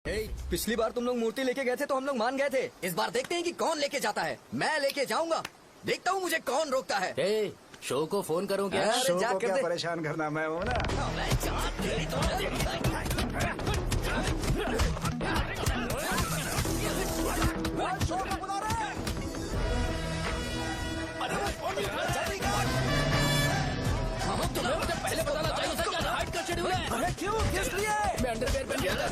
पिछली बार तुम लोग मूर्ति लेके गए थे तो हम लोग मान गए थे। इस बार देखते हैं कि कौन लेके जाता है। मैं लेके जाऊंगा, देखता हूँ मुझे कौन रोकता है। शो को फोन करूँ क्या? शो को क्या परेशान करना, मैं हूँ ना। पहले बताना चाहिए था क्या हाइट का शेड्यूल है। अरे क्यों, किस लिए? मैं अंडरवेयर पहन गया था।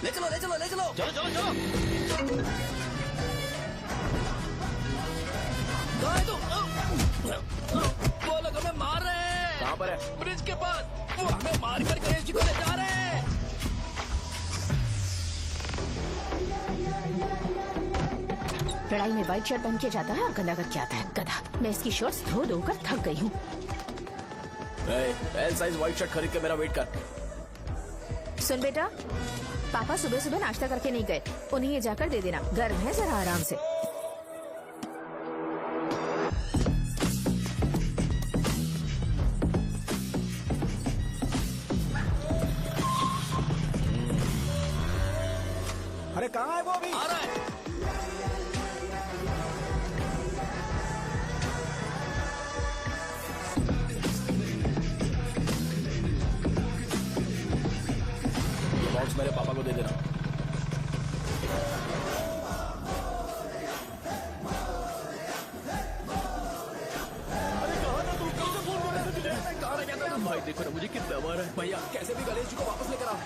ले चलो ले चलो ले चलो। चलो चलो चलो। वो लोग हमें मार रहे हैं। कहाँ पर है? ब्रिज के पास। वो हमें मार कर गणेश जी को ले जा रहे हैं। लड़ाई में व्हाइट शर्ट पहन के जाता है और गला करके आता है गधा। मैं इसकी शर्ट्स धो धोकर थक गई हूँ। एल साइज व्हाइट शर्ट खरीद के मेरा वेट कर। सुन बेटा, पापा सुबह सुबह नाश्ता करके नहीं गए, उन्हें ये जाकर दे देना। गर्म है, जरा आराम से। अरे कहाँ है वो अभी? आ रहा है। ये बॉक्स मेरे पापा को दे देना। भाई देखो ना मुझे कितना मार है। भैया कैसे भी गणेश जी को वापस लेकर आओ।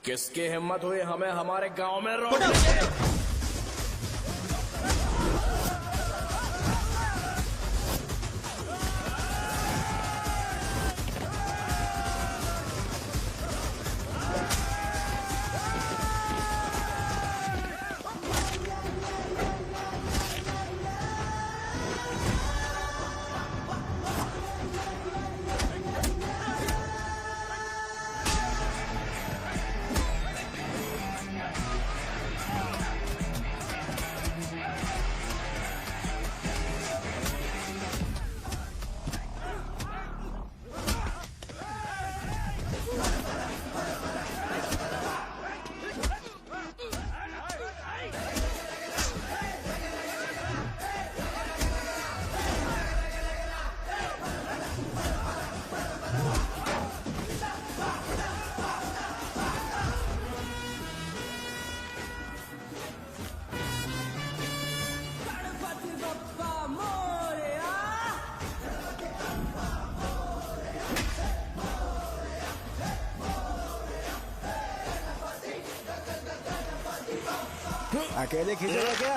किसकी हिम्मत हुई हमें हमारे गांव में रोकने की? अकेले खींचोगे क्या?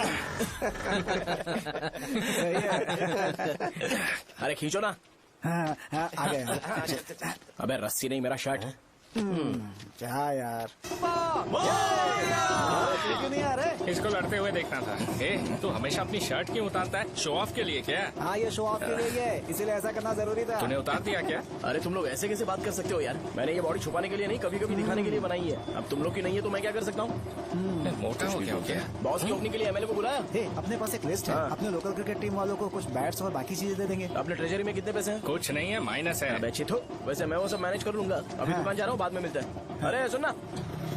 सही है। अरे खींचो ना। हाँ, हाँ, आ गया। अबे रस्सी नहीं, मेरा शर्ट। क्या यार, क्यों नहीं आ रहे? इसको लड़ते हुए देखना था। तू हमेशा अपनी शर्ट क्यों उतारता है? शो ऑफ के लिए क्या? हाँ, ये शो ऑफ के लिए ही है, इसीलिए ऐसा करना जरूरी था। तूने उतार दिया क्या? अरे तुम लोग ऐसे कैसे बात कर सकते हो यार? मैंने ये बॉडी छुपाने के लिए नहीं, कभी कभी दिखाने के लिए बनाई है। अब तुम लोग की नहीं है तो मैं क्या कर सकता हूँ? मोटा हो गया क्या? बॉस की ओपनिंग के लिए एमएलए को बुलाया। हे, अपने पास एक लिस्ट है। हाँ। अपने लोकल क्रिकेट टीम वालों को कुछ बैट्स और बाकी चीजें दे देंगे। अपने ट्रेजरी में कितने पैसे हैं? कुछ नहीं है, माइनस है। अबे चिथो, वैसे मैं वो सब मैनेज कर लूंगा। अभी हाँ। दुकान जा रहा हूँ, बाद में मिलते हैं। अरे सुनना,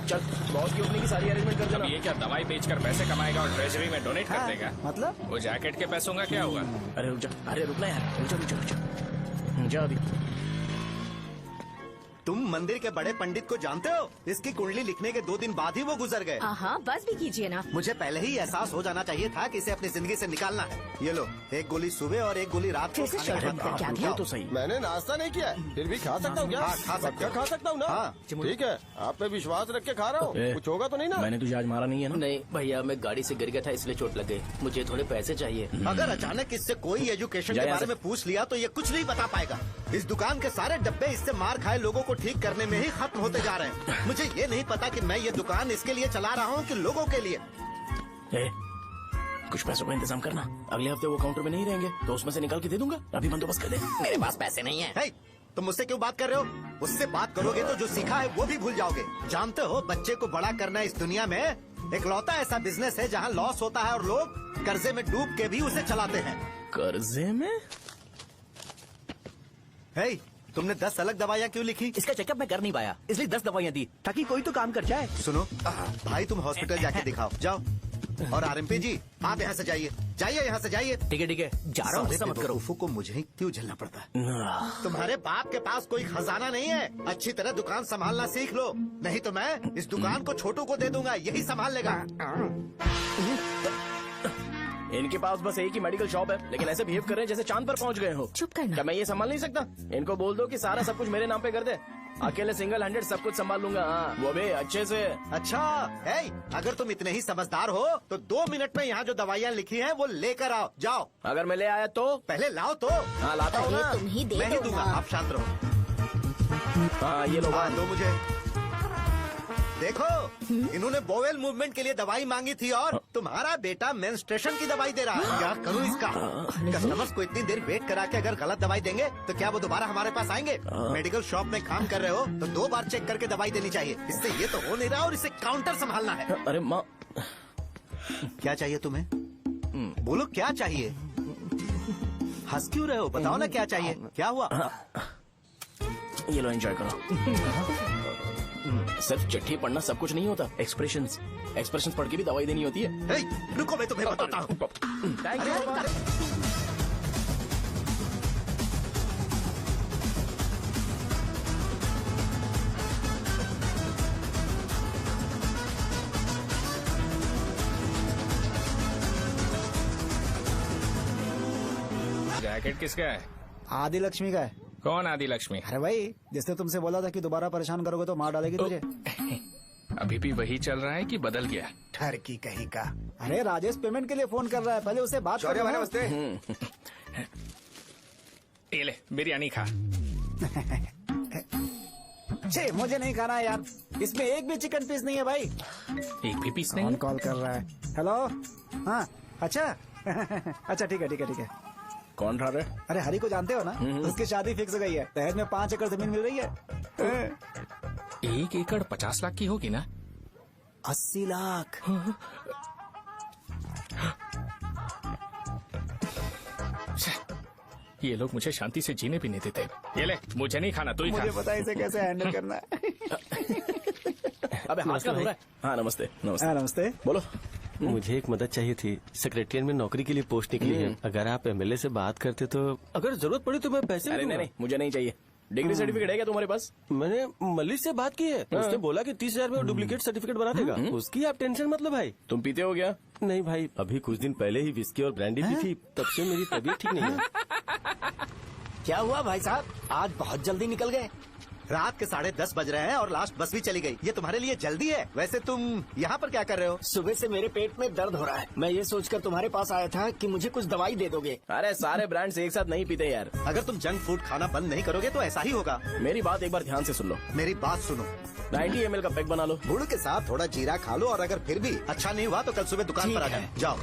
चल बॉस की ओपनिंग की सारी अरेंजमेंट कर अब देना। ये क्या दवाई बेचकर पैसे कमाएगा और ट्रेजरी में डोनेट कर हाँ, देगा? मतलब वो जैकेट के पैसों का क्या हुआ? अरे रुक जा, अरे रुकना यार, रुक जा रुक जा रुक जा। जा अभी। तुम मंदिर के बड़े पंडित को जानते हो? इसकी कुंडली लिखने के 2 दिन बाद ही वो गुजर गए। हाँ, बस भी कीजिए ना। मुझे पहले ही एहसास हो जाना चाहिए था कि इसे अपनी जिंदगी से निकालना है। ये लो, 1 गोली सुबह और 1 गोली रात को कैसे खाने के शर्ट बाद। क्या हाँ, ध्यान? तो सही। मैंने नाश्ता नहीं किया है, फिर भी खा सकता हूँ क्या? हाँ, खा सकते पक्का हो। खा सकता हूँ ना? हाँ। ठीक है, आप पे विश्वास रख के खा रहा हूँ, कुछ होगा तो नहीं ना? मैंने तुझे आज मारा नहीं है ना? नहीं भैया, मैं गाड़ी से गिर गया था इसलिए चोट लग गई। मुझे थोड़े पैसे चाहिए। अगर अचानक इससे कोई एजुकेशन के बारे में पूछ लिया तो ये कुछ नहीं बता पाएगा। इस दुकान के सारे डब्बे इससे मार खाए लोगों को ठीक करने में ही खत्म होते जा रहे हैं। मुझे ये नहीं पता कि मैं ये दुकान इसके लिए चला रहा हूँ कि लोगों के लिए। कुछ पैसों का इंतजाम करना, अगले हफ्ते वो काउंटर में नहीं रहेंगे तो उसमें से निकाल के दे दूंगा। अभी बंदोबस्त कर दे। मेरे पास पैसे नहीं है। हे, तुम मुझसे क्यों बात कर रहे हो? उससे बात करोगे तो जो सीखा है वो भी भूल जाओगे। जानते हो, बच्चे को बड़ा करना इस दुनिया में इकलौता ऐसा बिजनेस है जहाँ लॉस होता है और लोग कर्जे में डूब के भी उसे चलाते हैं। कर्जे में? हे, तुमने 10 अलग दवाइयाँ क्यों लिखी? इसका चेकअप मैं कर नहीं पाया, इसलिए 10 दवाइयाँ दी ताकि कोई तो काम कर जाए। सुनो भाई, तुम हॉस्पिटल जाके दिखाओ, जाओ। और आरएमपी जी, आप यहाँ से जाइए, जाइए यहाँ से जाइए। ठीक है, जा रहा हूँ, गुस्सा मत करो। बेवकूफों को मुझे ही क्यों झेलना पड़ता है? तुम्हारे बाप के पास कोई खजाना नहीं है। अच्छी तरह दुकान संभालना सीख लो, नहीं तो मैं इस दुकान को छोटू को दे दूंगा, यही संभाल लेगा। इनके पास बस एक ही मेडिकल शॉप है, लेकिन ऐसे बिहेव कर रहे हैं जैसे चांद पर पहुंच गए हो। चुप करना। क्या मैं ये संभाल नहीं सकता? इनको बोल दो कि सारा सब कुछ मेरे नाम पे कर दे। अकेले सिंगल हैंडेड सब कुछ संभाल लूंगा। हाँ, वो भी अच्छे से। अच्छा है, अगर तुम इतने ही समझदार हो तो 2 मिनट में यहाँ जो दवाइयाँ लिखी हैं वो लेकर आओ, जाओ। अगर मैं ले आया तो? पहले लाओ तो। हाँ, लाता हूँ ना। तुम ही दे मैं ही दो दूंगा, ना। आप शांत रहो। हाँ, ये लो। हाँ, दो मुझे। देखो, इन्होंने बोवेल मूवमेंट के लिए दवाई मांगी थी और तुम्हारा बेटा मेंस्ट्रुएशन की दवाई दे रहा है। क्या करूँ इसका? कस्टमर्स को इतनी देर वेट करा के अगर गलत दवाई देंगे तो क्या वो दोबारा हमारे पास आएंगे? मेडिकल शॉप में काम कर रहे हो तो 2 बार चेक करके दवाई देनी चाहिए। इससे ये तो हो नहीं रहा और इसे काउंटर संभालना है। अरे माँ, क्या चाहिए तुम्हें? बोलो क्या चाहिए? हंस क्यों रहे हो? बताओ ना क्या चाहिए? क्या हुआ? ये लो, एंजॉय करो। सिर्फ चिट्ठी पढ़ना सब कुछ नहीं होता। एक्सप्रेशंस पढ़ के भी दवाई देनी होती है। हे, रुको, मैं तुम्हें बताता हूँ। Thank you. जैकेट किसका है? आदि लक्ष्मी का है। कौन आदि लक्ष्मी? अरे भाई, जिसने तुमसे बोला था कि दोबारा परेशान करोगे तो मार डालेगी तुझे। अभी भी वही चल रहा है कि बदल गया? ठरकी कहीं का। अरे राजेश पेमेंट के लिए फोन कर रहा है, पहले उससे बात करो। नमस्ते। ये ले, बिरयानी खा। छे, मुझे नहीं खाना है यार, इसमें एक भी चिकन पीस नहीं है भाई। एक भी पीस नहीं? कौन कॉल कर रहा है? हेलो, हाँ, अच्छा। अच्छा, ठीक है। कौन रहा है? अरे हरी को जानते हो ना? उसकी शादी फिक्स हो गई है, दहेज में 5 एकड़ जमीन मिल रही है। 1 एकड़ 50 लाख की होगी ना? 80 लाख। ये लोग मुझे शांति से जीने भी नहीं देते। ये ले, मुझे नहीं खाना, तू ही खा। मुझे पता है इसे कैसे हैंडल करना है। अबे हाथ का हो रहा है। हाँ, नमस्ते। नमस्ते। बोलो। मुझे एक मदद चाहिए थी। सेक्रेटरिएट में नौकरी के लिए पोस्ट निकली है। अगर आप एमएलए से बात करते तो अगर जरूरत पड़ी तो मैं पैसे अरे नहीं, मुझे नहीं चाहिए। डिग्री सर्टिफिकेट है क्या तुम्हारे पास? मैंने मलिक से बात की है, उसने बोला कि 30,000 में वो डुप्लीकेट सर्टिफिकेट बना देगा। उसकी आप टेंशन मत लो भाई। तुम पीते हो क्या? नहीं भाई, अभी कुछ दिन पहले ही विस्की और ब्रांडी पी थी, तब से मेरी तबीयत ठीक नहीं है। क्या हुआ भाई साहब, आज बहुत जल्दी निकल गए? रात के 10:30 बज रहे हैं और लास्ट बस भी चली गई। ये तुम्हारे लिए जल्दी है? वैसे तुम यहाँ पर क्या कर रहे हो? सुबह से मेरे पेट में दर्द हो रहा है, मैं ये सोचकर तुम्हारे पास आया था कि मुझे कुछ दवाई दे दोगे। अरे सारे ब्रांड्स एक साथ नहीं पीते यार। अगर तुम जंक फूड खाना बंद नहीं करोगे तो ऐसा ही होगा। मेरी बात एक बार ध्यान से सुन लो। मेरी बात सुनो, 90 ml का पैक बना लो। गुड़ के साथ थोड़ा जीरा खा लो और अगर फिर भी अच्छा नहीं हुआ तो कल सुबह दुकान पर आ जाओ।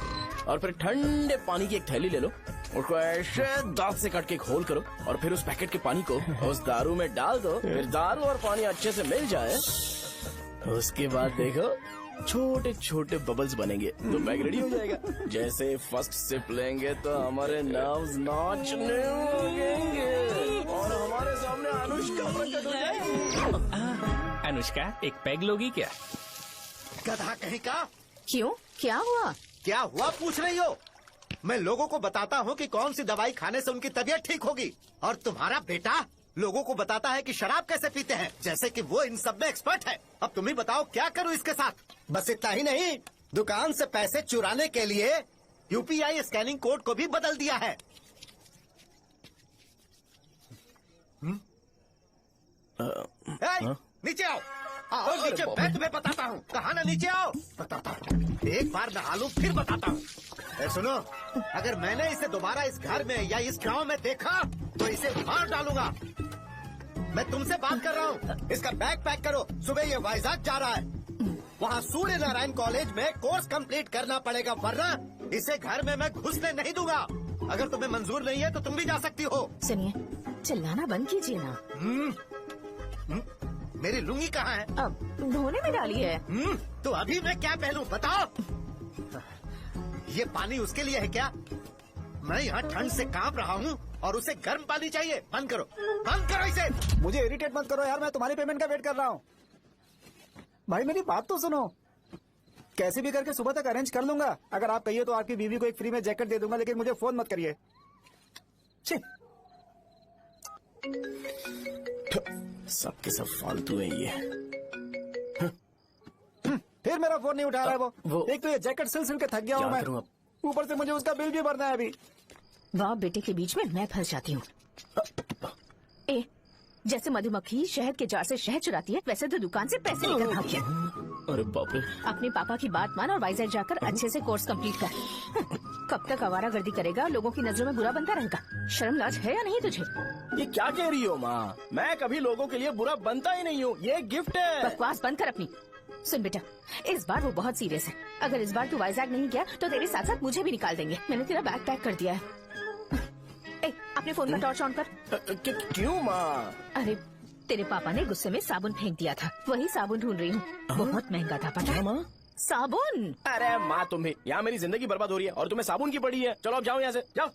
और फिर ठंडे पानी की एक थैली ले लो, उसको ऐसे दांत से काट के घोल करो और फिर उस पैकेट के पानी को उस दारू में डाल दो। फिर दारू और पानी अच्छे से मिल जाए, उसके बाद देखो छोटे छोटे बबल्स बनेंगे तो पैक रेडी हो जाएगा। जैसे फर्स्ट सिप लेंगे तो हमारे नर्व्स नाचने लगेंगे और हमारे सामने अनुष्का प्रकट हो जाएगी। अनुष्का, एक पैग लोगी क्या? गधा कहीं का। क्यों, क्या हुआ? क्या हुआ पूछ रही हो? मैं लोगों को बताता हूँ कि कौन सी दवाई खाने से उनकी तबीयत ठीक होगी और तुम्हारा बेटा लोगों को बताता है कि शराब कैसे पीते हैं, जैसे कि वो इन सब में एक्सपर्ट है। अब तुम ही बताओ क्या करूं इसके साथ। बस इतना ही नहीं, दुकान से पैसे चुराने के लिए यूपीआई स्कैनिंग कोड को भी बदल दिया है। नीचे आओ, आओ नीचे, मैं तुम्हें बताता हूँ। कहा ना नीचे आओ, बताता हूँ। एक बार नहा लूं फिर बताता हूँ। सुनो, अगर मैंने इसे दोबारा इस घर में या इस गांव में देखा तो इसे मार डालूंगा। मैं तुमसे बात कर रहा हूँ। इसका बैग पैक करो, सुबह ये वाइजाग जा रहा है। वहाँ सूर्य नारायण कॉलेज में कोर्स कंप्लीट करना पड़ेगा, वरना इसे घर में मैं घुसने नहीं दूंगा। अगर तुम्हें मंजूर नहीं है तो तुम भी जा सकती हो। सुनिए, चिल्लाना बंद कीजिए ना। मेरी लुंगी कहाँ है? अब धोने में डाली है। तो अभी मैं क्या पहनूं बताओ? ये पानी उसके लिए है क्या? मैं यहाँ ठंड से कांप रहा हूँ और उसे गर्म पानी चाहिए। बंद करो, बंद करो इसे। मुझे इरिटेट मत करो यार, मैं तुम्हारी पेमेंट का वेट कर रहा हूँ। भाई मेरी बात तो सुनो, कैसे भी करके सुबह तक अरेंज कर लूंगा। अगर आप कहिए तो आपकी बीवी को एक फ्री में जैकेट दे दूंगा, लेकिन मुझे फोन मत करिए। सबके सब फालतू है ये। फिर मेरा फोन नहीं उठा रहा है वो। एक तो ये जैकेट सिल सिल के थक गया हूँ क्या मैं, करूं अब? ऊपर से मुझे उसका बिल भी भरना है अभी। बाप बेटे के बीच में मैं फंस जाती हूँ। ए, जैसे मधुमक्खी शहद के जार से शहद चुराती है, वैसे तो दुकान से पैसे लेकर भाग गया। अरे बाप रे। अपने पापा की बात मान और वाइजैक जाकर अच्छे से कोर्स कंप्लीट कर। कब तक आवारागर्दी करेगा, लोगों की नजरों में बुरा बनता रहेगा। शर्म लाज है या नहीं तुझे? ये क्या कह रही हो माँ? मैं कभी लोगों के लिए बुरा बनता ही नहीं हूँ, ये गिफ्ट है। बकवास बंद कर अपनी। सुन बेटा, इस बार वो बहुत सीरियस है। अगर इस बार तू वाइजैक नहीं गया तो तेरे साथ साथ मुझे भी निकाल देंगे। मैंने तेरा बैग पैक कर दिया है। ए, अपने फोन का टॉर्च ऑन कर। क्यों माँ? अरे तेरे पापा ने गुस्से में साबुन फेंक दिया था, वही साबुन ढूंढ रही हूँ। बहुत महंगा था, पता है माँ? साबुन। अरे माँ, तुम्हें यहाँ मेरी जिंदगी बर्बाद हो रही है और तुम्हें साबुन की पड़ी है। चलो अब जाओ यहाँ से, जाओ।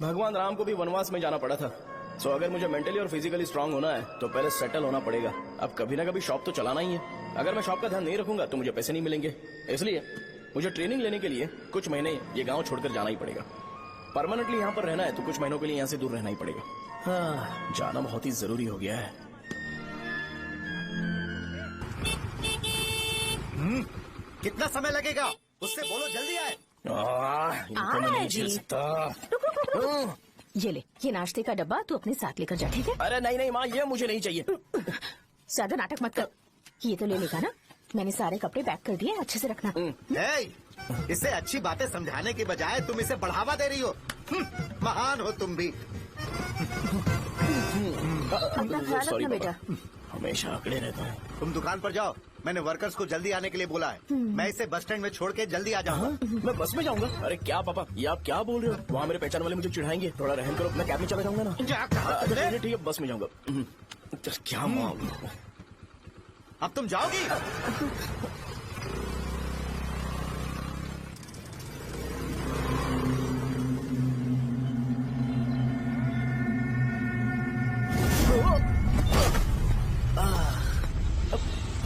भगवान राम को भी वनवास में जाना पड़ा था। सो अगर मुझे मेंटली और फिजिकली स्ट्रांग होना है तो पहले सेटल होना पड़ेगा। अब कभी ना कभी शॉप तो चलाना ही है। अगर मैं शॉप का ध्यान नहीं रखूंगा तो मुझे पैसे नहीं मिलेंगे। इसलिए मुझे ट्रेनिंग लेने के लिए कुछ महीने ये गांव छोड़कर जाना ही पड़ेगा। परमानेंटली यहाँ पर रहना है तो कुछ महीनों के लिए यहाँ से दूर रहना ही पड़ेगा। हाँ, जाना बहुत ही जरूरी हो गया है। कितना समय लगेगा? उससे बोलो जल्दी आए। इनको मैं नहीं झेल सकता। ये ले, ये नाश्ते का डब्बा तू अपने साथ लेकर जा, ठीक है? अरे नहीं नहीं माँ, ये मुझे नहीं चाहिए। ज्यादा नाटक मत कर। ये तो ले लेगा ना? मैंने सारे कपड़े पैक कर दिए, अच्छे से रखना। इसे अच्छी बातें समझाने के बजाय तुम इसे बढ़ावा दे रही हो। महान हो तुम भी। अपना ख्याल रखना बेटा। हमेशा अकड़े रहता है। तुम दुकान पर जाओ, मैंने वर्कर्स को जल्दी आने के लिए बोला है। मैं इसे बस स्टैंड में छोड़ के जल्दी आ जाऊंगा। मैं बस में जाऊंगा? अरे क्या पापा, ये आप क्या बोल रहे हो? वहाँ मेरे पहचान वाले मुझे चिढ़ाएंगे। थोड़ा रहम करो, मैं कैब में चला जाऊंगा ना। अच्छा ठीक है, बस में जाऊंगा। क्या मामला? अब तुम जाओगी?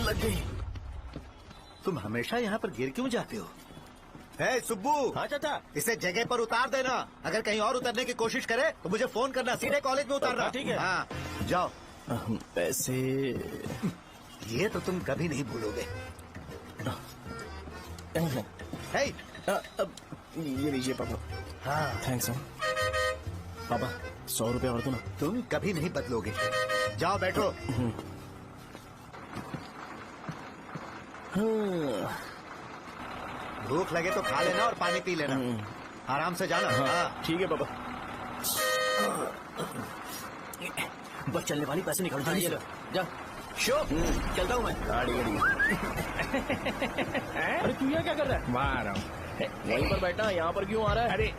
लग गई। तुम हमेशा यहाँ पर गिर क्यों जाते हो? है सुब्बू। हाँ चाचा। इसे जगह पर उतार देना। अगर कहीं और उतरने की कोशिश करे तो मुझे फोन करना। सीधे कॉलेज में उतारना। ठीक है। हाँ, जाओ। पैसे ये तो तुम कभी नहीं भूलोगे। हे, ये लीजिए पापा। हाँ, थैंक्स पापा। 100 रुपया और दो ना। तुम कभी नहीं बदलोगे। जाओ बैठो। भूख लगे तो खा लेना और पानी पी लेना। आराम से जाना। हाँ। ठीक है पापा। बस चलने वाली, पैसे निकाल दीजिए। जा शो, चलता हूँ मैं। गाड़ी गाड़ी। अरे तू यहाँ क्या कर रहा है? वहाँ आ रहा हूँ। वहीं पर बैठा, यहाँ पर क्यों आ रहा है? अरे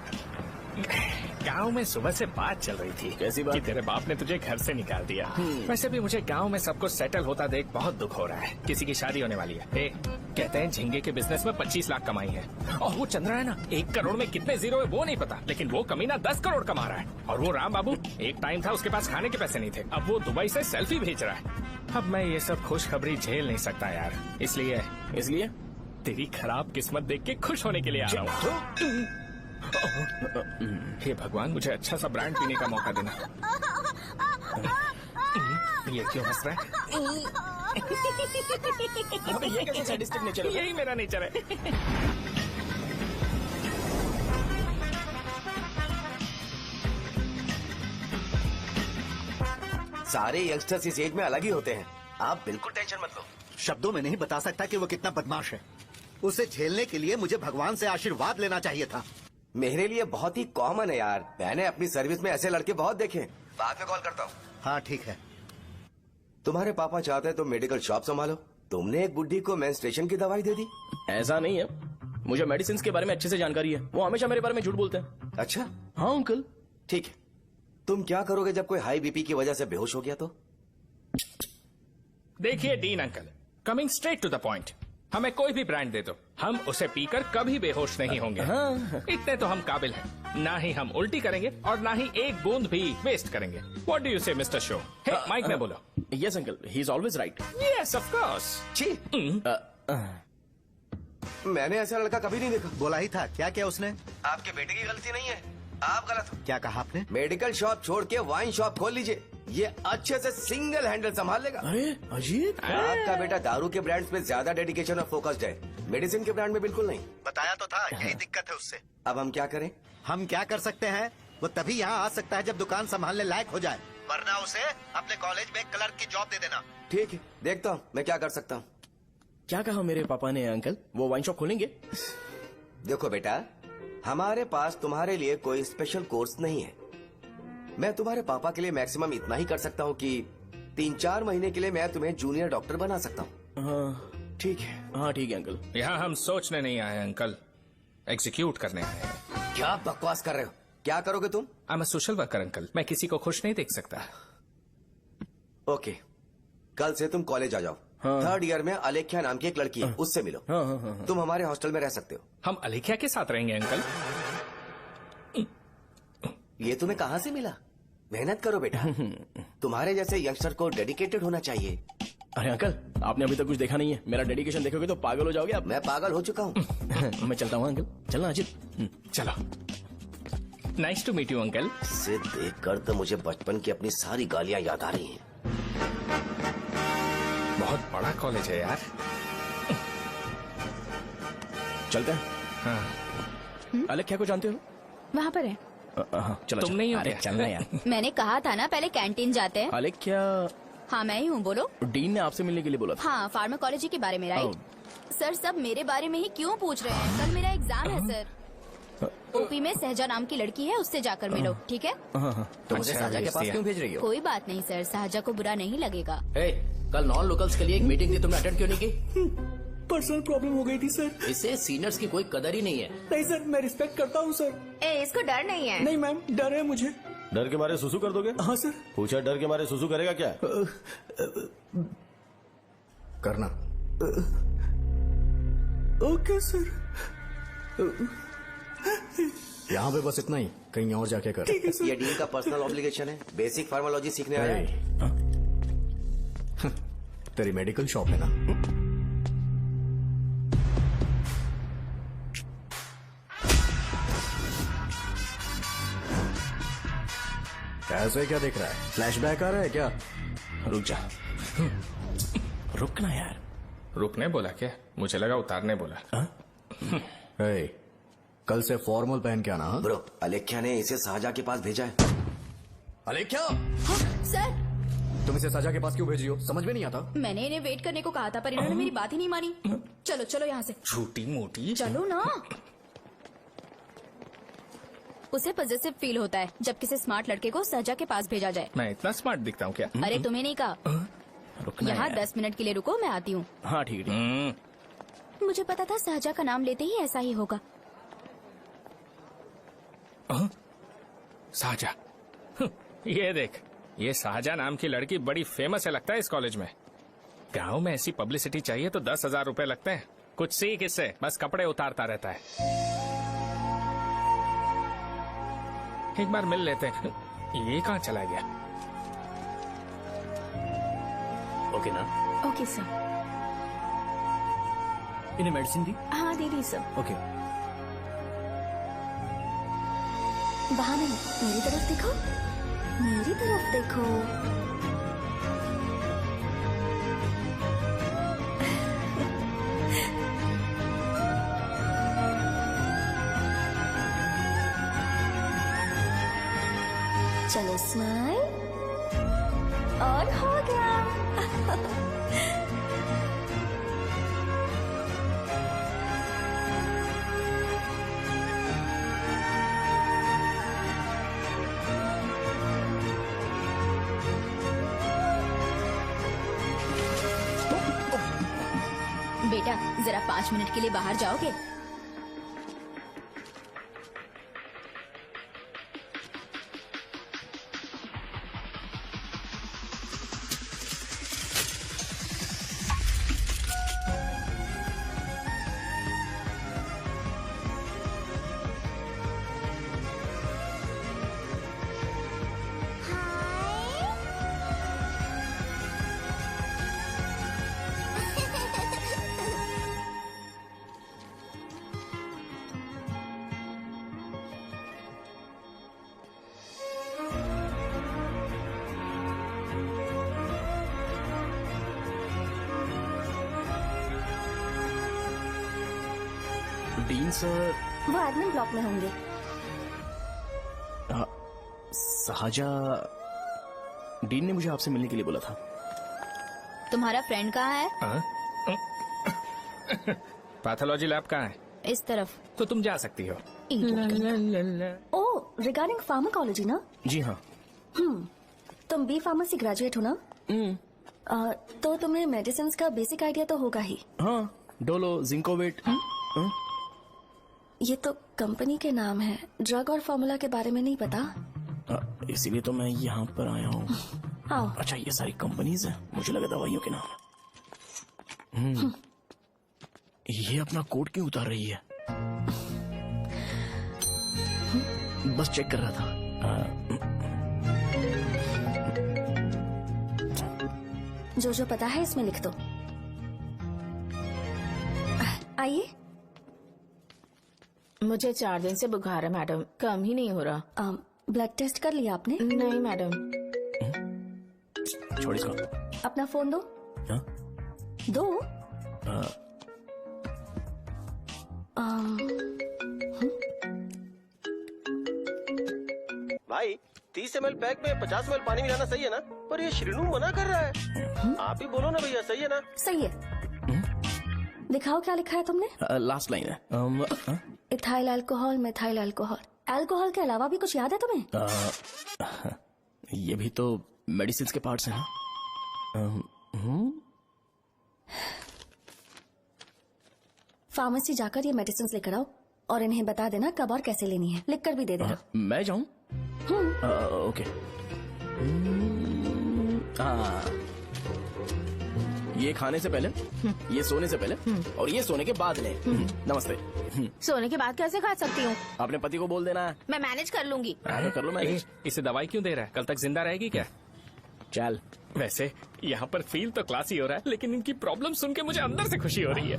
गांव में सुबह से बात चल रही थी। कैसी बात? कि तेरे बाप ने तुझे घर से निकाल दिया। वैसे भी मुझे गांव में सब कुछ सेटल होता देख बहुत दुख हो रहा है। किसी की शादी होने वाली है। कहते हैं झींगे के बिजनेस में 25 लाख कमाई है। और वो चंद्रा है ना, 1 करोड़ में कितने जीरो है वो नहीं पता, लेकिन वो कमीना 10 करोड़ कमा रहा है। और वो राम बाबू, एक टाइम था उसके पास खाने के पैसे नहीं थे, अब वो दुबई से सेल्फी भेज रहा है। अब मैं ये सब खुशखबरी झेल नहीं सकता यार, इसलिए इसलिए तेरी खराब किस्मत देख के खुश होने के लिए आ रहा हूँ। हे भगवान, मुझे अच्छा सा ब्रांड पीने का मौका देना। ये क्यों हंस रहा है? अबे ये कैसे सैडिस्टिक नेचर है? यही मेरा नेचर है। सारे यंगस्टर्स इस एज में अलग ही होते हैं, आप बिल्कुल टेंशन मत लो। शब्दों में नहीं बता सकता कि वो कितना बदमाश है। उसे झेलने के लिए मुझे भगवान से आशीर्वाद लेना चाहिए था। मेरे लिए बहुत ही कॉमन है यार, मैंने अपनी सर्विस में ऐसे लड़के बहुत देखे। बाद में कॉल करता हूँ। हाँ ठीक है। तुम्हारे पापा चाहते हैं तुम मेडिकल शॉप संभालो, तुमने एक बुढ़ी को मेंस्ट्रुएशन की दवाई दे दी। ऐसा नहीं है, मुझे मेडिसिन के बारे में अच्छे से जानकारी है। वो हमेशा मेरे बारे में झूठ बोलते हैं। अच्छा हाँ अंकल। ठीक है, तुम क्या करोगे जब कोई हाई बीपी की वजह से बेहोश हो गया तो? देखिए Dean uncle, coming straight to the point, हमें कोई भी ब्रांड दे दो, हम उसे पीकर कभी बेहोश नहीं होंगे। इतने तो हम काबिल हैं। ना ही हम उल्टी करेंगे और ना ही एक बूंद भी वेस्ट करेंगे। व्हाट डू यू से मिस्टर शो? हे माइक में बोलो। Yes uncle, he is always right. Yes of course. छी, मैंने ऐसा लड़का कभी नहीं देखा। बोला ही था। क्या क्या उसने? आपके बेटे की गलती नहीं है, आप गलत हो। क्या कहा आपने? मेडिकल शॉप छोड़ के वाइन शॉप खोल लीजिए, ये अच्छे से सिंगल हैंडल संभाल लेगा। अरे अजीब। आपका बेटा दारू के ब्रांड्स में ज्यादा डेडिकेशन और फोकस्ड है, मेडिसिन के ब्रांड में बिल्कुल नहीं। बताया तो था, यही दिक्कत है उससे। अब हम क्या करें? हम क्या कर सकते हैं? वो तभी यहाँ आ सकता है जब दुकान संभालने लायक हो जाए, वरना उसे अपने कॉलेज में क्लर्क की जॉब दे देना। ठीक है, देखता हूँ मैं क्या कर सकता हूँ। क्या कहा मेरे पापा ने अंकल? वो वाइन शॉप खोलेंगे? देखो बेटा, हमारे पास तुम्हारे लिए कोई स्पेशल कोर्स नहीं है। मैं तुम्हारे पापा के लिए मैक्सिमम इतना ही कर सकता हूँ कि 3-4 महीने के लिए मैं तुम्हें जूनियर डॉक्टर बना सकता हूँ। हाँ ठीक है। हाँ ठीक है अंकल। यहाँ हम सोचने नहीं आए अंकल, एग्जीक्यूट करने आए हैं। क्या बकवास कर रहे हो? क्या करोगे तुम? I am a social worker uncle, मैं किसी को खुश नहीं देख सकता। ओके, कल से तुम कॉलेज आ जाओ। हाँ। 3rd ईयर में अलेख्या नाम की एक लड़की है, उससे मिलो। हाँ हाँ हाँ। तुम हमारे हॉस्टल में रह सकते हो। हम अलेख्या के साथ रहेंगे अंकल। ये तुम्हें कहाँ से मिला? मेहनत करो बेटा, तुम्हारे जैसे यंगस्टर को डेडिकेटेड होना चाहिए। अरे अंकल, आपने अभी तक कुछ देखा नहीं है। मेरा डेडिकेशन देखोगे तो पागल हो जाओगे आप। मैं पागल हो चुका हूँ। मैं चलता हूँ अंकल। चलना अजित। चलो, nice to meet you uncle. इसे देखकर तो मुझे बचपन की अपनी सारी गालियाँ याद आ रही हैं। बहुत बड़ा कॉलेज है यार। चलते हैं। हाँ। अलेख्या को जानते हो? वहाँ पर है। हाँ चलो। तुम नहीं हो अरे क्या? चलना यार। मैंने कहा था ना पहले कैंटीन जाते हैं। अलेख्या, हाँ मैं ही हूँ, बोलो। डीन ने आपसे मिलने के लिए बोला था। हाँ, फार्माकोलॉजी के बारे में, राइट? सर सब मेरे बारे में ही क्यों पूछ रहे हैं? कल मेरा एग्जाम है सर। ओपी में सहजा नाम की लड़की है, उससे जाकर मिलो, ठीक है? तो मुझे अच्छा, साजा के भेज पास दिया। क्यों भेज रही हो? कोई बात नहीं सर, सहजा को बुरा नहीं लगेगा। कल नॉन लोकल्स के लिए एक मीटिंग थी, तुमने अटेंड क्यों नहीं की? पर्सनल प्रॉब्लम हो गई थी सर। इससे सीनियर्स की कोई कदर ही नहीं है। नहीं सर, मैं रिस्पेक्ट करता हूँ सर। इसको डर नहीं है। नहीं मैम, डर है मुझे। डर के मारे सुसु कर दोगे? हाँ सर। पूछा डर के मारे सुसु करेगा क्या? करना। Okay sir. यहाँ पे बस इतना ही, कहीं और जाके कर। ठीक है सर। ये डीन का पर्सनल ऑब्लिगेशन है, बेसिक फार्माकोलॉजी सीखने आया है। तेरी मेडिकल शॉप है ना? ऐसे क्या देख रहा है? फ्लैशबैक आ रहा है क्या? रुक जा। रुकना यार। रुकने बोला क्या? मुझे लगा उतारने बोला। कल से फॉर्मल पहन के आना। हाँ? ब्रो, अलेख्या ने इसे साजा के पास भेजा है। अलेख्या, हाँ, सर तुम इसे साजा के पास क्यों भेजी हो? समझ में नहीं आता। मैंने इन्हें वेट करने को कहा था, पर इन्होंने मेरी बात ही नहीं मानी। चलो चलो यहाँ से, छोटी मोटी। चलो ना। उसे पॉजिटिव फील होता है जब किसी स्मार्ट लड़के को सहजा के पास भेजा जाए। मैं इतना स्मार्ट दिखता हूँ क्या? अरे तुम्हें नहीं कहा। रुकना यहाँ यार। 10 मिनट के लिए रुको, मैं आती हूँ। हाँ ठीक है। मुझे पता था सहजा का नाम लेते ही ऐसा ही होगा। साजा। ये देख, ये साजा नाम की लड़की बड़ी फेमस है लगता है इस कॉलेज में। गांव में ऐसी पब्लिसिटी चाहिए तो 10,000 रुपए लगते हैं। कुछ सीख इससे, बस कपड़े उतारता रहता है। एक बार मिल लेते हैं। ये कहाँ चला गया? ओके ना? Okay sir. इन्हें मेडिसिन दी? हाँ दे दी सर। ओके। वहाँ नहीं, मेरी तरफ देखो, मेरी तरफ देखो। चलो स्माइल, और हो गया। बेटा जरा 5 मिनट के लिए बाहर जाओगे? डीन सर, वो एडमिन ब्लॉक में होंगे। साजा, डीन ने मुझे आपसे मिलने के लिए बोला था। तुम्हारा फ्रेंड कहाँ है? पैथोलॉजी लैब कहाँ है? इस तरफ। तो तुम जा सकती हो। ओ, रिगार्डिंग फार्माकोलॉजी ना? जी हाँ। तुम बी फार्मेसी ग्रेजुएट हो ना? तो तुम्हें मेडिसिन का बेसिक आइडिया तो होगा ही। हाँ, डोलो, जिंकोवेट। ये तो कंपनी के नाम है, ड्रग और फॉर्मूला के बारे में नहीं पता। इसीलिए तो मैं यहाँ पर आया हूँ। आओ। अच्छा, ये सारी कंपनीज है, मुझे लगा दवाइयों के नाम। ये अपना कोट क्यों उतार रही है? बस चेक कर रहा था। जो पता है इसमें लिख दो। आइए। मुझे 4 दिन से बुखार है मैडम, कम ही नहीं हो रहा। ब्लड टेस्ट कर लिया आपने? नहीं मैडम। छोड़ इसको। अपना फोन दो। हाँ? दो। भाई 30 ml पैक में 50 ml पानी मिलाना सही है ना? पर ये श्रीनू मना कर रहा है। आप ही बोलो ना भैया, सही है ना? सही है। दिखाओ क्या लिखा है तुमने? लास्ट लाइन है। Ethyl alcohol, methyl alcohol. Alcohol के अलावा भी कुछ याद है तुम्हें? ये भी तो मेडिसिन के पार्ट्स हैं ना? फार्मेसी जाकर ये मेडिसिन लेकर आओ और इन्हें बता देना कब और कैसे लेनी है, लिख कर भी दे देना। मैं जाऊं? ओके। ये खाने से पहले, ये सोने से पहले और ये सोने के बाद ले। नमस्ते। सोने के बाद कैसे खा सकती हूँ? अपने पति को बोल देना। मैं मैनेज कर लूंगी। कर लो मैनेज। इसे दवाई क्यों दे रहा है? कल तक जिंदा रहेगी क्या? चल। वैसे यहाँ पर फील तो क्लासी हो रहा है, लेकिन इनकी प्रॉब्लम सुन के मुझे अंदर से खुशी हो रही है।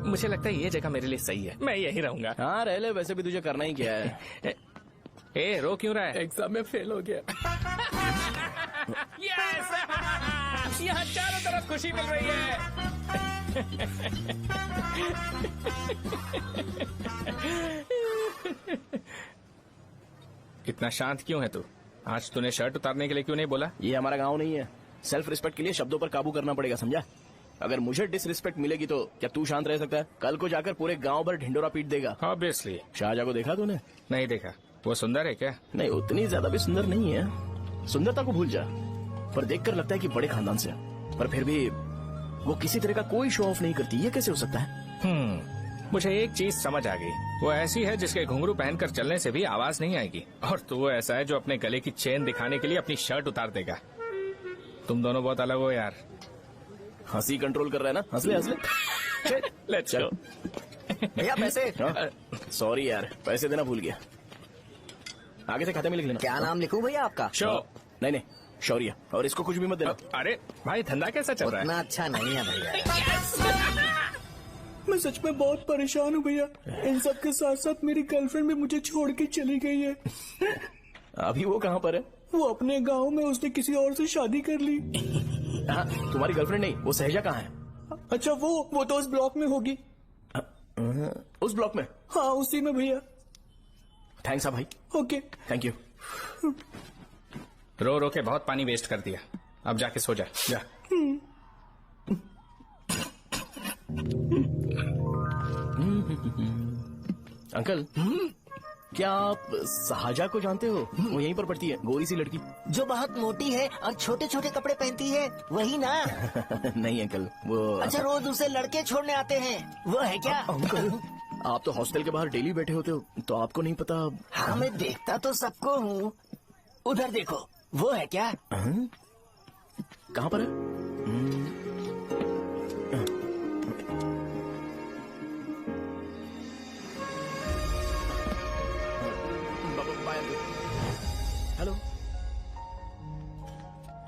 मुझे लगता है ये जगह मेरे लिए सही है, मैं यहीं रहूंगा। हाँ रह ले, वैसे भी तुझे करना ही क्या है। ए रो क्यों रहा है? एग्जाम में फेल हो गया। यस! यहाँ चारों तरफ खुशी मिल रही है। इतना शांत क्यों है तू? आज तूने शर्ट उतारने के लिए क्यों नहीं बोला? ये हमारा गांव नहीं है, सेल्फ रिस्पेक्ट के लिए शब्दों पर काबू करना पड़ेगा, समझा? अगर मुझे डिसरिस्पेक्ट मिलेगी तो क्या तू शांत रह सकता है? कल को जाकर पूरे गांव भर ढिंडोरा पीट देगा। ऑब्वियसली। शाहजहां को देखा तूने? नहीं देखा। वो सुंदर है क्या? नहीं, उतनी ज्यादा भी सुंदर नहीं है। सुंदरता को भूल जा, पर देखकर लगता है कि बड़े खानदान से, पर फिर भी वो किसी तरह का कोई शो ऑफ नहीं करती। ये कैसे हो सकता है? मुझे एक चीज समझ आ गई। वो ऐसी है जिसके घुंघरू पहनकर चलने से भी आवाज नहीं आएगी, और तू वो ऐसा है जो अपने गले की चेन दिखाने के लिए अपनी शर्ट उतार देगा। तुम दोनों बहुत अलग हो यार। हंसी कंट्रोल कर रहा है ना? हंस ले, हंस ले। Let's go. भैया पैसे। सॉरी यार, पैसे देना भूल गया। आगे से खाते में लिख लेना। क्या नाम लिखूं भैया आपका? शो। नहीं, शौर्य। और इसको कुछ भी मत देना। अरे भाई, धंधा कैसा चल रहा है? उतना अच्छा नहीं है भैया। मैं सच में बहुत परेशान हूँ भैया। इन सब के साथ साथ मेरी गर्लफ्रेंड भी मुझे छोड़ के चली गई है। अभी वो कहाँ पर है? वो अपने गांव में, उसने किसी और से शादी कर ली। हाँ, तुम्हारी गर्लफ्रेंड नहीं, वो सहजा कहाँ है? अच्छा वो तो उस ब्लॉक में होगी। उस ब्लॉक में? हाँ उसी में भैया। थैंक्स भाई। Okay thank you. रो रो के बहुत पानी वेस्ट कर दिया, अब जाके सो जा। जा। अंकल, क्या आप साहजा को जानते हो? वो यहीं पर पढ़ती है, गोरी सी लड़की। जो बहुत मोटी है और छोटे छोटे कपड़े पहनती है, वही ना? नहीं अंकल, वो अच्छा, रोज उसे लड़के छोड़ने आते हैं, वो है क्या? अंकल, आप तो हॉस्टल के बाहर डेली बैठे होते हो, तो आपको नहीं पता? हाँ, मैं देखता तो सबको हूँ। उधर देखो, वो है क्या? कहाँ पर है? हेलो,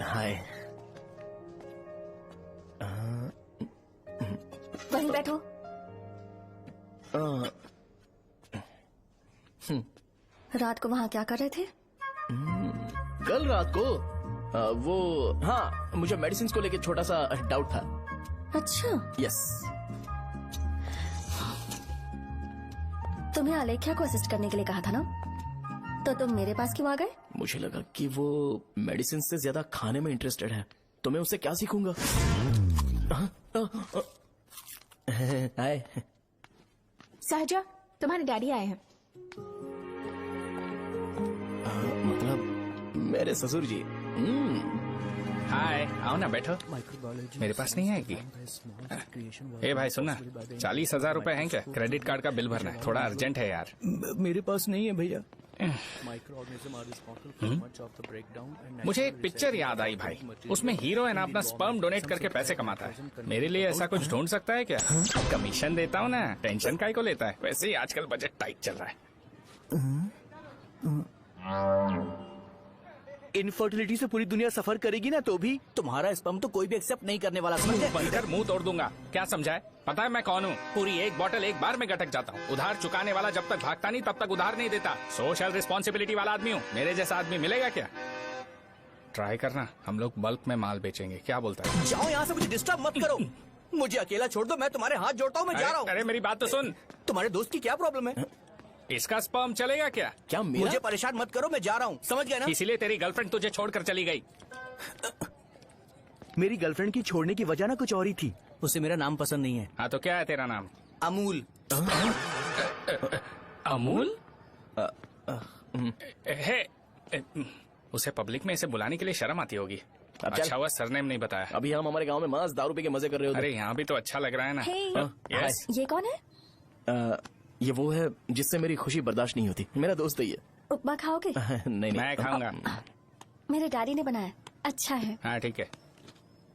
हाय। वहीं बैठो। रात को वहाँ क्या कर रहे थे? कल रात को वो, हाँ, मुझे मेडिसिन को लेके छोटा सा डाउट था। अच्छा, यस। तुम्हें आलेख्या को असिस्ट करने के लिए कहा था ना, तो तुम मेरे पास क्यों आ गए? मुझे लगा कि वो मेडिसिन से ज्यादा खाने में इंटरेस्टेड है, तो मैं उससे क्या सीखूंगा? हाय। सहजा, तुम्हारे डैडी आए हैं। मतलब मेरे ससुर जी। हाय, आओ ना, बैठो। मेरे पास नहीं आएगी। ए भाई सुनना, 40,000 रुपए हैं क्या? क्रेडिट कार्ड का बिल भरना है, थोड़ा अर्जेंट है यार। मेरे पास नहीं है भैया। मुझे एक पिक्चर याद आई भाई, उसमें हीरो है ना अपना स्पर्म डोनेट करके पैसे कमाता है। मेरे लिए ऐसा कुछ ढूंढ सकता है क्या? कमीशन देता हूँ ना, टेंशन काहे को लेता है? वैसे ही आजकल बजट टाइट चल रहा है। इनफर्टिलिटी से पूरी दुनिया सफर करेगी ना, तो भी तुम्हारा स्पर्म तो कोई भी एक्सेप्ट नहीं करने वाला, समझे? बनकर मुंह तोड़ दूंगा, क्या समझा है? पता है मैं कौन हूँ? पूरी एक बोतल एक बार में गटक जाता हूँ। उधार चुकाने वाला जब तक भागता नहीं तब तक उधार नहीं देता। सोशल रिस्पॉन्सिबिलिटी वाला आदमी हूँ। मेरे जैसा आदमी मिलेगा क्या? ट्राई करना, हम लोग बल्क में माल बेचेंगे, क्या बोलता है? जाओ यहाँ से, मुझे डिस्टर्ब मत करो। मुझे अकेला छोड़ दो, मैं तुम्हारे हाथ जोड़ता हूँ, मैं जा रहा हूँ। अरे मेरी बात तो सुन। तुम्हारे दोस्त की क्या प्रॉब्लम है? इसका स्पर्म चलेगा क्या? क्या मेरा? मुझे परेशान मत करो, मैं जा रहा हूँ, समझ गए ना? इसीलिए तेरी गर्लफ्रेंड तुझे छोड़कर चली गई। मेरी गर्लफ्रेंड की छोड़ने की वजह ना कुछ और ही थी। उसे मेरा नाम पसंद नहीं है। हाँ तो क्या है तेरा नाम? अमूल। अमूल? उसे पब्लिक में इसे बुलाने के लिए शर्म आती होगी। अच्छा हुआ सरनेम नहीं बताया। अभी हम हमारे गांव में मस्त दारू पी के मजे कर रहे होते। अरे यहाँ भी तो अच्छा लग रहा है ना। हे, यस। ये कौन है? ये वो है जिससे मेरी खुशी बर्दाश्त नहीं होती। मेरा दोस्त है ये। उपमा खाओगे? नहीं, मैं खाऊंगा। मेरे डैडी ने बनाया, अच्छा है। हाँ ठीक है।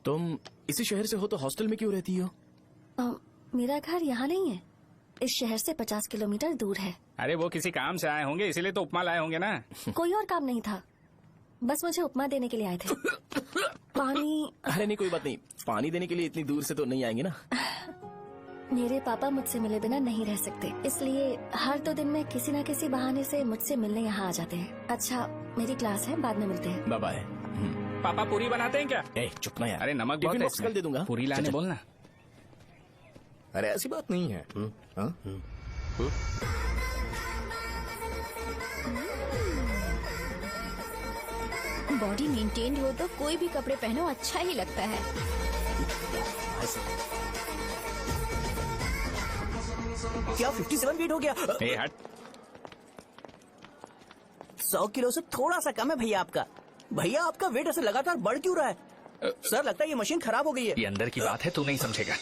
तुम इसी शहर से हो तो हॉस्टल में क्यों रहती हो? मेरा घर यहाँ नहीं है, इस शहर से 50 किलोमीटर दूर है। अरे वो किसी काम से आए होंगे, इसीलिए तो उपमा लाए होंगे ना। कोई और काम नहीं था, बस मुझे उपमा देने के लिए आए थे। पानी? अरे नहीं, कोई बात नहीं, पानी देने के लिए इतनी दूर से तो नहीं आएंगे ना। मेरे पापा मुझसे मिले बिना नहीं रह सकते, इसलिए हर 2 दिन में किसी न किसी बहाने से मुझसे मिलने यहाँ आ जाते हैं। अच्छा, मेरी क्लास है, बाद में मिलते हैं। Bye bye. पापा पूरी बनाते हैं क्या? चुप ना यार। अरे नमक बहुत टिफिन है बॉक्स कल दे दूंगा। पूरी लाने बोलना। अरे ऐसी बात नहीं है। बॉडी मेंटेन्ड हो तो कोई भी कपड़े पहनो अच्छा ही लगता है। क्या 57 वेट हो गया? ए हट। 100 किलो से थोड़ा सा कम है भैया आपका। भैया आपका वेट ऐसे लगातार बढ़ क्यों रहा है? सर लगता है ये मशीन खराब हो गई है। ये अंदर की बात है, तू नहीं समझेगा।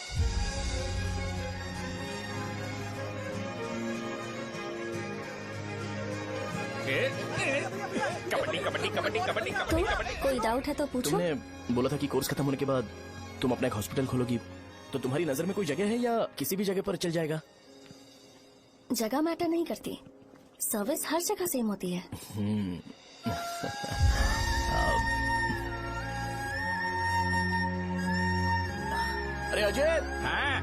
कबड्डी कबड्डी कबड्डी कबड्डी तो कबड्डी कबड्डी। कोई डाउट है तो पूछो। तुमने बोला था कि कोर्स खत्म होने के बाद तुम अपना एक हॉस्पिटल खोलोगी, तो तुम्हारी नजर में कोई जगह है या किसी भी जगह पर चल जाएगा? जगह मैटर नहीं करती, सर्विस हर जगह सेम होती है। अरे अजय, हाँ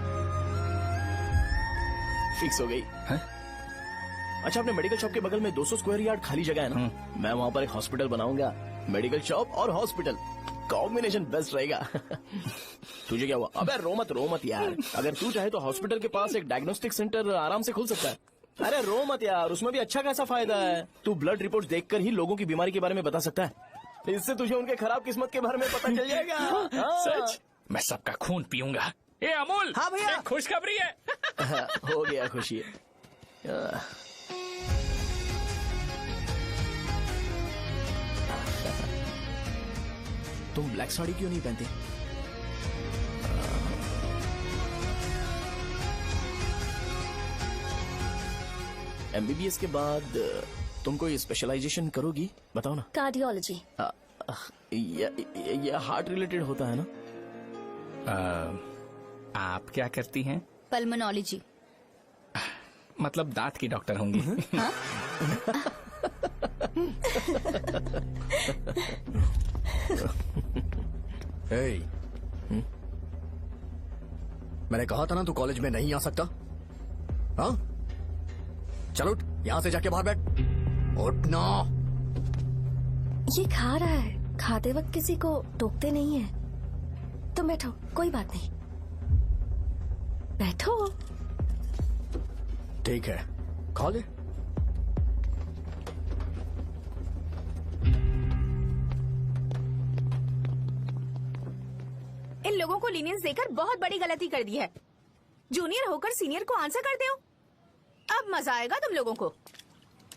फिक्स हो गई। अच्छा, अपने मेडिकल शॉप के बगल में 200 स्क्वायर यार्ड खाली जगह है ना, मैं वहाँ पर एक हॉस्पिटल बनाऊंगा। मेडिकल शॉप और हॉस्पिटल कॉम्बिनेशन बेस्ट रहेगा। तुझे क्या हुआ? अबे रो मत यार। अगर तू चाहे तो हॉस्पिटल के पास एक डायग्नोस्टिक सेंटर आराम से खुल सकता है। अरे रो मत यार, उसमें भी अच्छा खासा फायदा है। तू ब्लड रिपोर्ट देखकर ही लोगों की बीमारी के बारे में बता सकता है। इससे तुझे उनके खराब किस्मत के बारे में पता चल जाएगा। सच? मैं सबका खून पीऊंगा। ए अमूल, हाँ भैया, खुशखबरी है। हो गया खुशी। तुम ब्लैक साड़ी क्यों नहीं पहनते? एमबीबीएस के बाद तुम कोई स्पेशलाइजेशन करोगी? बताओ ना। कार्डियोलॉजी। ये हार्ट रिलेटेड होता है ना? आप क्या करती हैं? पल्मोनोलॉजी। मतलब दांत की डॉक्टर होंगी। हाँ? hey, मैंने कहा था ना तू कॉलेज में नहीं आ सकता। हाँ, चल उठ, यहाँ से जाके बाहर बैठ। उठ ना। ये खा रहा है, खाते वक्त किसी को टोकते नहीं है। तुम बैठो, कोई बात नहीं, बैठो। ठीक है, खा ले। इन लोगों को लीनियंस देकर बहुत बड़ी गलती कर दी है। जूनियर होकर सीनियर को आंसर करते हो। अब मजा आएगा तुम लोगों को।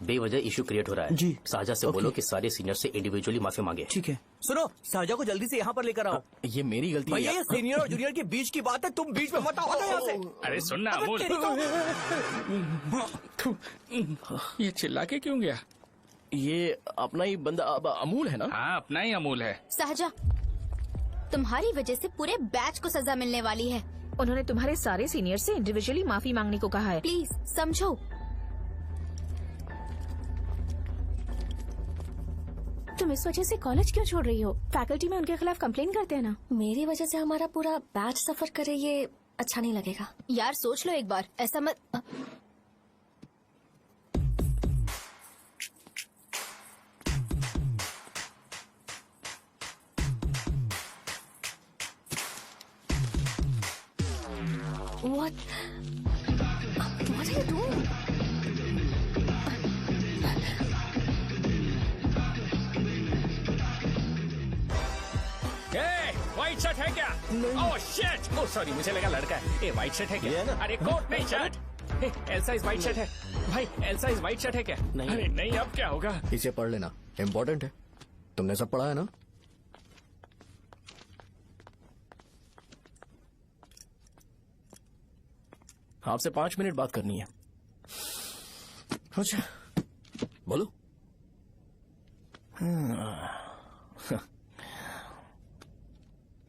बेवजह इशू क्रिएट हो रहा है जी। साजा से बोलो कि सारे सीनियर से इंडिविजुअली माफी मांगे। ठीक है। सुनो, साजा को जल्दी से यहाँ पर लेकर आओ। ये मेरी गलती है। भैया, ये सीनियर और जूनियर के बीच की बात है, तुम बीच में मत आओ यहाँ से। अरे सुनना अमूल, ये चिल्ला के क्यों गया? ये अपना ही बंदा अमूल है ना? हाँ, अपना ही अमूल है। साजा, तुम्हारी वजह से पूरे बैच को सजा मिलने वाली है। उन्होंने तुम्हारे सारे सीनियर से इंडिविजुअली माफी मांगने को कहा है। प्लीज समझो। तुम इस वजह से कॉलेज क्यों छोड़ रही हो? फैकल्टी में उनके खिलाफ कंप्लेन करते हैं ना। मेरी वजह से हमारा पूरा बैच सफर करे, ये अच्छा नहीं लगेगा। यार सोच लो एक बार, ऐसा मत। What are you doing? White shirt है क्या? Oh shit! ओह सॉरी, मुझे लगा लड़का है। ए व्हाइट शर्ट है क्या? अरे कोट नहीं, shirt. L size white shirt है भाई। एल साइज व्हाइट शर्ट है क्या? नहीं। अरे नहीं, अब क्या होगा? इसे पढ़ लेना, इम्पोर्टेंट है। तुमने सब पढ़ा है ना? आपसे 5 मिनट बात करनी है। अच्छा, बोलो।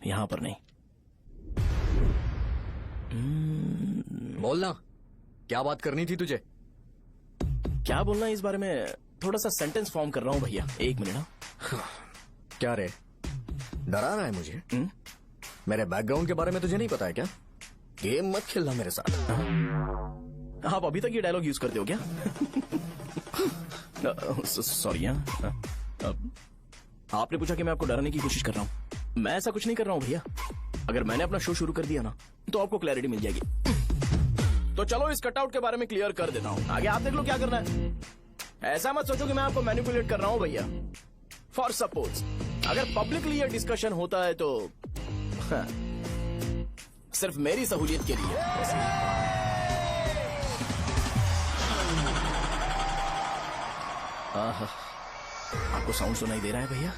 यहाँ पर नहीं। बोलना, क्या बात करनी थी तुझे? क्या बोलना है इस बारे में? थोड़ा सा सेंटेंस फॉर्म कर रहा हूँ भैया, 1 मिनट। क्या रे, डरा रहा है मुझे? मेरे बैकग्राउंड के बारे में तुझे नहीं पता है क्या? गेम मत खेलना मेरे साथ। आप अभी तक ये डायलॉग यूज करते हो क्या? सॉरी। आपने पूछा कि मैं आपको डराने की कोशिश कर रहा हूँ। मैं ऐसा कुछ नहीं कर रहा हूँ भैया। अगर मैंने अपना शो शुरू कर दिया ना, तो आपको क्लैरिटी मिल जाएगी। तो चलो इस कटआउट के बारे में क्लियर कर देता हूँ, आगे आप देख लो क्या करना है। ऐसा मत सोचो कि मैं आपको मैनिपुलेट कर रहा हूँ भैया। फॉर सपोज अगर पब्लिकली ये डिस्कशन होता है तो सिर्फ मेरी सहूलियत के लिए। आपको साउंड सुनाई दे रहा है भैया?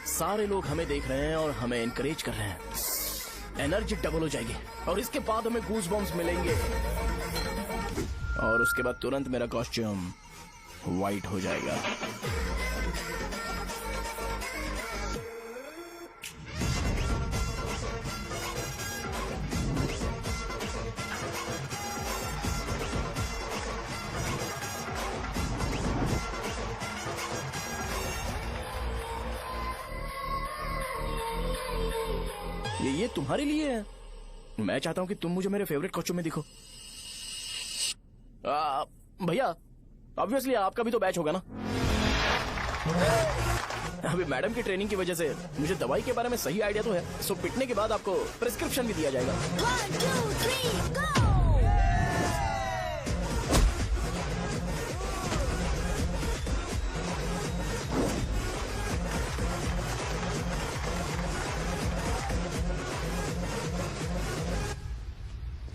सारे लोग हमें देख रहे हैं और हमें एनकरेज कर रहे हैं। एनर्जी डबल हो जाएगी और इसके बाद हमें गूज बम्स मिलेंगे और उसके बाद तुरंत मेरा कॉस्ट्यूम वाइट हो जाएगा। ये तुम्हारे लिए है। मैं चाहता हूं कि तुम मुझे मेरे फेवरेट कॉस्ट्यूम में दिखो। भैया ऑब्वियसली आपका भी तो बैच होगा ना। अभी मैडम की ट्रेनिंग की वजह से मुझे दवाई के बारे में सही आइडिया तो है। सो पिटने के बाद आपको प्रिस्क्रिप्शन भी दिया जाएगा। 1 2 3 गो।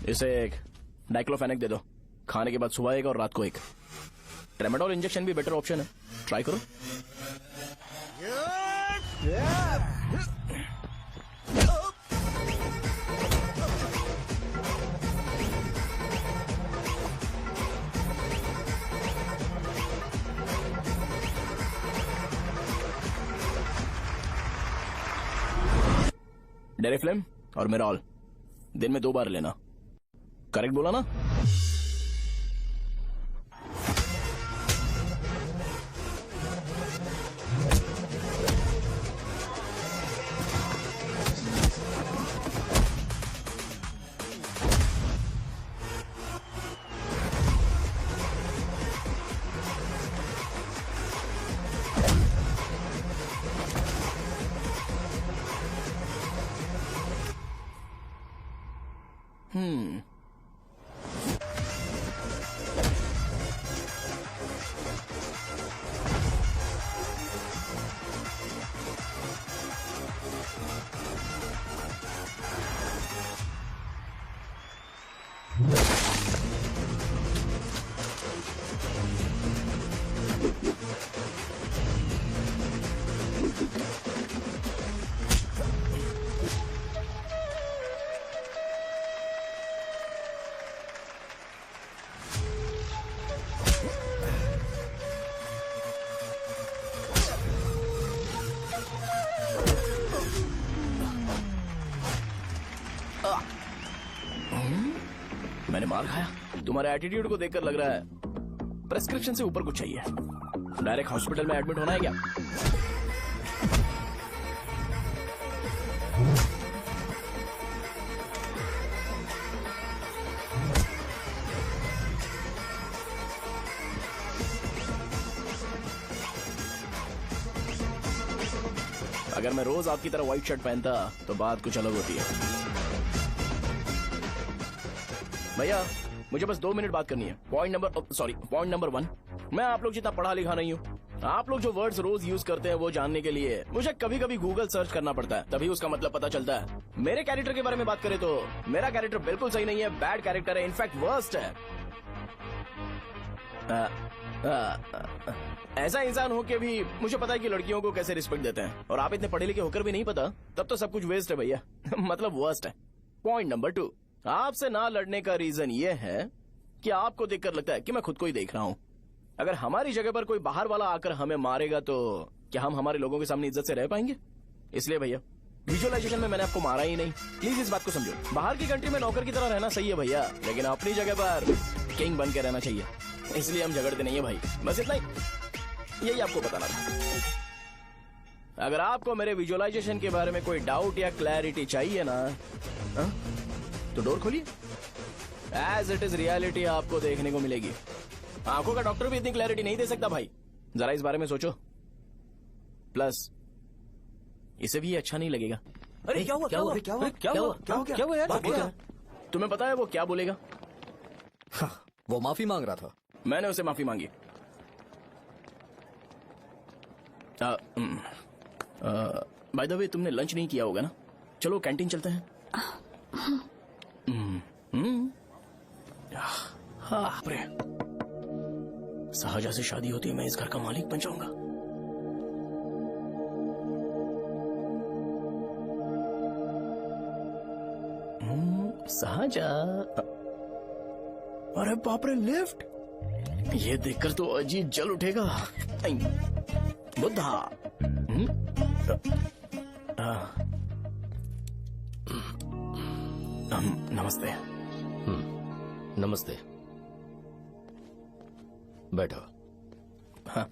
इसे एक डाइक्लोफेनेक दे दो, खाने के बाद सुबह एक और रात को एक। ट्रेमाडोल इंजेक्शन भी बेटर ऑप्शन है, ट्राई करो। डेरिफ्लेम और मेरॉल दिन में 2 बार लेना। करेक्ट बोला ना? मैंने मार खाया। तुम्हारे एटीट्यूड को देखकर लग रहा है प्रेस्क्रिप्शन से ऊपर कुछ चाहिए। डायरेक्ट हॉस्पिटल में एडमिट होना है क्या? अगर मैं रोज आपकी तरह व्हाइट शर्ट पहनता तो बात कुछ अलग होती है। भैया मुझे बस 2 मिनट बात करनी है। पॉइंट नंबर 1, मैं आप लोग जितना पढ़ा लिखा नहीं हूँ। आप लोग जो वर्ड्स रोज यूज करते हैं वो जानने के लिए मुझे कभी कभी गूगल सर्च करना पड़ता है, तभी उसका मतलब पता चलता है। मेरे कैरेक्टर के बारे में बात करें तो मेरा कैरेक्टर बिल्कुल सही नहीं है, बैड कैरेक्टर है, इनफैक्ट वर्स्ट है। ऐसा इंसान हो के भी मुझे पता है कि लड़कियों को कैसे रिस्पेक्ट देते हैं, और आप इतने पढ़े लिखे होकर भी नहीं पता, तब तो सब कुछ वेस्ट है भैया। मतलब वर्स्ट है। पॉइंट नंबर 2, आपसे ना लड़ने का रीजन ये है कि आपको देखकर लगता है कि मैं खुद को ही देख रहा हूँ। अगर हमारी जगह पर कोई बाहर वाला आकर हमें मारेगा तो क्या हम हमारे लोगों के सामने इज्जत से रह पाएंगे? इसलिए भैया विजुअलाइजेशन में मैंने आपको मारा ही नहीं। प्लीज इस बात को समझो। बाहर की कंट्री में नौकर की तरह रहना सही है भैया, लेकिन अपनी जगह पर किंग बन के रहना चाहिए। इसलिए हम झगड़ते नहीं है भाई, बस इतना ही, यही आपको बताना था। अगर आपको मेरे विजुअलाइजेशन के बारे में कोई डाउट या क्लैरिटी चाहिए ना, तो डोर खोलिए। एज इट इज रियलिटी आपको देखने को मिलेगी। आंखों का डॉक्टर भी इतनी क्लैरिटी नहीं दे सकता भाई, जरा इस बारे में सोचो। प्लस इसे भी अच्छा नहीं लगेगा। अरे क्या हुआ? यार? तुम्हें पता है वो क्या बोलेगा? वो माफी मांग रहा था। मैंने उसे माफी मांगी। बाय द वे तुमने लंच नहीं किया होगा ना? चलो कैंटीन चलते हैं। सहजा से शादी होती है, मैं इस घर का मालिक बन जाऊंगा। सहजा, अरे बाप रे, लिफ्ट! ये देखकर तो अजीत जल उठेगा। बुद्धा। नमस्ते। नमस्ते, बैठो। हाँ।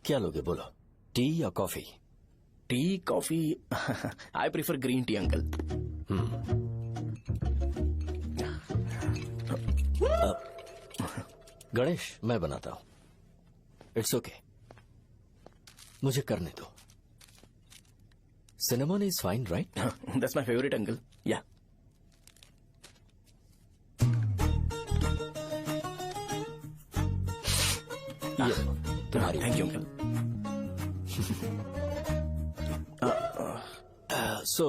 क्या लोगे बोलो, टी या coffee? T, coffee? I prefer green tea uncle. Ganesh, मैं बनाता हूँ। इट्स ओके, मुझे करने दो। Cinnamon is fine, right? That's my favourite uncle. या तुम्हारी। Thank you uncle. सो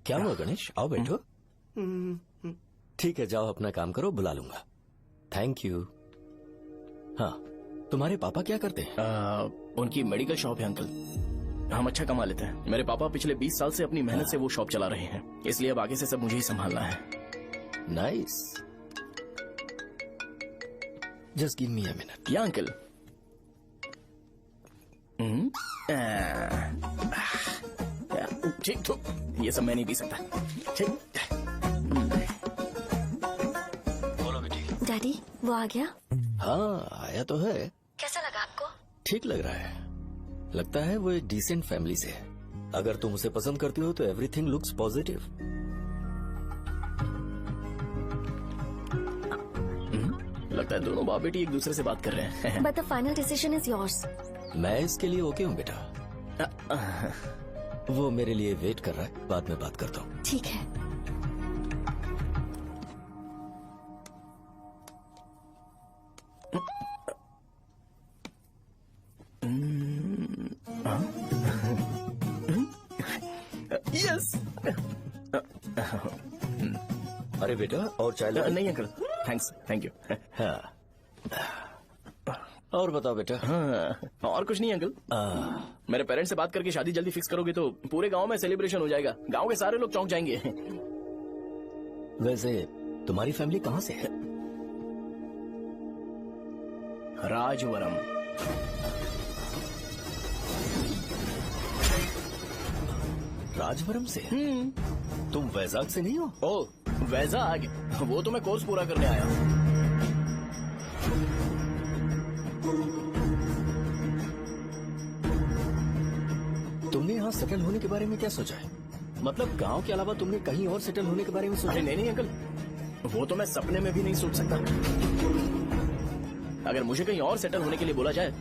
क्या हुआ गणेश? आओ बैठो। ठीक है, जाओ अपना काम करो, बुला लूंगा। Thank you. हाँ, तुम्हारे पापा क्या करते हैं? उनकी मेडिकल शॉप है अंकल। हम अच्छा कमा लेते हैं। मेरे पापा पिछले 20 साल से अपनी मेहनत से वो शॉप चला रहे हैं, इसलिए अब आगे से सब मुझे ही संभालना है। Nice. Just give me a minute. या अंकल। ठीक, तो ये सब मैं नहीं पी सकता। ठीक। बोलो बेटी। डैडी, वो आ गया? हाँ, आया तो है। कैसा लगा आपको? ठीक लग रहा है। लगता है वो एक डिसेंट फैमिली से है। अगर तुम उसे पसंद करती हो तो एवरीथिंग लुक्स पॉजिटिव। लगता है दोनों बाप बेटी एक दूसरे से बात कर रहे हैं। But the final decision is yours. मैं इसके लिए ओके हूँ बेटा। वो मेरे लिए वेट कर रहा है, बाद में बात करता हूँ। ठीक है। यस। अरे बेटा, और चाय लो। नहीं अंकल, थैंक्स, थैंक यू। हाँ। और बताओ बेटा। हाँ, और कुछ नहीं अंकल। मेरे पेरेंट्स से बात करके शादी जल्दी फिक्स करोगे तो पूरे गांव में सेलिब्रेशन हो जाएगा। गांव के सारे लोग चौंक जाएंगे। वैसे तुम्हारी फैमिली कहाँ से है? राजवरम। राजवरम से? तुम वैजाग से नहीं हो? ओ, वैजाग? वो तो मैं कोर्स पूरा करने आया हूँ। तुमने यहाँ सेटल होने के बारे में क्या सोचा है? मतलब गांव के अलावा तुमने कहीं और सेटल होने के बारे में सोचा? अरे नहीं अंकल, वो तो मैं सपने में भी नहीं सोच सकता। अगर मुझे कहीं और सेटल होने के लिए बोला जाए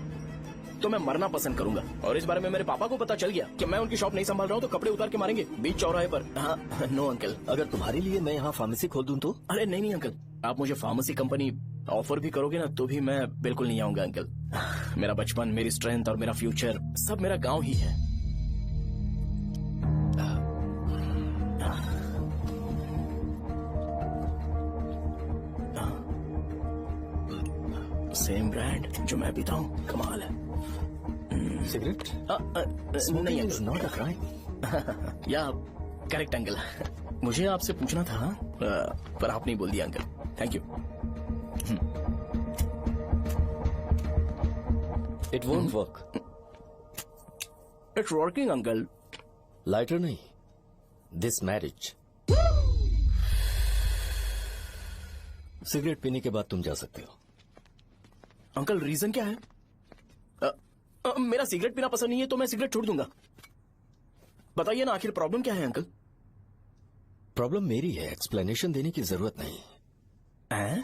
तो मैं मरना पसंद करूंगा। और इस बारे में मेरे पापा को पता चल गया कि मैं उनकी शॉप नहीं संभाल रहा हूँ तो कपड़े उतार के मारेंगे बीच चौराहे पर। हाँ, नो अंकल। अगर तुम्हारे लिए मैं यहाँ फार्मेसी खोल दूं तो? अरे नहीं अंकल, आप मुझे फार्मेसी कंपनी ऑफर भी करोगे ना तो भी मैं बिल्कुल नहीं आऊंगा अंकल। मेरा बचपन, मेरी स्ट्रेंथ और मेरा फ्यूचर सब मेरा गाँव ही है। सेम ब्रांड जो मैं पीता हूँ, कमाल है। सिगरेट? नहीं इज नॉट अ क्राइम। या करेक्ट अंकल। मुझे आपसे पूछना था पर आप नहीं बोल दिया uncle. Thank you. It won't work. It's working uncle. Lighter नहीं, दिस मैरिज। सिगरेट पीने के बाद तुम जा सकते हो। अंकल रीजन क्या है? मेरा सिगरेट पीना पसंद नहीं है तो मैं सिगरेट छोड़ दूंगा। बताइए ना, आखिर प्रॉब्लम क्या है अंकल? प्रॉब्लम मेरी है, एक्सप्लेनेशन देने की जरूरत नहीं है।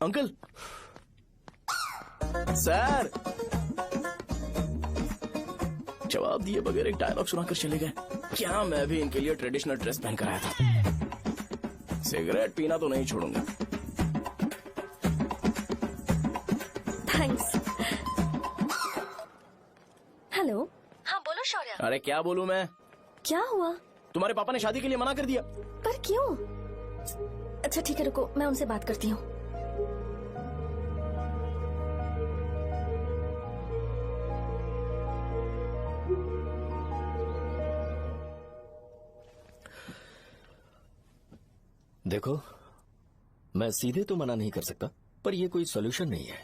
अंकल, सर जवाब दिए बगैर एक डायलॉग सुनाकर चले गए। क्या मैं भी इनके लिए ट्रेडिशनल ड्रेस पहन कर आया था। सिगरेट पीना तो नहीं छोड़ूंगा। थैंक्स। हेलो। हाँ बोलो शौर्य। अरे क्या बोलूं मैं? क्या हुआ? तुम्हारे पापा ने शादी के लिए मना कर दिया। पर क्यों? अच्छा ठीक है, रुको मैं उनसे बात करती हूँ। देखो, मैं सीधे तो मना नहीं कर सकता, पर यह कोई सॉल्यूशन नहीं है।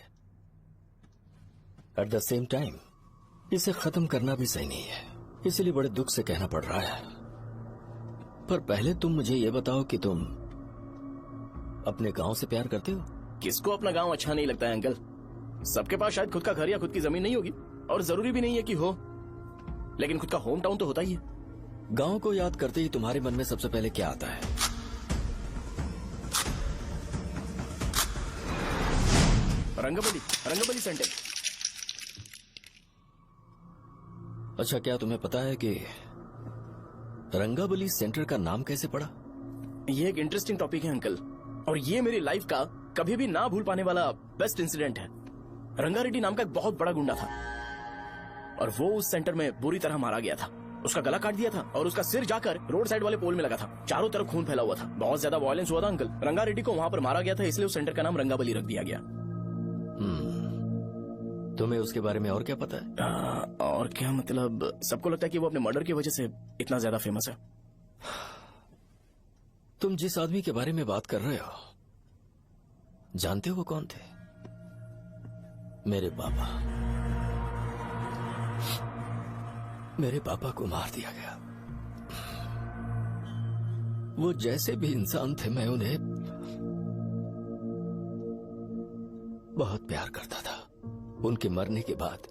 एट द सेम टाइम इसे खत्म करना भी सही नहीं है, इसलिए बड़े दुख से कहना पड़ रहा है। पर पहले तुम मुझे ये बताओ कि तुम अपने गांव से प्यार करते हो? किसको अपना गांव अच्छा नहीं लगता है अंकल? सबके पास शायद खुद का घर या खुद की जमीन नहीं होगी, और जरूरी भी नहीं है कि हो, लेकिन खुद का होम टाउन तो होता ही है। गांव को याद करते ही तुम्हारे मन में सबसे पहले क्या आता है? रंगबली सेंटर। अच्छा, क्या तुम्हें पता है कि रंगाबली सेंटर का नाम कैसे पड़ा? ये एक इंटरेस्टिंग टॉपिक है अंकल, और ये मेरी लाइफ का कभी भी ना भूल पाने वाला बेस्ट इंसिडेंट है। रंगारेड्डी नाम का एक बहुत बड़ा गुंडा था और वो उस सेंटर में बुरी तरह मारा गया था। उसका गला काट दिया था और उसका सिर जाकर रोड साइड वाले पोल में लगा था। चारों तरफ खून फैला हुआ था, बहुत ज्यादा वायलेंस हुआ था अंकल। रंगारेड्डी को वहां पर मारा गया था, इसलिए उस सेंटर का नाम रंगाबली रख दिया गया। तुम्हें उसके बारे में और क्या पता है? और क्या मतलब, सबको लगता है कि वो अपने मर्डर की वजह से इतना ज्यादा फेमस है। तुम जिस आदमी के बारे में बात कर रहे हो, जानते हो वो कौन थे? मेरे पापा। मेरे पापा को मार दिया गया। वो जैसे भी इंसान थे, मैं उन्हें बहुत प्यार करता था। उनके मरने के बाद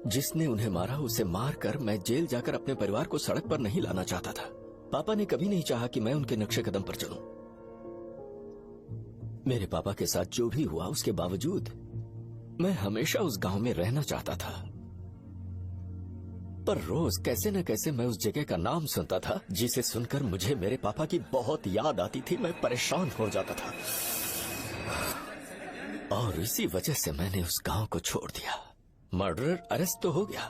जिसने उन्हें मारा उसे मारकर मैं जेल जाकर अपने परिवार को सड़क पर नहीं लाना चाहता था। पापा ने कभी नहीं चाहा कि मैं उनके नक्शे कदम पर चलूं। मेरे पापा के साथ जो भी हुआ, उसके बावजूद मैं हमेशा उस गांव में रहना चाहता था। पर रोज कैसे न कैसे मैं उस जगह का नाम सुनता था, जिसे सुनकर मुझे मेरे पापा की बहुत याद आती थी। मैं परेशान हो जाता था और इसी वजह से मैंने उस गांव को छोड़ दिया। मर्डरर अरेस्ट तो हो गया,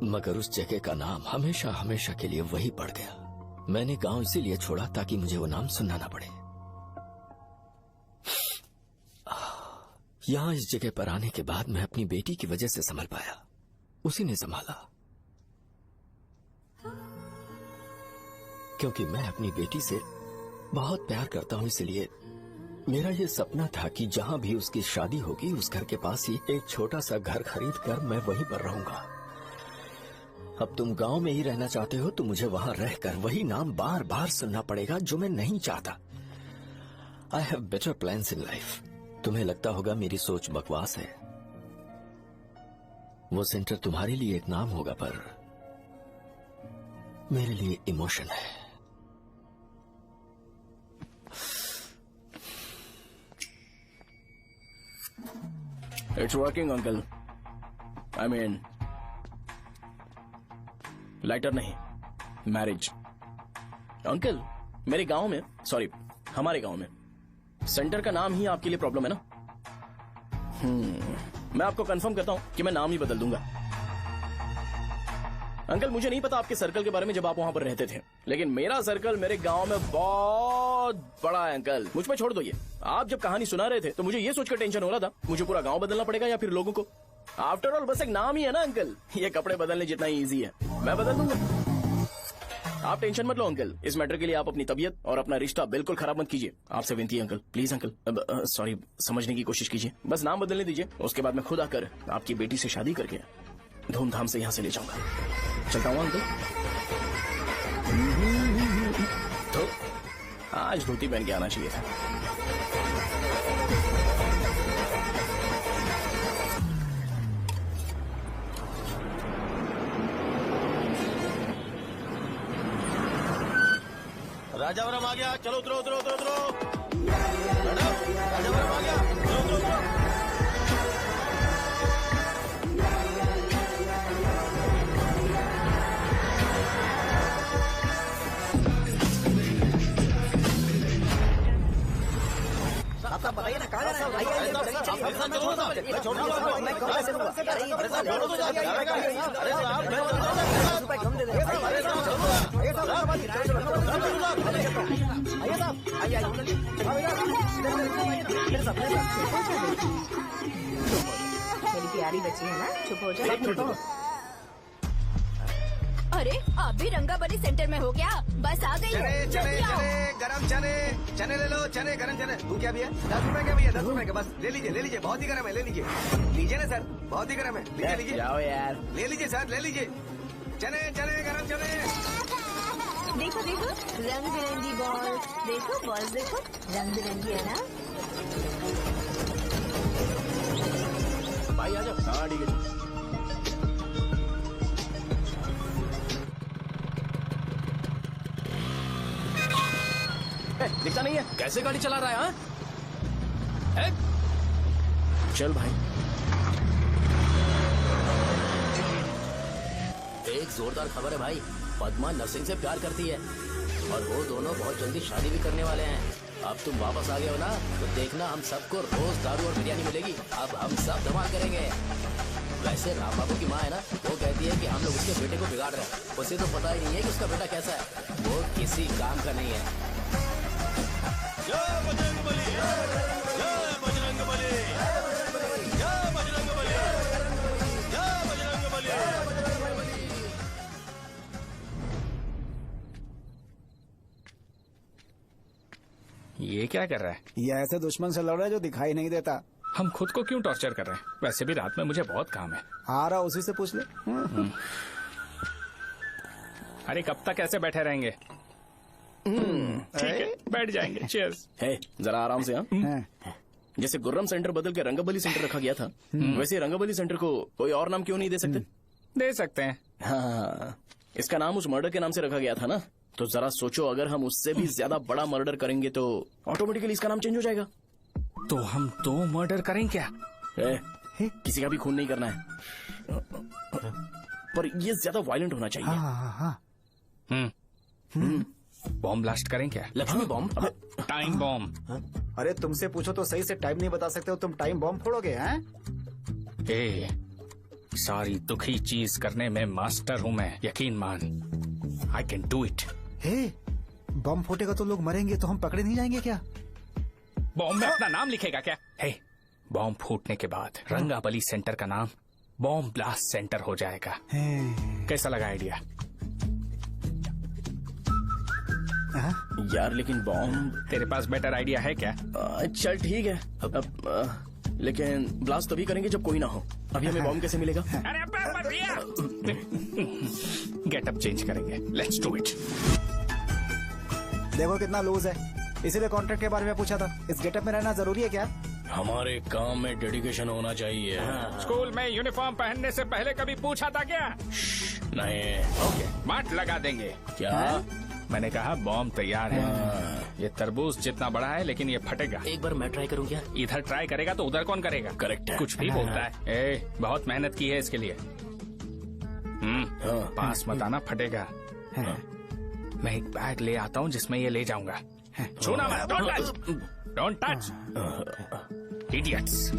मगर उस जगह का नाम हमेशा हमेशा के लिए वही पड़ गया। मैंने गांव इसीलिए छोड़ा ताकि मुझे वो नाम सुनना ना पड़े। यहां इस जगह पर आने के बाद मैं अपनी बेटी की वजह से संभल पाया। उसी ने संभाला, क्योंकि मैं अपनी बेटी से बहुत प्यार करता हूं। इसलिए मेरा ये सपना था कि जहां भी उसकी शादी होगी, उस घर के पास ही एक छोटा सा घर खरीद कर मैं वहीं पर रहूंगा। अब तुम गांव में ही रहना चाहते हो तो मुझे वहां रहकर वही नाम बार बार सुनना पड़ेगा, जो मैं नहीं चाहता। I have better plans in life. तुम्हें लगता होगा मेरी सोच बकवास है। वो सेंटर तुम्हारे लिए एक नाम होगा, पर मेरे लिए इमोशन है। It's working uncle. I mean, lighter नहीं, मैरिज। अंकल, मेरे गांव में, सॉरी हमारे गांव में सेंटर का नाम ही आपके लिए प्रॉब्लम है ना? मैं आपको कंफर्म करता हूं कि मैं नाम ही बदल दूंगा। अंकल, मुझे नहीं पता आपके सर्कल के बारे में जब आप वहां पर रहते थे, लेकिन मेरा सर्कल मेरे गांव में बहुत बड़ा है अंकल। मुझ पे छोड़ दो ये। आप जब कहानी सुना रहे थे तो मुझे ये सोचकर टेंशन हो रहा था मुझे पूरा गांव बदलना पड़ेगा या फिर लोगों को। आफ्टर ऑल बस एक नाम ही है ना अंकल, ये कपड़े बदलने जितना ही ईजी है। मैं बदल दूंगा, आप टेंशन मत लो अंकल। इस मैटर के लिए आप अपनी तबीयत और अपना रिश्ता बिल्कुल खराब मत कीजिए। आपसे विनती है अंकल, प्लीज अंकल। सॉरी, समझने की कोशिश कीजिए। बस नाम बदलने दीजिए, उसके बाद मैं खुद आकर आपकी बेटी से शादी करके धूमधाम से यहाँ से ले जाऊंगा। चलता हूँ अंकल। तो आज धोती पहन के आना चाहिए था। राजावरम आ गया, चलो उतरो उतरो उतरो उतरो। मैडम, राजावरम आ गया, चलो उतरो उतरो। आप बताइए ना, कहाँ जाना है? आइए, मैं कौन से लूंगा? रुपए कम दे देंगे। मेरी प्यारी बच्ची है ना, चुप हो जाओ। अरे आप भी रंगाबली सेंटर में हो क्या? बस आ गई। चने चने चने, गरम चने, चने ले लो, चने गरम चने। तू क्या भैया? 10 रुपए का भैया, 10 रुपए का। बस ले लीजिए, बहुत ही गरम है, ले लीजिए। लीजिए ना सर, बहुत ही गरम है, लीजिए लीजिए। जाओ यार, ले लीजिए सर, ले लीजिए। चने चने गरम चने। देखो देखो, रंग बिरंगी बॉल। देखो बॉल्स, देखो रंग बिरंगी है ना। भाई आ जाओ। हाँ ठीक है। दिखता नहीं है, कैसे गाड़ी चला रहा है? हाँ? चल भाई। एक जोरदार खबर है भाई, पद्मा नर्सिंग से प्यार करती है और वो दोनों बहुत जल्दी शादी भी करने वाले हैं। अब तुम वापस आ गए हो ना, तो देखना हम सबको रोज दारू और बिरयानी मिलेगी। अब हम सब धमाल करेंगे। वैसे राम बाबू की माँ है ना, वो कहती है कि हम लोग उसके बेटे को बिगाड़ रहे हैं। उसे तो पता ही नहीं है कि उसका बेटा कैसा है, वो किसी काम का नहीं है। जय बजरंग बली, जय बजरंग बली, जय बजरंग बली, जय बजरंग बली। ये क्या कर रहा है? ये ऐसे दुश्मन से लड़ रहा है जो दिखाई नहीं देता। हम खुद को क्यों टॉर्चर कर रहे हैं? वैसे भी रात में मुझे बहुत काम है। आ रहा उसी से पूछ ले। अरे कब तक ऐसे बैठे रहेंगे? ठीक है, बैठ जाएंगे। चीयर्स। है जरा आराम से। हाँ, जैसे गुर्रम सेंटर बदल के रंगबली सेंटर रखा गया था, वैसे रंगबली सेंटर को कोई और नाम क्यों नहीं दे सकते? दे सकते हैं। हाँ, इसका नाम उस मर्डर के नाम से रखा गया था ना, तो जरा सोचो अगर हम उससे भी ज्यादा बड़ा मर्डर करेंगे तो ऑटोमेटिकली इसका नाम चेंज हो जाएगा। तो हम 2 मर्डर करें क्या? किसी का भी खून नहीं करना है, पर ये ज्यादा वायलेंट होना चाहिए। बॉम्ब ब्लास्ट करें क्या? लक्ष्मी बॉम्ब? Time bomb. अरे तुमसे पूछो तो सही से टाइम नहीं बता सकते हो, तुम टाइम बॉम्ब फोड़ोगे? हैं? सारी दुखी चीज करने में मास्टर हूँ मैं, यकीन मान। I can do it. Bomb फूटेगा तो लोग मरेंगे, तो हम पकड़े नहीं जाएंगे क्या? बॉम्ब में अपना नाम लिखेगा क्या? बॉम्ब फूटने के बाद रंगाबली सेंटर का नाम बॉम्ब ब्लास्ट सेंटर हो जाएगा। कैसा लगा आइडिया? यार लेकिन बॉम्ब, तेरे पास बेटर आइडिया है क्या? चल ठीक है, लेकिन ब्लास्ट तभी करेंगे जब कोई ना हो। अभी हमें बॉम्ब कैसे मिलेगा? अरे गेटअप चेंज करेंगे। Let's do it. देखो कितना लूज है, इसीलिए कॉन्ट्रैक्ट के बारे में पूछा था। इस गेटअप में रहना जरूरी है क्या? हमारे काम में डेडिकेशन होना चाहिए। स्कूल में यूनिफॉर्म पहनने से पहले कभी पूछा था क्या? नहीं। ओके, मार्ट लगा देंगे। क्या? मैंने कहा बॉम्ब तैयार है। ये तरबूज जितना बड़ा है, लेकिन ये फटेगा। एक बार मैं ट्राई करूं क्या? इधर ट्राई करेगा तो उधर कौन करेगा? करेक्ट है। कुछ भी बोलता है। बहुत मेहनत की है इसके लिए। पास मत आना, फटेगा। मैं एक बैग ले आता हूँ जिसमें ये ले जाऊंगा। छूना मत, don't touch, don't touch, idiots.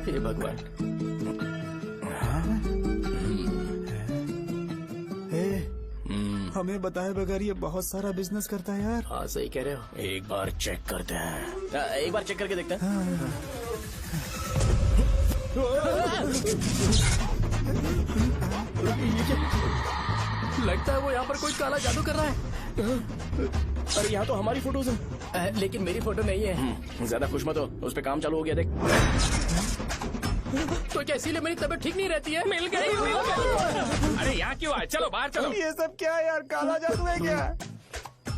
हे भगवान। हमें बताए बगैर ये बहुत सारा बिजनेस करता है यार। हाँ सही कह रहे हो। एक बार चेक करते हैं। एक बार चेक करके देखते हैं। लगता है वो यहाँ पर कोई काला जादू कर रहा है। अरे यहाँ तो हमारी फोटोज हैं, लेकिन मेरी फोटो नहीं है। ज्यादा खुश मत हो, उस पे काम चालू हो गया देख। तो क्या इसीलिए मेरी तबीयत ठीक नहीं रहती है? मिल गई। अरे यहाँ क्यों आए? चलो बाहर चलो। ये सब क्या है यार? काला जादू है क्या?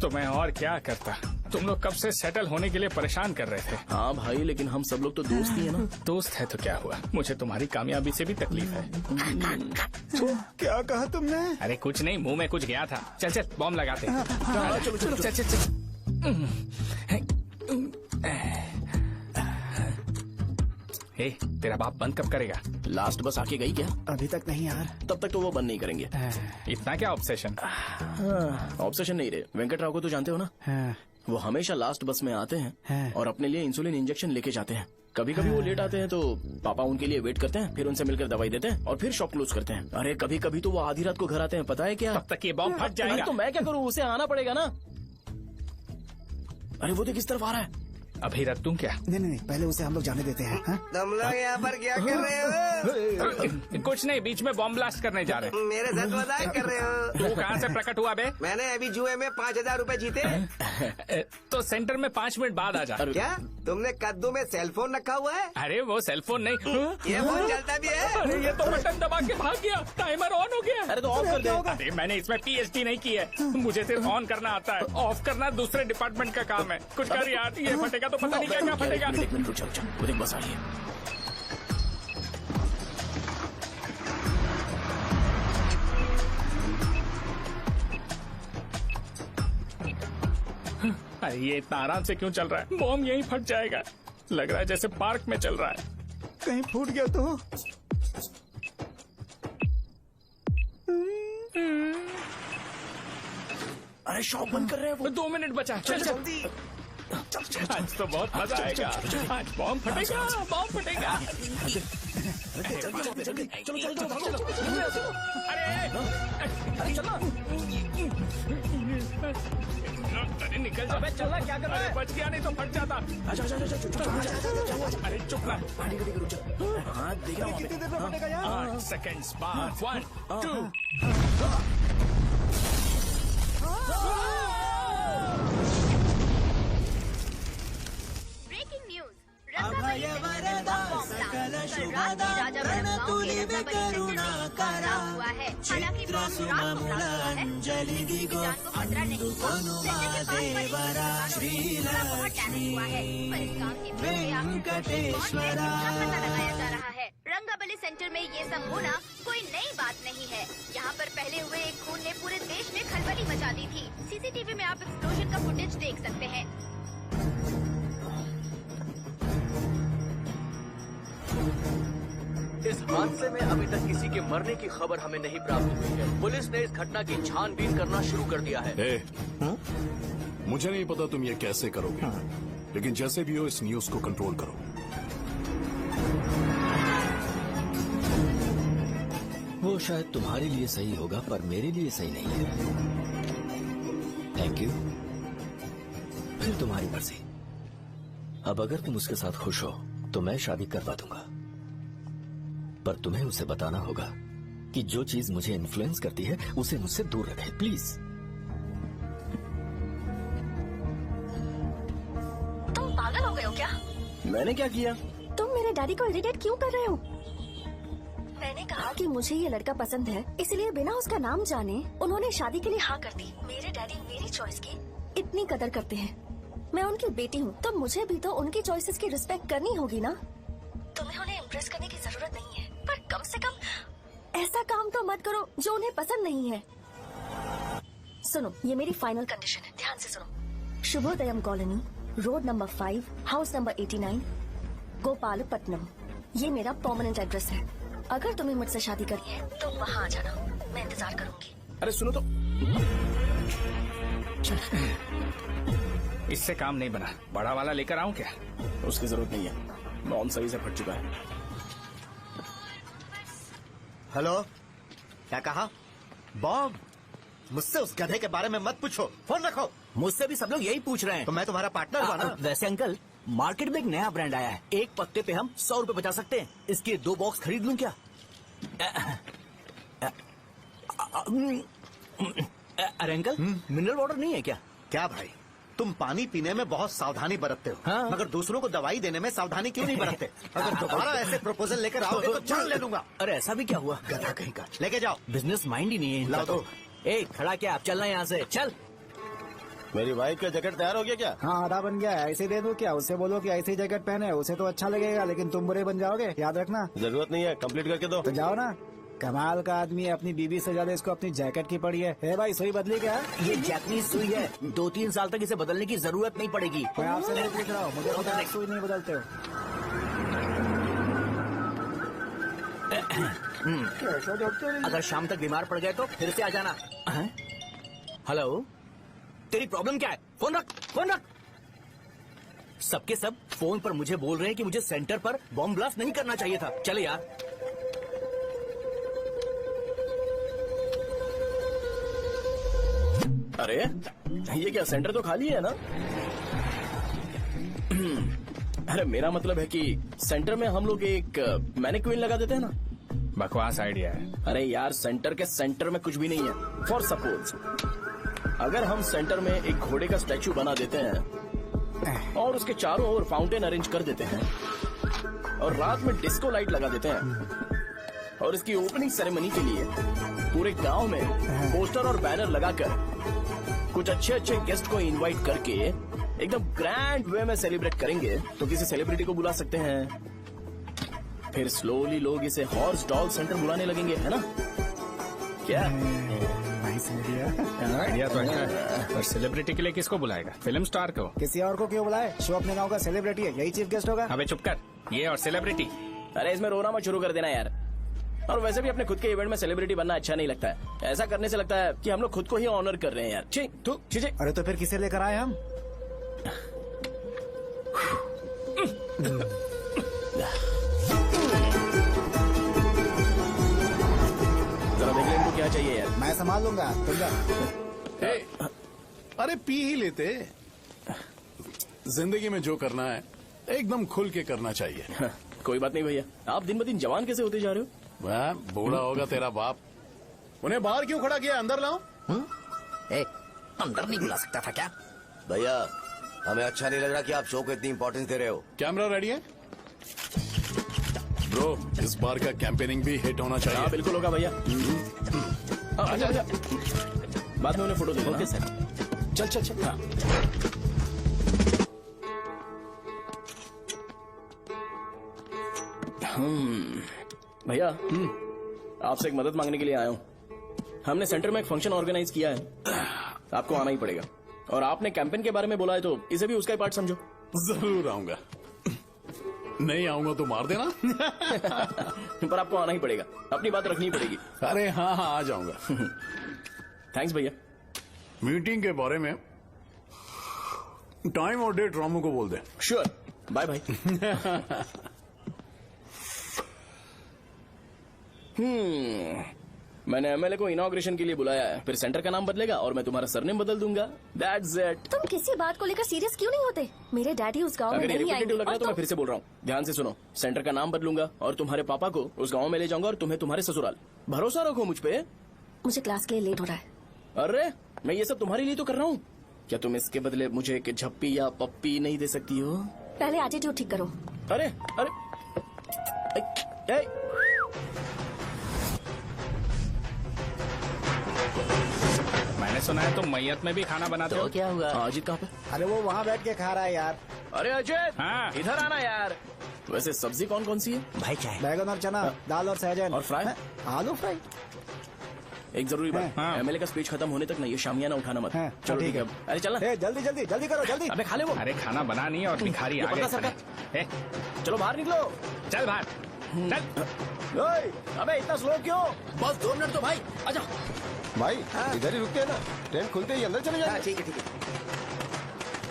तो मैं और क्या करता? तुम लोग कब से सेटल होने के लिए परेशान कर रहे थे। हाँ भाई, लेकिन हम सब लोग तो दोस्त ही है ना। दोस्त है तो क्या हुआ? मुझे तुम्हारी कामयाबी से भी तकलीफ है। क्या कहा तुमने? अरे कुछ नहीं, मुंह में कुछ गया था। चल चल बॉम्ब लगाते हैं। चलो चलो चल चल चल। तेरा बाप बंद कब करेगा? लास्ट बस आके गई क्या? अभी तक नहीं यार। तब तक तो वो बंद नहीं करेंगे। इतना क्या ऑब्सेशन? ऑब्सेशन नहीं रहे। वेंकट राव को तो जानते हो ना? वो हमेशा लास्ट बस में आते हैं और अपने लिए इंसुलिन इंजेक्शन लेके जाते हैं। कभी कभी वो लेट आते हैं तो पापा उनके लिए वेट करते हैं, फिर उनसे मिलकर दवाई देते हैं और फिर शॉप क्लोज करते हैं। अरे कभी कभी तो वो आधी रात को घर आते हैं, पता है क्या? तब तक ये बॉम्ब फट जाएगा। तो मैं क्या करूँ? उसे आना पड़ेगा ना। अरे वो देख किस तरफ आ रहा है। अभी रख दूं क्या? नहीं, पहले उसे हम लोग जाने देते हैं। तुम लोग यहाँ पर क्या कर रहे हो? कुछ नहीं, बीच में बॉम्ब ब्लास्ट करने जा रहे हैं। मेरे साथ मजाक कर रहे हो? तू कहाँ से प्रकट हुआ बे? मैंने अभी जुए में 5000 रूपए जीते। तो सेंटर में 5 मिनट बाद आ जा। क्या तुमने कद्दू में सेल फोन रखा हुआ है? अरे वो सेल फोन नहीं, ये फोन चलता भी है। अरे ये तो बटन दबा के भाग गया, टाइमर ऑन हो गया। अरे तो ऑफ कर दे। अरे मैंने इसमें PhD नहीं की है, मुझे सिर्फ ऑन करना आता है। ऑफ करना दूसरे डिपार्टमेंट का काम है। कुछ कर यार, ये फटेगा तो पता नहीं क्या फटेगा। एक मिनट रुक जाओ, वो देख बस आ रही है। अरे ये इतना आराम से क्यों चल रहा है? बॉम्ब यहीं फट जाएगा। लग रहा है जैसे पार्क में चल रहा है। कहीं फूट गया तो। अरे शॉप बंद कर रहे हैं वो। 2 मिनट बचा, चल जल्दी। आज तो बहुत मजा आएगा। आज बॉम्ब फटेगा, बॉम्ब फटेगा। जल्दी चलो। अरे चलो। अरे निकल जा। चला क्या कर रहा है? बच गया नहीं तो फट जाता। अरे चुप रहा। हाँ देखा कितनी देर में फटेगा यार? 8 सेकंड्स बाद 1 2 ब्रेकिंग न्यूज अभय वरदा सकल शुभदा प्रणतुलिवे करुणा करा चित्र सुममूल अंजलि दिगो अनुपमा देवरा श्रीलक्ष्मी वेंकटेश्वरा। लगाया जा रहा है। रंगाबली सेंटर में ये सब होना कोई नई बात नहीं है। यहाँ पर पहले हुए एक खून ने पूरे देश में खलबली मचा दी थी। सीसीटीवी में आप एक्सप्लोजन का फुटेज देख सकते हैं। इस हादसे में अभी तक किसी के मरने की खबर हमें नहीं प्राप्त हुई है। पुलिस ने इस घटना की छानबीन करना शुरू कर दिया है। मुझे नहीं पता तुम ये कैसे करोगे, लेकिन जैसे भी हो इस न्यूज को कंट्रोल करो। वो शायद तुम्हारे लिए सही होगा पर मेरे लिए सही नहीं है। Thank you. फिर तुम्हारी मर्जी। अब अगर तुम उसके साथ खुश हो तो मैं शादी करवा दूंगा, पर तुम्हें उसे बताना होगा कि जो चीज मुझे इन्फ्लुएंस करती है उसे मुझसे दूर रखे, प्लीज। तुम पागल हो गए हो क्या? मैंने क्या किया? तुम मेरे डैडी को इरिटेट क्यों कर रहे हो? मैंने कहा कि मुझे ये लड़का पसंद है, इसलिए बिना उसका नाम जाने उन्होंने शादी के लिए हाँ कर दी। मेरे डैडी मेरी चॉइस की इतनी कदर करते हैं। मैं उनकी बेटी हूँ तो मुझे भी तो उनकी चॉइसेस की रिस्पेक्ट करनी होगी ना। तुम्हें उन्हें इम्प्रेस करने की जरूरत नहीं है, पर कम से कम ऐसा काम तो मत करो जो उन्हें पसंद नहीं है। सुनो, ये मेरी फाइनल कंडीशन है, ध्यान से सुनो। Shubhodayam colony, road number 5, house number 89, Gopalapatnam. ये मेरा परमानेंट एड्रेस है। अगर तुम्हें मुझसे शादी करनी है तो वहाँ आ जाना, मैं इंतजार करूंगी। अरे सुनो तो। इससे काम नहीं बना। बड़ा वाला लेकर आऊं क्या? उसकी जरूरत नहीं है, बॉम्ब सही से फट चुका है। हेलो, क्या कहा? बॉम्ब? मुझसे उस गधे के बारे में मत पूछो, फोन रखो। मुझसे भी सब लोग यही पूछ रहे हैं। तो मैं तुम्हारा पार्टनर हुआ ना। वैसे अंकल, मार्केट में एक नया ब्रांड आया है, एक पत्ते पे हम 100 रुपए बचा सकते हैं। इसके 2 बॉक्स खरीद लूं क्या? अरे अंकल, मिनरल वाटर नहीं है क्या? क्या भाई, तुम पानी पीने में बहुत सावधानी बरतते हो, हाँ? मगर दूसरों को दवाई देने में सावधानी क्यों नहीं बरतते? अगर दोबारा ऐसे प्रपोजल लेकर आओगे तो जान ले लूंगा। अरे ऐसा भी क्या हुआ? गधा कहीं का, लेके जाओ। बिजनेस माइंड ही नहीं है इनका लाओ दो। तो। ए, खड़ा क्या? आप चलना यहाँ से, चल। मेरी वाइफ का जैकेट तैयार हो गया क्या? हाँ, आधा बन गया है। ऐसे दे दो क्या? उससे बोलो कि ऐसे ही जैकेट पहने, उसे तो अच्छा लगेगा, लेकिन तुम बुरे बन जाओगे, याद रखना। जरूरत नहीं है, कंप्लीट करके दो। तो जाओ ना। कमाल का आदमी है, अपनी बीवी से ज्यादा इसको अपनी जैकेट की पड़ी है। ए भाई, सुई बदली क्या? ये जैपनीज सुई है, 2-3 साल तक इसे बदलने की जरूरत नहीं पड़ेगी। मैं आपसे नहीं पूछ रहा हूँ, मुझे पता है सुई नहीं बदलते हो। अगर शाम तक बीमार पड़ गए तो फिर से आ जाना। हेलो, तेरी प्रॉब्लम क्या है? फोन रख, फोन रख। सबके सब फोन पर मुझे बोल रहे हैं कि मुझे सेंटर पर बॉम्ब ब्लास्ट नहीं करना चाहिए था। चले यार। अरे ये क्या, सेंटर तो खाली है ना? अरे मेरा मतलब है कि सेंटर में हम लोग एक मैनिक्विन लगा देते हैं ना। बकवास आइडिया है। अरे यार, सेंटर के सेंटर में कुछ भी नहीं है। फॉर सपोज अगर हम सेंटर में एक घोड़े का स्टैचू बना देते हैं और उसके चारों ओर फाउंटेन अरेंज कर देते हैं और रात में डिस्को लाइट लगा देते हैं और इसकी ओपनिंग सेरेमनी के लिए पूरे गांव में पोस्टर और बैनर लगाकर कुछ अच्छे अच्छे गेस्ट को इनवाइट करके एकदम ग्रैंड वे में सेलिब्रेट करेंगे तो किसी सेलिब्रिटी को बुला सकते हैं। फिर स्लोली लोग इसे हॉर्स डॉग सेंटर बुलाने लगेंगे, है ना? क्या आइडिया तो अच्छा है, और सेलिब्रिटी के लिए किसको बुलाएगा? फिल्म स्टार को। किसी और को क्यों बुलाए? शो अपने गांव का सेलिब्रिटी है, यही चीफ गेस्ट होगा। अबे चुप कर। ये और सेलिब्रिटी अरे इसमें रोना मत शुरू कर देना यार। और वैसे भी अपने खुद के इवेंट में सेलिब्रिटी बनना अच्छा नहीं लगता है। ऐसा करने से लगता है कि हम लोग खुद को ही ऑनर कर रहे हैं यार। ठीक तू चीजें। अरे तो फिर किसे लेकर आए हम? जरा देख ले इनको क्या चाहिए यार। मैं संभाल लूंगा, तुम जा। अरे पी ही लेते। जिंदगी में जो करना है एकदम खुल के करना चाहिए। कोई बात नहीं भैया, आप दिन ब दिन जवान कैसे होते जा रहे हो? वह बूढ़ा होगा तेरा बाप। उन्हें बाहर क्यों खड़ा किया, अंदर लाओ। अंदर नहीं बुला सकता था क्या? भैया हमें अच्छा नहीं लग रहा कि आप शो को इतनी इंपॉर्टेंस दे रहे हो। कैमरा रेडी है ब्रो? इस बार का कैंपेनिंग भी हिट होना चाहिए। हाँ बिल्कुल होगा भैया। आजा आजा, बाद में उन्हें फोटो दे। ओके सर, चल चल चल। हाँ। भैया आपसे एक मदद मांगने के लिए आया हूँ। हमने सेंटर में एक फंक्शन ऑर्गेनाइज किया है, आपको आना ही पड़ेगा। और आपने कैंपेन के बारे में बोला है तो इसे भी उसका ही पार्ट समझो। जरूर आऊंगा। नहीं आऊंगा तो मार देना। पर आपको आना ही पड़ेगा, अपनी बात रखनी पड़ेगी। अरे हाँ हाँ आ जाऊंगा। थैंक्स भैया। मीटिंग के बारे में टाइम और डेट रामू को बोल दे। Sure, bye bye. मैंने एमएलए को इनॉग्रेशन के लिए बुलाया है, फिर सेंटर का नाम बदलेगा और मैं तुम्हारा सरनेम बदल दूंगा। That's it. तुम किसी बात को लेकर सीरियस क्यों नहीं होते? मेरे डैडी उस गांव में अगर ये नहीं आएंगे। रिपीटेटिव लग रहा है तो मैं फिर से बोल रहा हूँ, ध्यान से सुनो। सेंटर का नाम बदलूंगा और तुम्हारे पापा को उस गाँव में ले जाऊंगा और तुम्हें तुम्हारे ससुराल। भरोसा रखो मुझ पे। मुझे क्लास के लिए लेट हो रहा है। अरे मैं ये सब तुम्हारे लिए तो कर रहा हूँ। क्या तुम इसके बदले मुझे एक झप्पी या पप्पी नहीं दे सकती हो? पहले एटीट्यूड ठीक करो। अरे अरे मैंने सुना है तुम मैयत में भी खाना बनाते हो। क्या हुआ? अजीत कहाँ पे? अरे वो वहाँ बैठ के खा रहा है यार। अरे अजय, हाँ। इधर आना यार। वैसे सब्जी कौन कौन सी है? भाई क्या है? बैगन और चना, दाल और सहजन और फ्राई? आलू फ्राई। एक जरूरी बात, हाँ। एमएलए का स्पीच खत्म होने तक ना ये शामियाना उठाना मत। हाँ, चलो ठीक ठीक है। है। अरे चलना। जल्दी जल्दी जल्दी करो, जल्दी। अबे खा ले वो। अरे खाना बना नहीं और भिखारी ये आ गए। पकड़ा सरकार। ए, चलो बाहर निकलो। चल बाहर चल। ओए, अबे इतना स्लो क्यों? बस 2 मिनट तो भाई, आजा। भाई इधर ही रुकते हैं ना, ट्रेन खुलते ही अंदर चले जाएंगे। ठीक है ठीक है।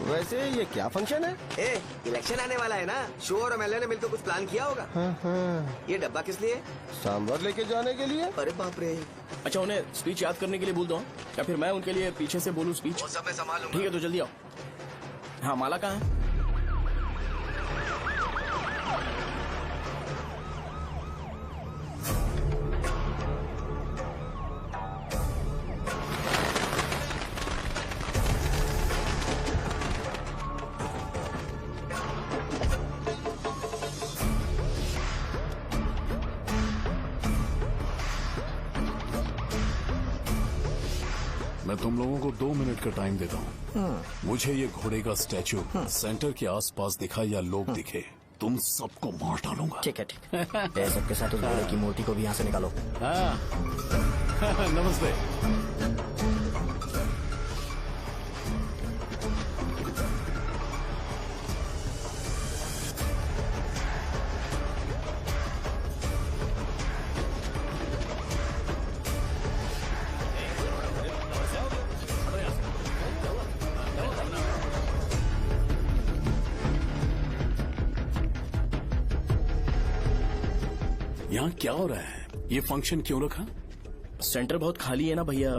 वैसे ये क्या फंक्शन है? ए, इलेक्शन आने वाला है ना, शो और एमएलए ने मिलकर कुछ प्लान किया होगा। ये डब्बा किस लिए? सांभर लेके जाने के लिए। अरे बाप रे। अच्छा उन्हें स्पीच याद करने के लिए बोल दो या फिर मैं उनके लिए पीछे से बोलूं स्पीच? वो सब मैं संभालूंगा। ठीक है तो जल्दी आओ। हाँ माला कहाँ है? मैं तुम लोगों को 2 मिनट का टाइम देता हूँ। मुझे ये घोड़े का स्टैचू सेंटर के आसपास दिखा या लोग दिखे, तुम सबको मार डालूंगा। ठीक है ठीक है। सबके साथ उस घोड़े की मूर्ति को भी यहाँ से निकालो। हाँ। नमस्ते। यहाँ क्या हो रहा है? ये फंक्शन क्यों रखा? सेंटर बहुत खाली है ना भैया,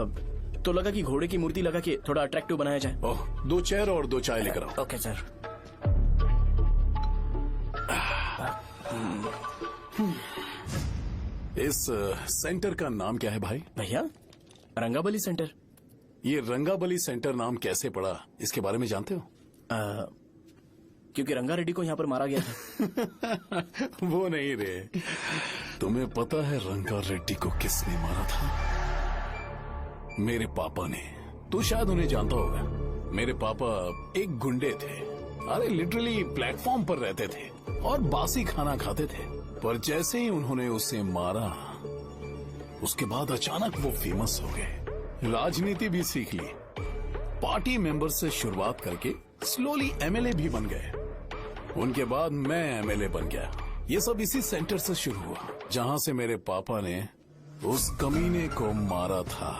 तो लगा कि घोड़े की मूर्ति लगा के थोड़ा अट्रैक्टिव बनाया जाए। ओह, 2 चेयर और 2 चाय लेकर आओ। Okay sir. इस सेंटर का नाम क्या है भाई? भैया रंगाबली सेंटर। ये रंगाबली सेंटर नाम कैसे पड़ा, इसके बारे में जानते हो? क्योंकि रंगा रेड्डी को यहाँ पर मारा गया था। वो नहीं रे, तुम्हें पता है रंगा रेड्डी को किसने मारा था? मेरे पापा ने। तू शायद उन्हें जानता होगा। मेरे पापा एक गुंडे थे। अरे लिटरली प्लेटफॉर्म पर रहते थे और बासी खाना खाते थे। पर जैसे ही उन्होंने उसे मारा, उसके बाद अचानक वो फेमस हो गए। राजनीति भी सीख ली, पार्टी मेंबर से शुरुआत करके स्लोली एमएलए भी बन गए। उनके बाद मैं एमएलए बन गया ये सब इसी सेंटर से शुरू हुआ जहां से मेरे पापा ने उस कमीने को मारा था।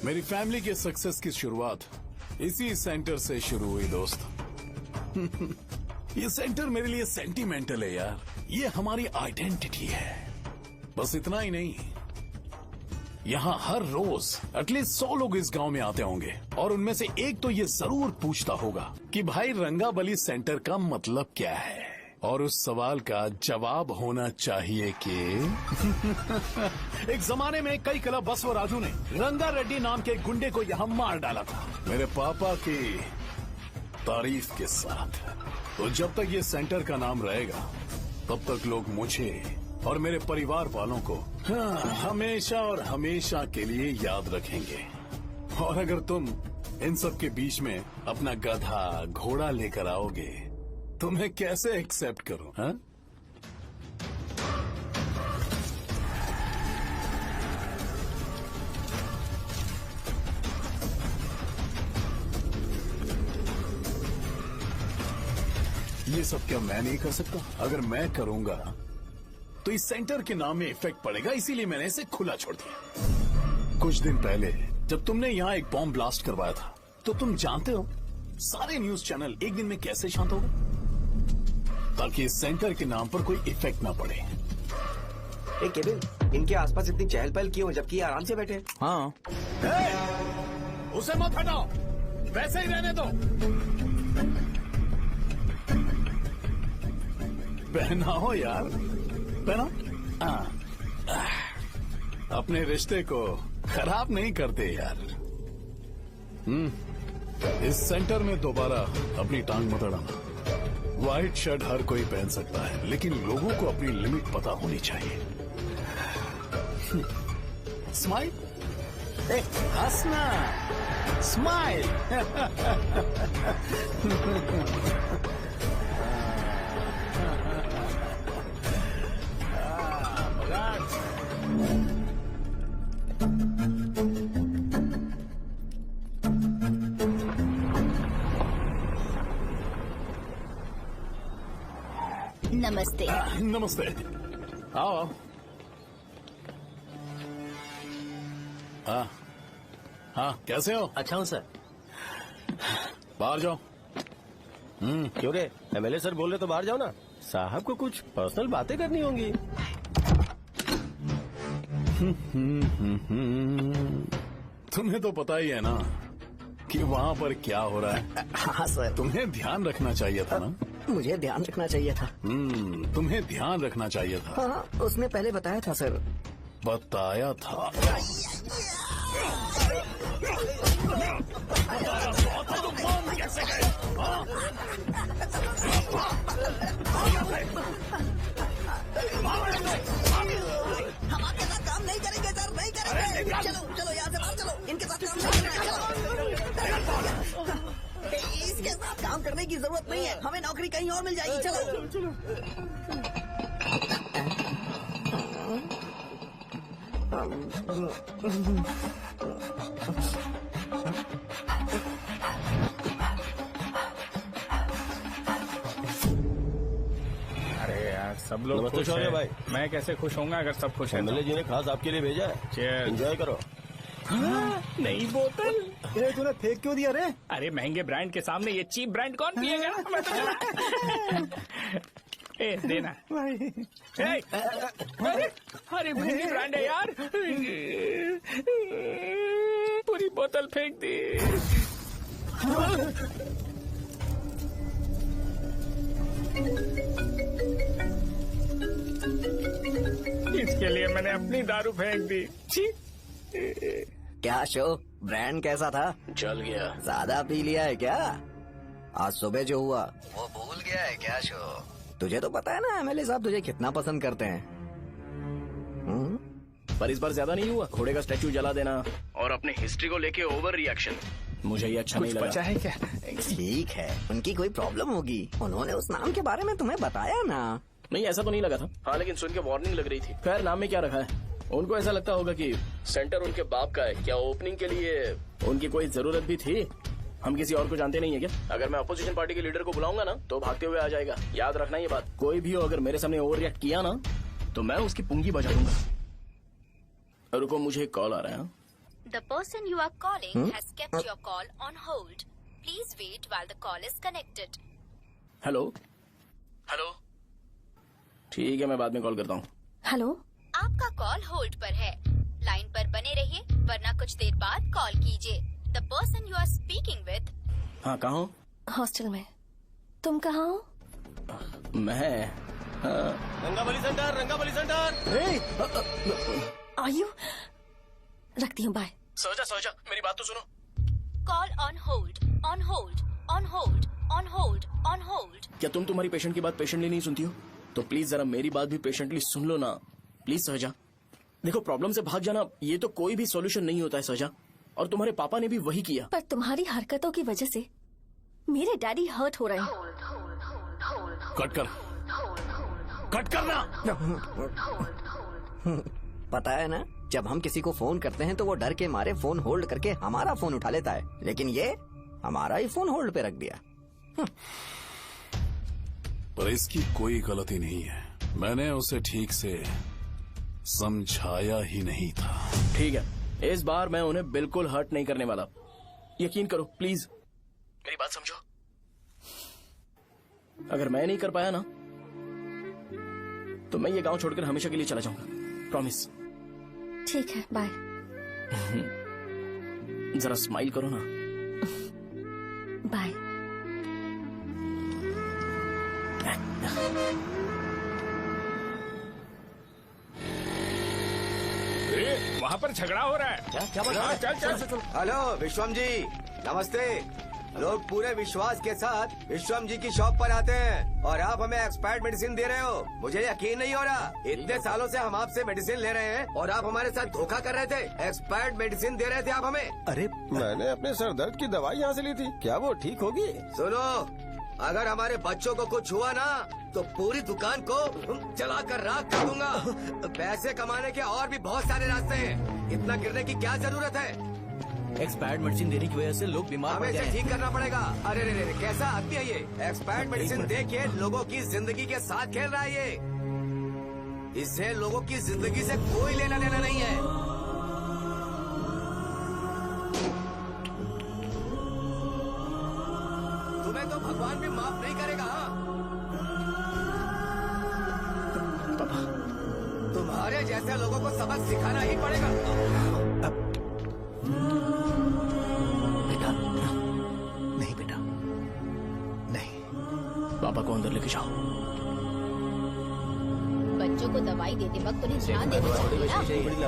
मेरी फैमिली के सक्सेस की शुरुआत इसी सेंटर से शुरू हुई दोस्त। ये सेंटर मेरे लिए सेंटिमेंटल है यार, ये हमारी आइडेंटिटी है। बस इतना ही नहीं, यहाँ हर रोज एटलीस्ट 100 लोग इस गांव में आते होंगे और उनमें से एक तो ये जरूर पूछता होगा कि भाई रंगाबली सेंटर का मतलब क्या है, और उस सवाल का जवाब होना चाहिए कि एक जमाने में कई कला बसव राजू ने रंगा रेड्डी नाम के गुंडे को यहाँ मार डाला था, मेरे पापा की तारीफ के साथ। तो जब तक ये सेंटर का नाम रहेगा तब तक लोग मुझे और मेरे परिवार वालों को हमेशा और हमेशा के लिए याद रखेंगे। और अगर तुम इन सब के बीच में अपना गधा घोड़ा लेकर आओगे तो मैं कैसे एक्सेप्ट करूं? हाँ? ये सब क्या मैं नहीं कर सकता? अगर मैं करूंगा तो इस सेंटर के नाम में इफेक्ट पड़ेगा, इसीलिए मैंने इसे खुला छोड़ दिया। कुछ दिन पहले जब तुमने यहाँ एक बॉम्ब ब्लास्ट करवाया था तो तुम जानते हो सारे न्यूज चैनल एक दिन में कैसे शांत हो गए, ताकि इस सेंटर के नाम पर कोई इफेक्ट ना पड़े। केविन, इनके आसपास इतनी चहल पहल क्यों, जबकि आराम से बैठे? हाँ। उसे मत हटाओ, वैसे ही रहने दो। पहनाओ यार, पहना। अपने रिश्ते को खराब नहीं करते यार। इस सेंटर में दोबारा अपनी टांग मत अड़ाना। व्हाइट शर्ट हर कोई पहन सकता है, लेकिन लोगों को अपनी लिमिट पता होनी चाहिए। स्माइल, हंसना, स्माइल। नमस्ते। नमस्ते, आओ। हाँ हाँ, कैसे हो? अच्छा हूँ सर। बाहर जाओ। क्यों रे, एमएलए सर बोल रहे तो बाहर जाओ ना, साहब को कुछ पर्सनल बातें करनी होंगी। तुम्हें तो पता ही है ना कि वहाँ पर क्या हो रहा है। हाँ सर। तुम्हें ध्यान रखना चाहिए था ना। मुझे ध्यान रखना चाहिए था। तुम्हें ध्यान रखना चाहिए था। हाँ, उसने पहले बताया था सर। बताया था। कैसे गए? हम आपके साथ काम नहीं करेंगे सर, नहीं करेंगे। चलो चलो यहाँ से बाहर चलो, इनके साथ काम नहीं करना। चलो, इसके साथ काम करने की जरूरत नहीं है, हमें नौकरी कहीं और मिल जाएगी। चलो। अरे यार, सब लोग नमस्ते खुश शौर्य हैं। भाई। मैं कैसे खुश होऊंगा अगर सब खुश हैं? एमएलए जी ने खास आपके लिए भेजा है, Cheers। एंजॉय करो। नई बोतल। ये तूने फेंक क्यों दिया रे? अरे महंगे ब्रांड के सामने ये चीप ब्रांड कौन पिएगा? मैं तो ए, देना भाई। अरे महंगी ब्रांड है यार, पूरी बोतल फेंक दी। इसके लिए मैंने अपनी दारू फेंक दी। छी। क्या शो, ब्रांड कैसा था? चल गया। ज्यादा पी लिया है क्या? आज सुबह जो हुआ वो भूल गया है क्या शो? तुझे तो पता है ना एमएलए साहब तुझे कितना पसंद करते हैं। पर इस बार ज्यादा नहीं हुआ? घोड़े का स्टैचू जला देना और अपने हिस्ट्री को लेके ओवर रिएक्शन, मुझे ये अच्छा नहीं लगा। बचा है क्या? ठीक है, उनकी कोई प्रॉब्लम होगी, उन्होंने उस नाम के बारे में तुम्हें बताया ना। नहीं, ऐसा तो नहीं लगा था। हाँ, लेकिन सुन के वार्निंग लग रही थी। खैर, नाम में क्या रखा है? उनको ऐसा लगता होगा कि सेंटर उनके बाप का है। क्या ओपनिंग के लिए उनकी कोई जरूरत भी थी? हम किसी और को जानते नहीं है क्या? अगर मैं अपोजिशन पार्टी के लीडर को बुलाऊंगा ना तो भागते हुए आ जाएगा। याद रखना ये बात। कोई भी हो अगर मेरे सामने ओवर रिएक्ट किया ना तो मैं उसकी पुंगी बजा दूंगा। रुको, मुझे एक कॉल आ रहा है। The person you are calling has kept your call on hold. Please wait while the call is connected. Hello hello, ठीक है मैं बाद में कॉल करता हूँ। हेलो, आपका कॉल होल्ड पर है। लाइन पर बने रहिए वरना कुछ देर बाद कॉल कीजिए। The person you are speaking with। हाँ, कहाँ हो? हॉस्टल में। तुम कहाँ हो? मैं रंगाबली सेंटर, रंगाबली सेंटर। आयु, रखती हूँ, बाय। सोचा मेरी बात तो सुनो। Call on hold, on hold, on hold, on hold, on hold। क्या तुम तुम्हारी पेशेंट की बात पेशेंटली नहीं सुनती हो? तो प्लीज जरा मेरी बात भी पेशेंटली सुन लो ना। प्लीज सहजा, देखो प्रॉब्लम से भाग जाना ये तो कोई भी सॉल्यूशन नहीं होता है सहजा, और तुम्हारे पापा ने भी वही किया। पर तुम्हारी हरकतों की वजह से मेरे डैडी हर्ट हो रहे हैं। कट करना। पता है ना, जब हम किसी को फोन करते हैं तो वो डर के मारे फोन होल्ड करके हमारा फोन उठा लेता है, लेकिन ये हमारा ही फोन होल्ड पे रख दिया। पर इसकी कोई गलती नहीं है। मैंने उसे ठीक से समझाया ही नहीं था। ठीक है, इस बार मैं उन्हें बिल्कुल हर्ट नहीं करने वाला। यकीन करो प्लीज, मेरी बात समझो। अगर मैं नहीं कर पाया ना तो मैं ये गांव छोड़कर हमेशा के लिए चला जाऊंगा। प्रॉमिस। ठीक है, बाय। जरा स्माइल करो ना। बाय। वहाँ पर झगड़ा हो रहा है। क्या बात है? चल। हेलो विश्वम जी, नमस्ते। लोग पूरे विश्वास के साथ विश्वम जी की शॉप पर आते हैं और आप हमें एक्सपायर्ड मेडिसिन दे रहे हो। मुझे यकीन नहीं हो रहा। इतने सालों से हम आपसे मेडिसिन ले रहे हैं और आप हमारे साथ धोखा कर रहे थे। एक्सपायर्ड मेडिसिन दे रहे थे आप हमें। अरे मैंने अपने सर दर्द की दवाई यहाँ से ली थी, क्या वो ठीक होगी? सुनो, अगर हमारे बच्चों को कुछ हुआ ना तो पूरी दुकान को जला कर राख कर दूंगा। पैसे कमाने के और भी बहुत सारे रास्ते हैं, इतना गिरने की क्या जरूरत है? एक्सपायर्ड मेडिसिन देने की वजह से लोग बीमार पड़ हमें गए इसे हैं। ठीक करना पड़ेगा। अरे रे रे, कैसा आदमी है ये? एक्सपायर्ड मेडिसिन दे के लोगों की जिंदगी के साथ खेल रहा है ये। इससे लोगों की जिंदगी से कोई लेना देना नहीं है। तुम्हें तो भगवान भी माफ नहीं करेगा। तुम्हारे जैसे लोगों को सबक सिखाना ही पड़ेगा। बेटा नहीं, बेटा नहीं। पापा को अंदर लेके जाओ। बच्चों को दवाई देते वक्त उन्हें ध्यान देना चाहिए ना।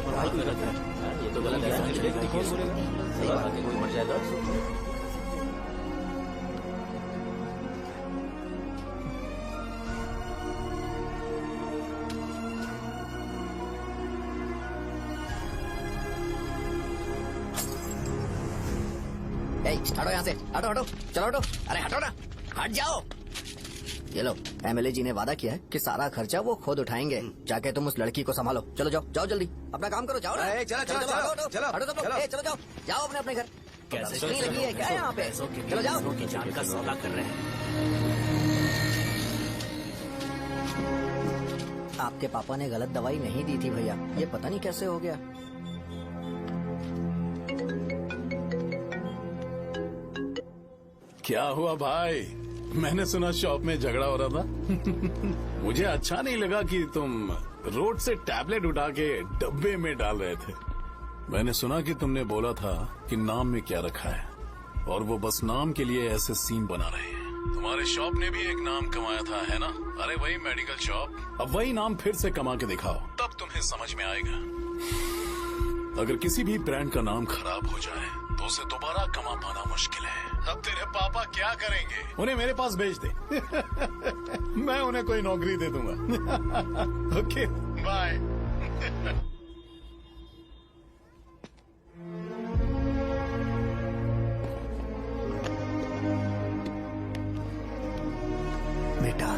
ये तो गलत है। कोई मर जाएगा। हटो यहाँ से, हटो, चलो हटो। अरे हटो ना, हट जाओ। ये लो, एमएलए जी ने वादा किया है कि सारा खर्चा वो खुद उठाएंगे। जाके तुम उस लड़की को संभालो। चलो जाओ जल्दी, अपना काम करो। जाओ ना। चलो हटो सब लोग। जाओ अपने घर। कैसे नहीं लगी है क्या यहाँ पे? चलो जाओ। की जान का सौदा कर रहे हैं। आपके पापा ने गलत दवाई नहीं दी थी भैया, ये पता नहीं कैसे हो गया। क्या हुआ भाई? मैंने सुना शॉप में झगड़ा हो रहा था। मुझे अच्छा नहीं लगा कि तुम रोड से टैबलेट उठा के डब्बे में डाल रहे थे। मैंने सुना कि तुमने बोला था कि नाम में क्या रखा है, और वो बस नाम के लिए ऐसे सीन बना रहे हैं। तुम्हारे शॉप ने भी एक नाम कमाया था, है ना? अरे वही मेडिकल शॉप। अब वही नाम फिर से कमा के दिखाओ, तब तुम्हें समझ में आएगा। अगर किसी भी ब्रांड का नाम खराब हो जाए तो उसे दोबारा कमा पाना मुश्किल है। अब तेरे पापा क्या करेंगे? उन्हें मेरे पास भेज दे। मैं उन्हें कोई नौकरी दे दूंगा। Okay, bye. बेटा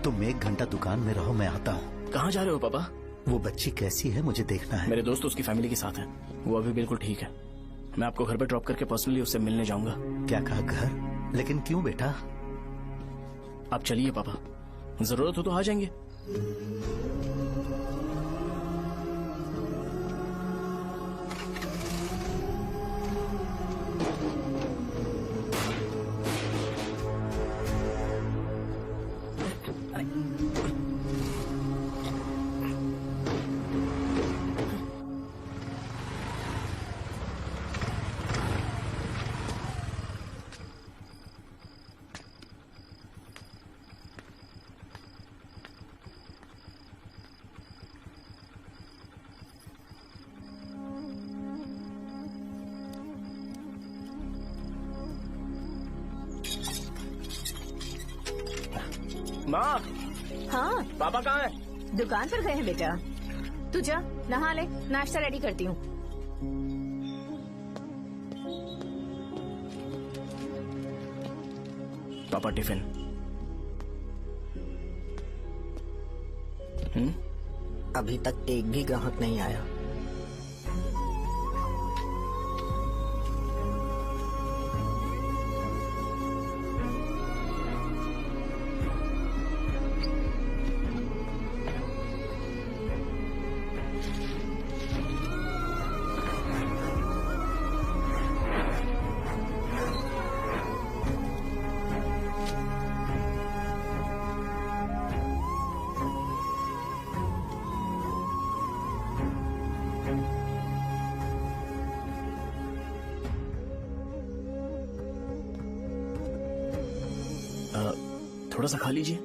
तुम 1 घंटा दुकान में रहो, मैं आता हूँ। कहाँ जा रहे हो पापा? वो बच्ची कैसी है मुझे देखना है। मेरे दोस्त उसकी फैमिली के साथ हैं। वो अभी बिल्कुल ठीक है। मैं आपको घर पे ड्रॉप करके पर्सनली उससे मिलने जाऊंगा। क्या कहा घर? लेकिन क्यों बेटा? आप चलिए पापा, जरूरत हो तो आ जाएंगे। माँ, हाँ पापा कहाँ हैं? दुकान पर गए हैं बेटा। तू जा नहा ले, नाश्ता रेडी करती हूँ। पापा टिफिन। अभी तक एक भी ग्राहक नहीं आया। थोड़ा सा खा लीजिए।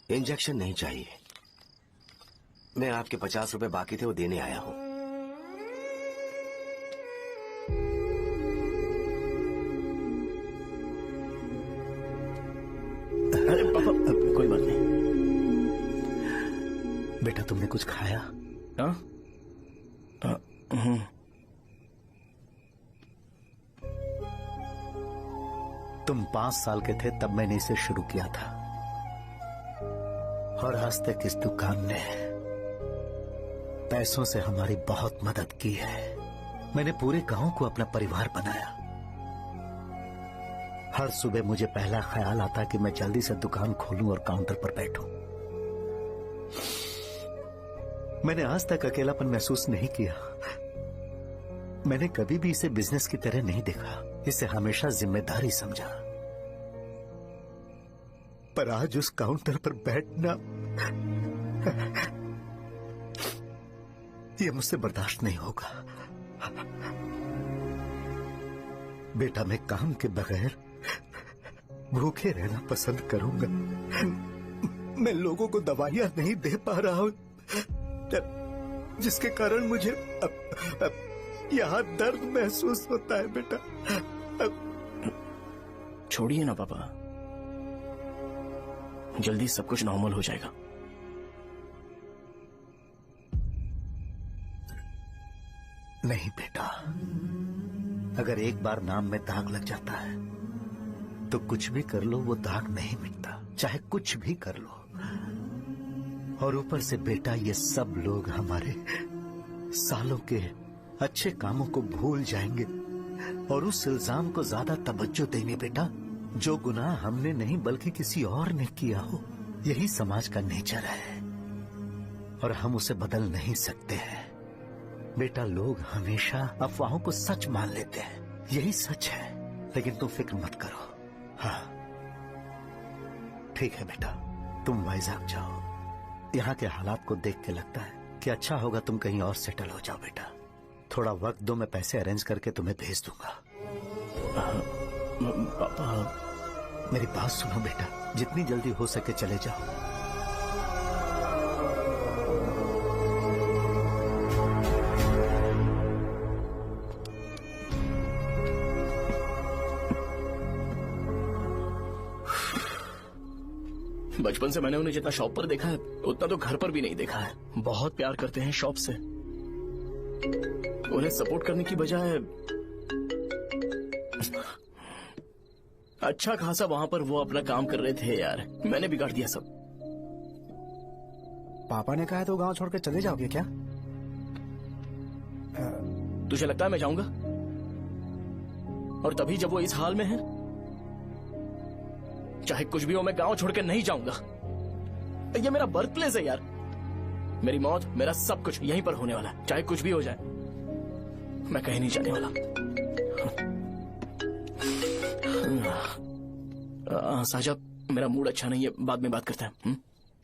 इंजेक्शन नहीं चाहिए। मैं आपके 50 रुपए बाकी थे, वो देने आया हूं। अरे पापा, कोई बात नहीं। बेटा तुमने कुछ खाया? हाँ? तुम 5 साल के थे तब मैंने इसे शुरू किया था, और आज तक इस दुकान ने पैसों से हमारी बहुत मदद की है। मैंने पूरे गांव को अपना परिवार बनाया। हर सुबह मुझे पहला ख्याल आता कि मैं जल्दी से दुकान खोलूं और काउंटर पर बैठूं। मैंने आज तक अकेलापन महसूस नहीं किया। मैंने कभी भी इसे बिजनेस की तरह नहीं देखा, इसे हमेशा जिम्मेदारी समझा। पर आज उस काउंटर पर बैठना ये मुझसे बर्दाश्त नहीं होगा। बेटा मैं काम के बगैर भूखे रहना पसंद करूंगा। मैं लोगों को दवाइयां नहीं दे पा रहा हूं, जिसके कारण मुझे यहां दर्द महसूस होता है। बेटा छोड़िए ना पापा, जल्दी सब कुछ नॉर्मल हो जाएगा। नहीं बेटा, अगर एक बार नाम में दाग लग जाता है तो कुछ भी कर लो वो दाग नहीं मिटता, चाहे कुछ भी कर लो। और ऊपर से बेटा ये सब लोग हमारे सालों के अच्छे कामों को भूल जाएंगे और उस इल्जाम को ज्यादा तवज्जो देंगे बेटा जो गुनाह हमने नहीं बल्कि किसी और ने किया हो। यही समाज का नेचर है और हम उसे बदल नहीं सकते हैं। बेटा लोग हमेशा अफवाहों को सच मान लेते हैं, यही सच है। लेकिन तुम फिक्र मत करो। हाँ ठीक है बेटा, तुम वाइजाग जाओ। यहाँ के हालात को देख के लगता है कि अच्छा होगा तुम कहीं और सेटल हो जाओ। बेटा थोड़ा वक्त दो, मैं पैसे अरेंज करके तुम्हें भेज दूंगा। पापा मेरी बात सुनो बेटा, जितनी जल्दी हो सके चले जाओ। बचपन से मैंने उन्हें जितना शॉप पर देखा है उतना तो घर पर भी नहीं देखा है। बहुत प्यार करते हैं शॉप से। उन्हें सपोर्ट करने की बजाय अच्छा खासा वहां पर वो अपना काम कर रहे थे यार। मैंने बिगाड़ दिया सब। पापा ने कहा है तो गांव छोड़कर चले जाओगे क्या? तुझे लगता है मैं जाऊंगा? और तभी जब वो इस हाल में है, चाहे कुछ भी हो मैं गांव छोड़कर नहीं जाऊंगा। ये मेरा बर्थ प्लेस है यार। मेरी मौत, मेरा सब कुछ यहीं पर होने वाला है। चाहे कुछ भी हो जाए मैं कहीं नहीं जाने वाला। साजा, मेरा मूड अच्छा नहीं है, बाद में बात करते हैं।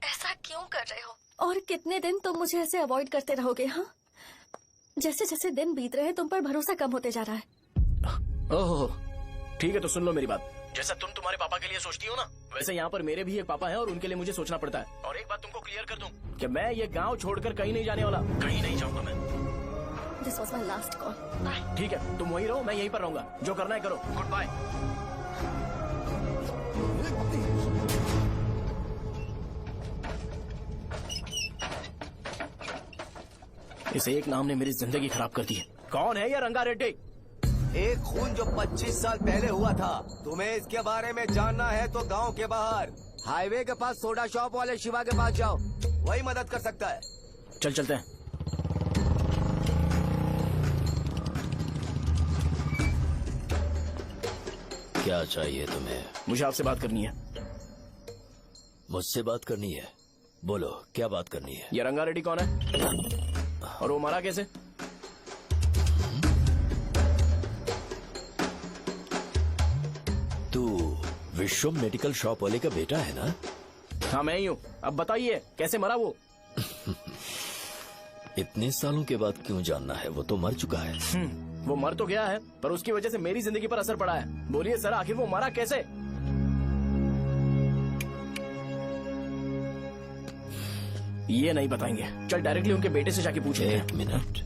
ऐसा क्यों कर रहे हो? और कितने दिन तुम मुझे ऐसे अवॉइड करते रहोगे? हाँ, जैसे जैसे दिन बीत रहे हैं तुम पर भरोसा कम होते जा रहा है। ओह ठीक है, तो सुन लो मेरी बात। जैसा तुम तुम्हारे पापा के लिए सोचती हो ना, वैसे यहाँ पर मेरे भी एक पापा हैं और उनके लिए मुझे सोचना पड़ता है। और एक बात तुमको क्लियर कर दूं कि मैं ये गांव छोड़कर कहीं नहीं जाने वाला। कहीं नहीं जाऊंगा मैं। This was my last call. ठीक है, तुम वहीं रहो, मैं यहीं पर रहूंगा। जो करना है करो। Goodbye. इस एक नाम ने मेरी जिंदगी खराब कर दी है। कौन है ये रंगा रेड्डी? एक खून जो 25 साल पहले हुआ था। तुम्हें इसके बारे में जानना है तो गांव के बाहर हाईवे के पास सोडा शॉप वाले शिवा के पास जाओ, वही मदद कर सकता है। चल चलते हैं। क्या चाहिए तुम्हें? मुझे आपसे बात करनी है। मुझसे बात करनी है? बोलो, क्या बात करनी है? ये रंगा रेड्डी कौन है और वो मरा कैसे? तू विश्वम मेडिकल शॉप वाले का बेटा है ना? हाँ मैं ही हूँ। अब बताइए कैसे मरा वो? इतने सालों के बाद क्यों जानना है? वो तो मर चुका है। वो मर तो गया है पर उसकी वजह से मेरी जिंदगी पर असर पड़ा है। बोलिए सर, आखिर वो मरा कैसे? ये नहीं बताएंगे। चल डायरेक्टली उनके बेटे से जाके पूछे। एक मिनट,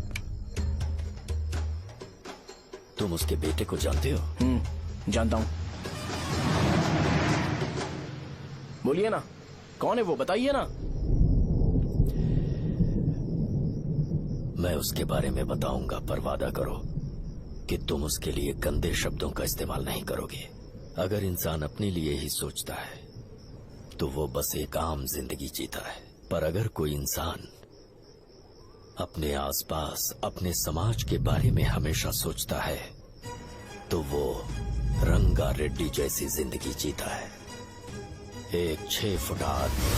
तुम उसके बेटे को जानते हो? जानता हूँ। बोलिए ना, कौन है वो? बताइए ना। मैं उसके बारे में बताऊंगा, पर वादा करो कि तुम उसके लिए गंदे शब्दों का इस्तेमाल नहीं करोगे। अगर इंसान अपने लिए ही सोचता है तो वो बस एक आम जिंदगी जीता है, पर अगर कोई इंसान अपने आसपास, अपने समाज के बारे में हमेशा सोचता है तो वो रंगा रेड्डी जैसी जिंदगी जीता है। एक 6 फुट आदमी,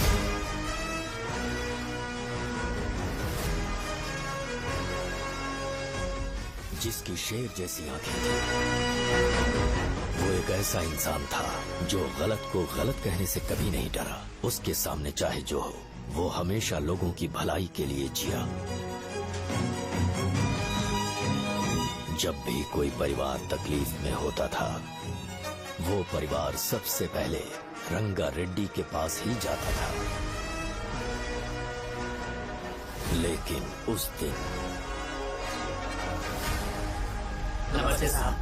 जिसकी शेर जैसी आंखें थी। वो एक ऐसा इंसान था जो गलत को गलत कहने से कभी नहीं डरा। उसके सामने चाहे जो हो, वो हमेशा लोगों की भलाई के लिए जिया। जब भी कोई परिवार तकलीफ में होता था, वो परिवार सबसे पहले रंगा रेड्डी के पास ही जाता था। लेकिन उस दिन नमस्ते साहब।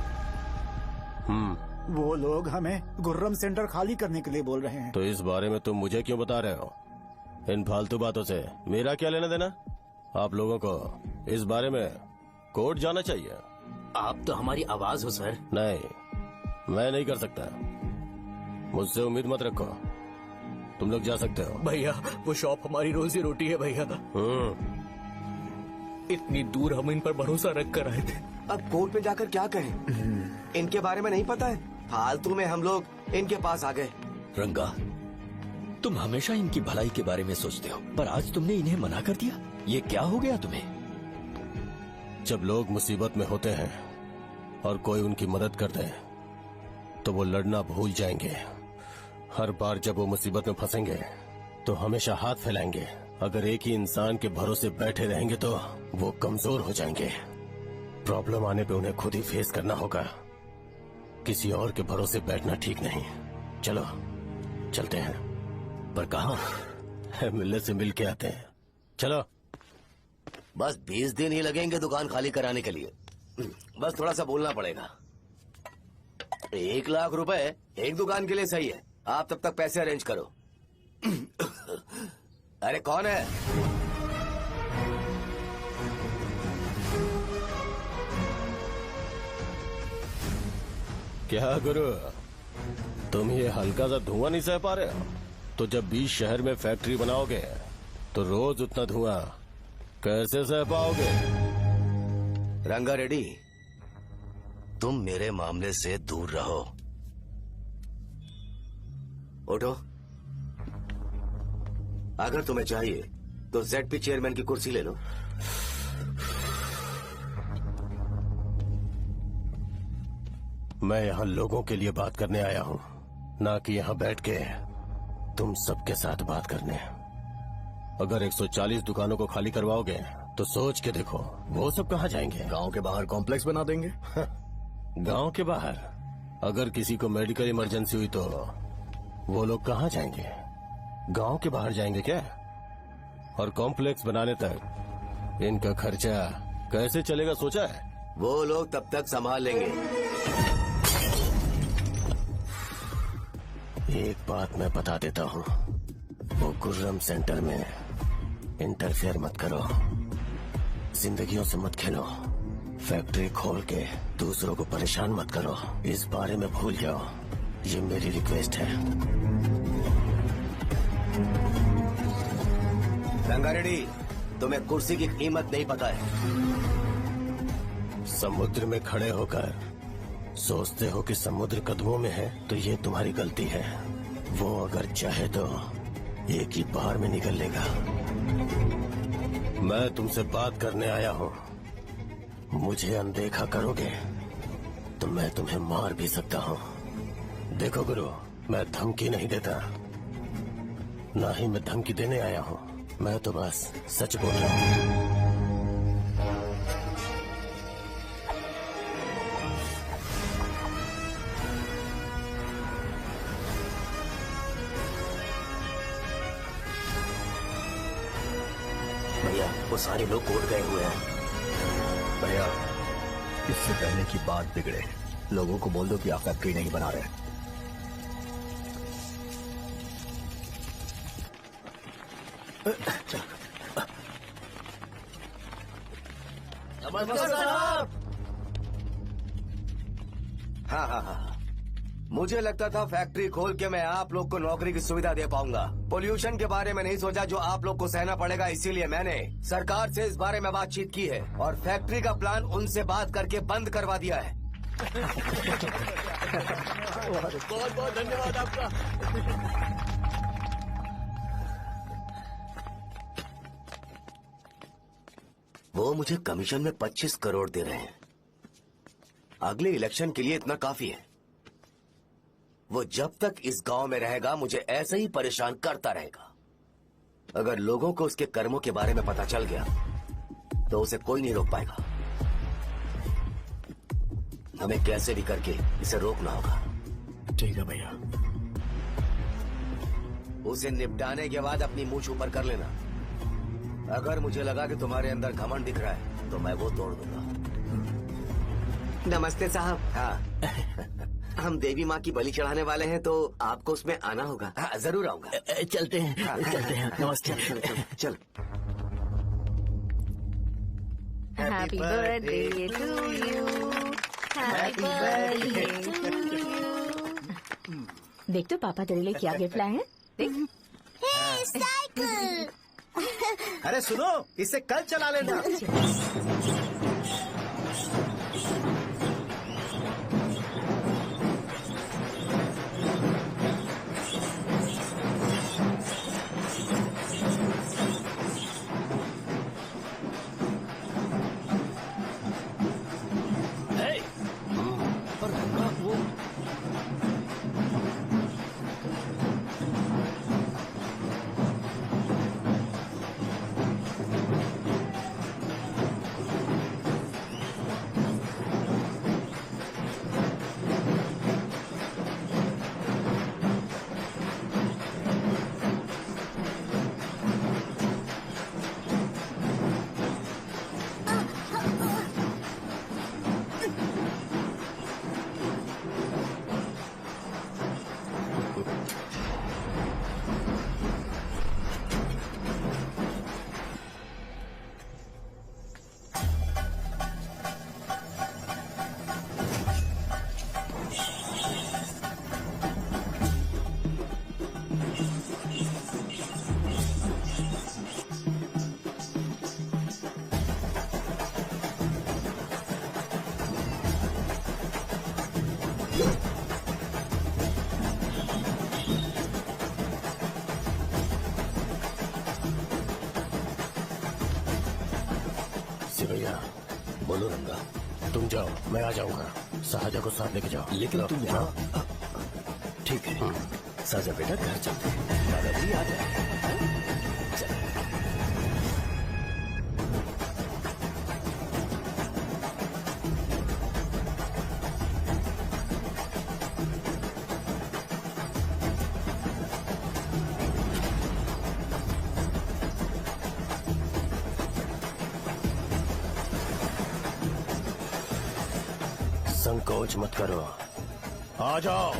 वो लोग हमें गुर्रम सेंटर खाली करने के लिए बोल रहे हैं। तो इस बारे में तुम मुझे क्यों बता रहे हो? इन फालतू बातों से मेरा क्या लेना देना? आप लोगों को इस बारे में कोर्ट जाना चाहिए। आप तो हमारी आवाज हो सर। नहीं, मैं नहीं कर सकता। मुझसे उम्मीद मत रखो। तुम लोग जा सकते हो। भैया वो शॉप हमारी रोजी रोटी है भैया। इतनी दूर हम इन पर भरोसा रख कर आए थे। अब कोर्ट में जाकर क्या करें? इनके बारे में नहीं पता है। फालतू में हम लोग इनके पास आ गए। रंगा, तुम हमेशा इनकी भलाई के बारे में सोचते हो, पर आज तुमने इन्हें मना कर दिया। ये क्या हो गया तुम्हें? जब लोग मुसीबत में होते हैं और कोई उनकी मदद करते हैं तो वो लड़ना भूल जाएंगे। हर बार जब वो मुसीबत में फंसेंगे तो हमेशा हाथ फैलाएंगे। अगर एक ही इंसान के भरोसे बैठे रहेंगे तो वो कमजोर हो जाएंगे। प्रॉब्लम आने पे उन्हें खुद ही फेस करना होगा। किसी और के भरोसे बैठना ठीक नहीं। चलो चलते हैं। पर कहाँ? मिलने से मिल के आते हैं। चलो। बस 20 दिन ही लगेंगे दुकान खाली कराने के लिए। बस थोड़ा सा बोलना पड़ेगा। 1 लाख रुपए एक दुकान के लिए सही है। आप तब तक पैसे अरेंज करो। अरे कौन है? क्या गुरु, तुम ये हल्का सा धुआं नहीं सह पा रहे हो? तो जब 20 शहर में फैक्ट्री बनाओगे तो रोज उतना धुआं कैसे सह पाओगे? रंगा रेड्डी, तुम मेरे मामले से दूर रहो। उठो। अगर तुम्हें चाहिए तो जेडपी चेयरमैन की कुर्सी ले लो। मैं यहाँ लोगों के लिए बात करने आया हूँ, ना कि यहाँ बैठ के तुम सबके साथ बात करने। अगर 140 दुकानों को खाली करवाओगे तो सोच के देखो वो सब कहाँ जाएंगे? गांव के बाहर कॉम्प्लेक्स बना देंगे। गांव के बाहर? अगर किसी को मेडिकल इमरजेंसी हुई तो वो लोग कहाँ जाएंगे? गांव के बाहर जाएंगे क्या? और कॉम्प्लेक्स बनाने तक इनका खर्चा कैसे चलेगा सोचा है? वो लोग तब तक संभाल लेंगे। एक बात मैं बता देता हूँ, वो गुर्रम सेंटर में इंटरफेयर मत करो, जिंदगियों से मत खेलो, फैक्ट्री खोल के दूसरों को परेशान मत करो। इस बारे में भूल जाओ, ये मेरी रिक्वेस्ट है। रंगा रेड्डी, तुम्हें कुर्सी की कीमत नहीं पता है। समुद्र में खड़े होकर सोचते हो कि समुद्र कदमों में है तो ये तुम्हारी गलती है। वो अगर चाहे तो एक ही बार में निकल लेगा। मैं तुमसे बात करने आया हूँ, मुझे अनदेखा करोगे तो मैं तुम्हें मार भी सकता हूँ। देखो गुरु, मैं धमकी नहीं देता, ना ही मैं धमकी देने आया हूँ, मैं तो बस सच बोल रहा हूँ। भैया, वो सारे लोग कोर्ट गए हुए हैं। भैया, इससे पहले की बात बिगड़े, लोगों को बोल दो कि आप फैक्ट्री नहीं बना रहे। हाँ, मुझे लगता था फैक्ट्री खोल के मैं आप लोग को नौकरी की सुविधा दे पाऊंगा। पोल्यूशन के बारे में नहीं सोचा जो आप लोग को सहना पड़ेगा, इसीलिए मैंने सरकार से इस बारे में बातचीत की है और फैक्ट्री का प्लान उनसे बात करके बंद करवा दिया है। बहुत बहुत धन्यवाद आपका। वो मुझे कमीशन में 25 करोड़ दे रहे हैं। अगले इलेक्शन के लिए इतना काफी है। वो जब तक इस गांव में रहेगा मुझे ऐसे ही परेशान करता रहेगा। अगर लोगों को उसके कर्मों के बारे में पता चल गया तो उसे कोई नहीं रोक पाएगा। हमें कैसे भी करके इसे रोकना होगा। ठीक है भैया। उसे निपटाने के बाद अपनी मूंछ ऊपर कर लेना। अगर मुझे लगा कि तुम्हारे अंदर घमंड दिख रहा है तो मैं वो तोड़ दूंगा। नमस्ते साहब। हाँ, हम देवी माँ की बलि चढ़ाने वाले हैं तो आपको उसमें आना होगा। हाँ, जरूर आऊंगा। चलते हैं। हाँ, चलते हैं। नमस्ते। चल। Happy birthday to you, happy birthday to you. देख तो पापा तेरे लिए क्या गिफ्ट लाए हैं। देख। साइकिल। अरे सुनो, इसे कल चला लेना। सिवैया बोलो रंगा, तुम जाओ मैं आ जाऊंगा। साजा को साथ लेके जाओ। लेकिन तुम यहाँ ठीक है। साजा बेटा घर चलते हैं, दादाजी आ जाए। संकोच मत करो, आ जाओ।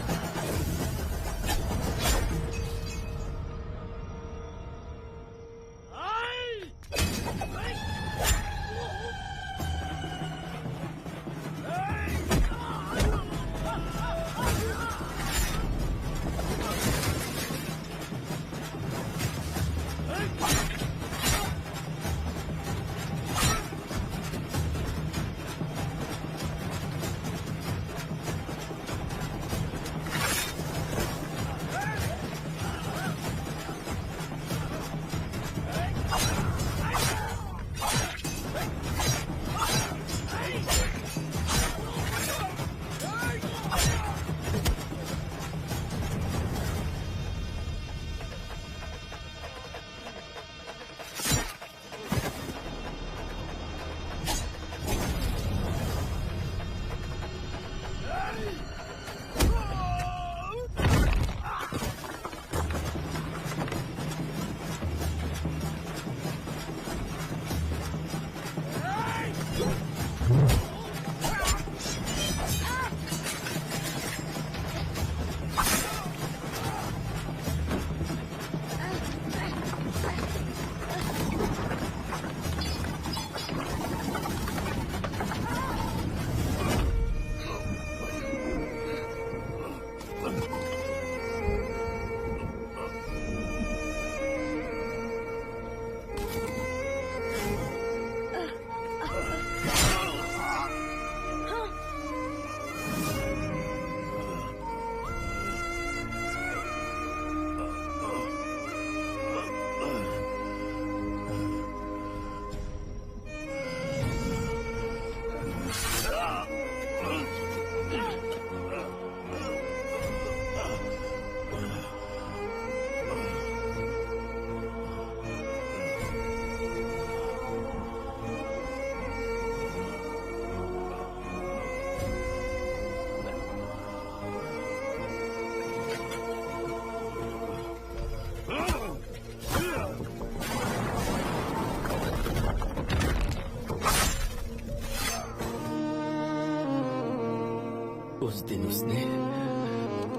उस दिन उसने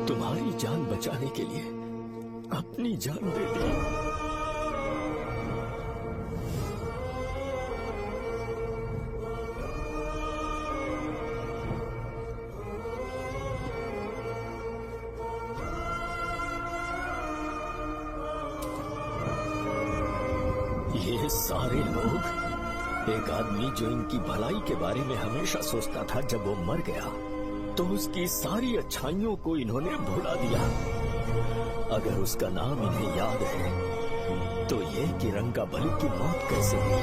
तुम्हारी जान बचाने के लिए अपनी जान दे दी। ये सारे लोग, एक आदमी जो इनकी भलाई के बारे में हमेशा सोचता था, जब वो मर गया तो उसकी सारी अच्छाइयों को इन्होंने भुला दिया। अगर उसका नाम इन्हें याद है तो ये कि रंगाबली की मौत कैसे हुई।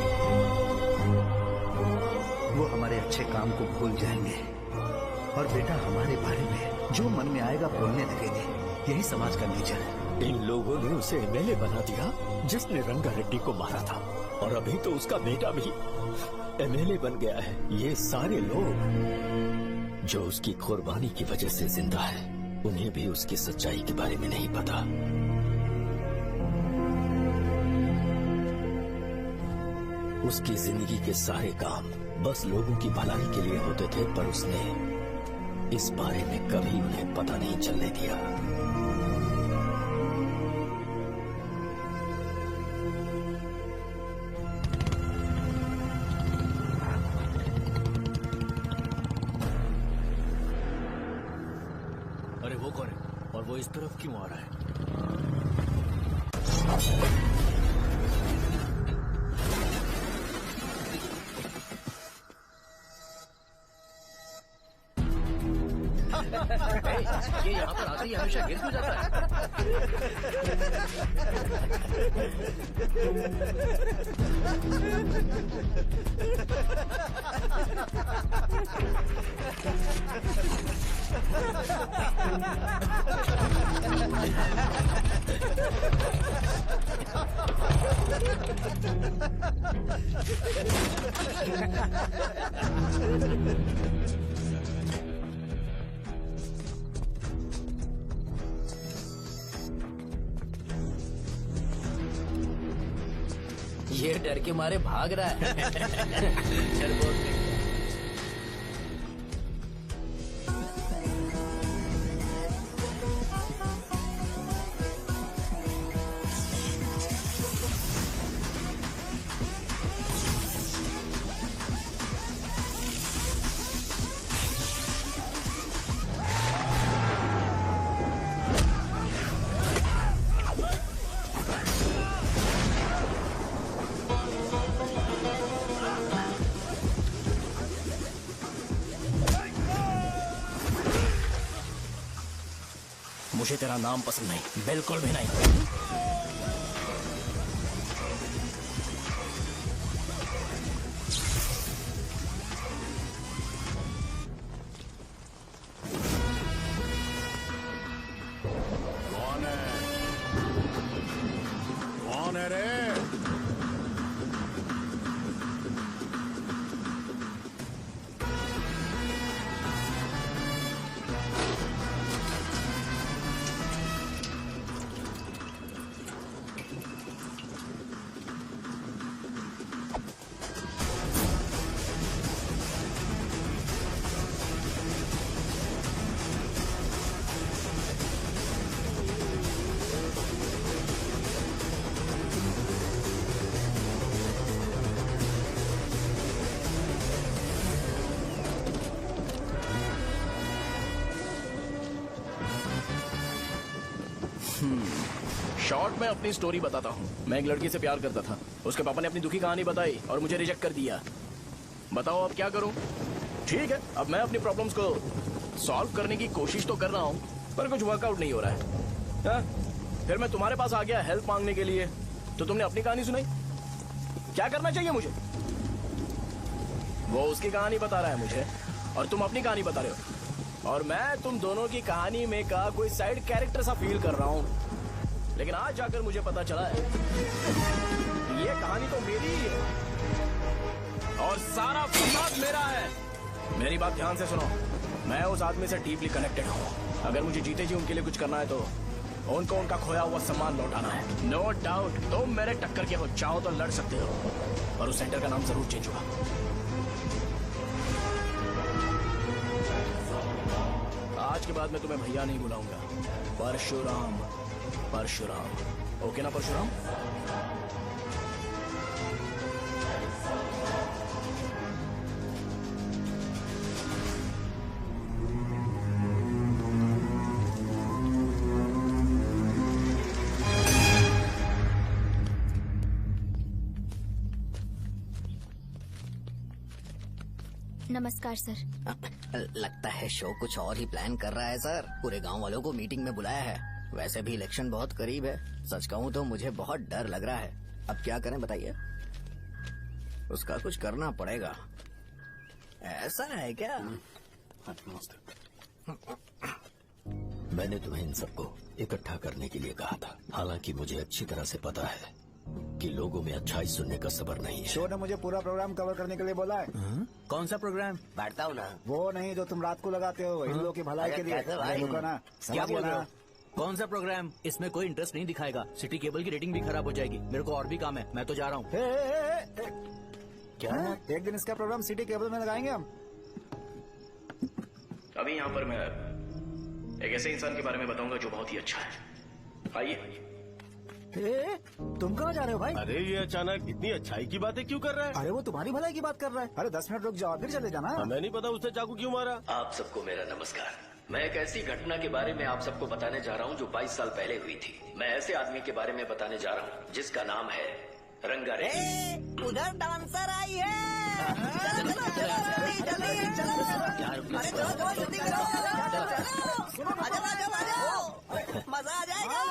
वो हमारे अच्छे काम को भूल जाएंगे और बेटा हमारे बारे में जो मन में आएगा बोलने लगेंगे। यही समाज का नेचर है। इन लोगों ने उसे एमएलए बना दिया जिसने रंगा रेड्डी को मारा था, और अभी तो उसका बेटा भी एमएलए बन गया है। ये सारे लोग जो उसकी कुर्बानी की वजह से जिंदा है, उन्हें भी उसकी सच्चाई के बारे में नहीं पता। उसकी जिंदगी के सारे काम बस लोगों की भलाई के लिए होते थे, पर उसने इस बारे में कभी उन्हें पता नहीं चलने दिया। अरे वो कौन है और वो इस तरफ क्यों आ रहा है? ये यहाँ पर आते ही हमेशा गिर क्यों जाता है? ये डर के मारे भाग रहा है। चल बोल दे। मुझे तेरा नाम पसंद नहीं, बिल्कुल भी नहीं। कौन है? कौन है रे? शॉर्ट में अपनी स्टोरी बताता हूँ। मैं एक लड़की से प्यार करता था। उसके पापा ने अपनी दुखी कहानी बताई और मुझे रिजेक्ट कर दिया। बताओ अब क्या करूँ? ठीक है, अब मैं अपनी प्रॉब्लम्स को सॉल्व करने की कोशिश तो कर रहा हूँ, पर कुछ वर्कआउट नहीं हो रहा है। हाँ? फिर मैं तुम्हारे पास आ गया हेल्प मांगने के लिए, तो तुमने अपनी कहानी सुनाई। क्या करना चाहिए मुझे? वो उसकी कहानी बता रहा है मुझे और तुम अपनी कहानी बता रहे हो, और मैं तुम दोनों की कहानी में का कोई साइड कैरेक्टर सा फील कर रहा हूँ। लेकिन आज जाकर मुझे पता चला है ये कहानी तो मेरी ही है और सारा फसाद मेरा है। मेरी बात ध्यान से सुनो, मैं उस आदमी से डीपली कनेक्टेड हूँ। अगर मुझे जीते जी उनके लिए कुछ करना है तो उनको उनका खोया हुआ सम्मान लौटाना है। नो डाउट तुम मेरे टक्कर के हो, चाहो तो लड़ सकते हो, और उस सेंटर का नाम जरूर चेंज होगा। आज के बाद मैं तुम्हें भैया नहीं बुलाऊंगा, परशुराम। परशुराम, ओके ना परशुराम? नमस्कार सर। लगता है शो कुछ और ही प्लान कर रहा है सर। पूरे गांव वालों को मीटिंग में बुलाया है। वैसे भी इलेक्शन बहुत करीब है। सच कहूँ तो मुझे बहुत डर लग रहा है। अब क्या करें बताइए? उसका कुछ करना पड़ेगा। ऐसा है क्या? मैंने तुम्हें इन सबको इकट्ठा करने के लिए कहा था। हालांकि मुझे अच्छी तरह से पता है कि लोगों में अच्छाई सुनने का सब्र नहीं है। शो ने मुझे पूरा प्रोग्राम कवर करने के लिए बोला है। कौन सा प्रोग्राम? बैठता हूँ ना। वो नहीं जो तुम रात को लगाते हो इन लोगों की भलाई के लिए। क्या बोल रहे हो? कौन सा प्रोग्राम? इसमें कोई इंटरेस्ट नहीं दिखाएगा। सिटी केबल की रेटिंग भी खराब हो जाएगी। मेरे को और भी काम है, मैं तो जा रहा हूँ। क्या? एक दिन इसका प्रोग्राम सिटी केबल में लगाएंगे हम। अभी यहाँ पर मैं एक ऐसे इंसान के बारे में बताऊंगा जो बहुत ही अच्छा है। आइए। तुम कहाँ जा रहे हो भाई? अरे ये अचानक इतनी अच्छाई की बातें क्यों कर रहा है? अरे वो तुम्हारी भलाई की बात कर रहा है। अरे 10 मिनट रुक जाओ फिर चले जाना। हमें नहीं पता उसने चाकू क्यों मारा। आप सबको मेरा नमस्कार। मैं एक ऐसी घटना के बारे में आप सबको बताने जा रहा हूँ जो 22 साल पहले हुई थी। मैं ऐसे आदमी के बारे में बताने जा रहा हूँ जिसका नाम है रंगारेड्डी। उधर डांसर आई है। चलो चलो जल्दी जल्दी चलो। अरे चलो जल्दी करो। आ जाओ मजा आ जाएगा।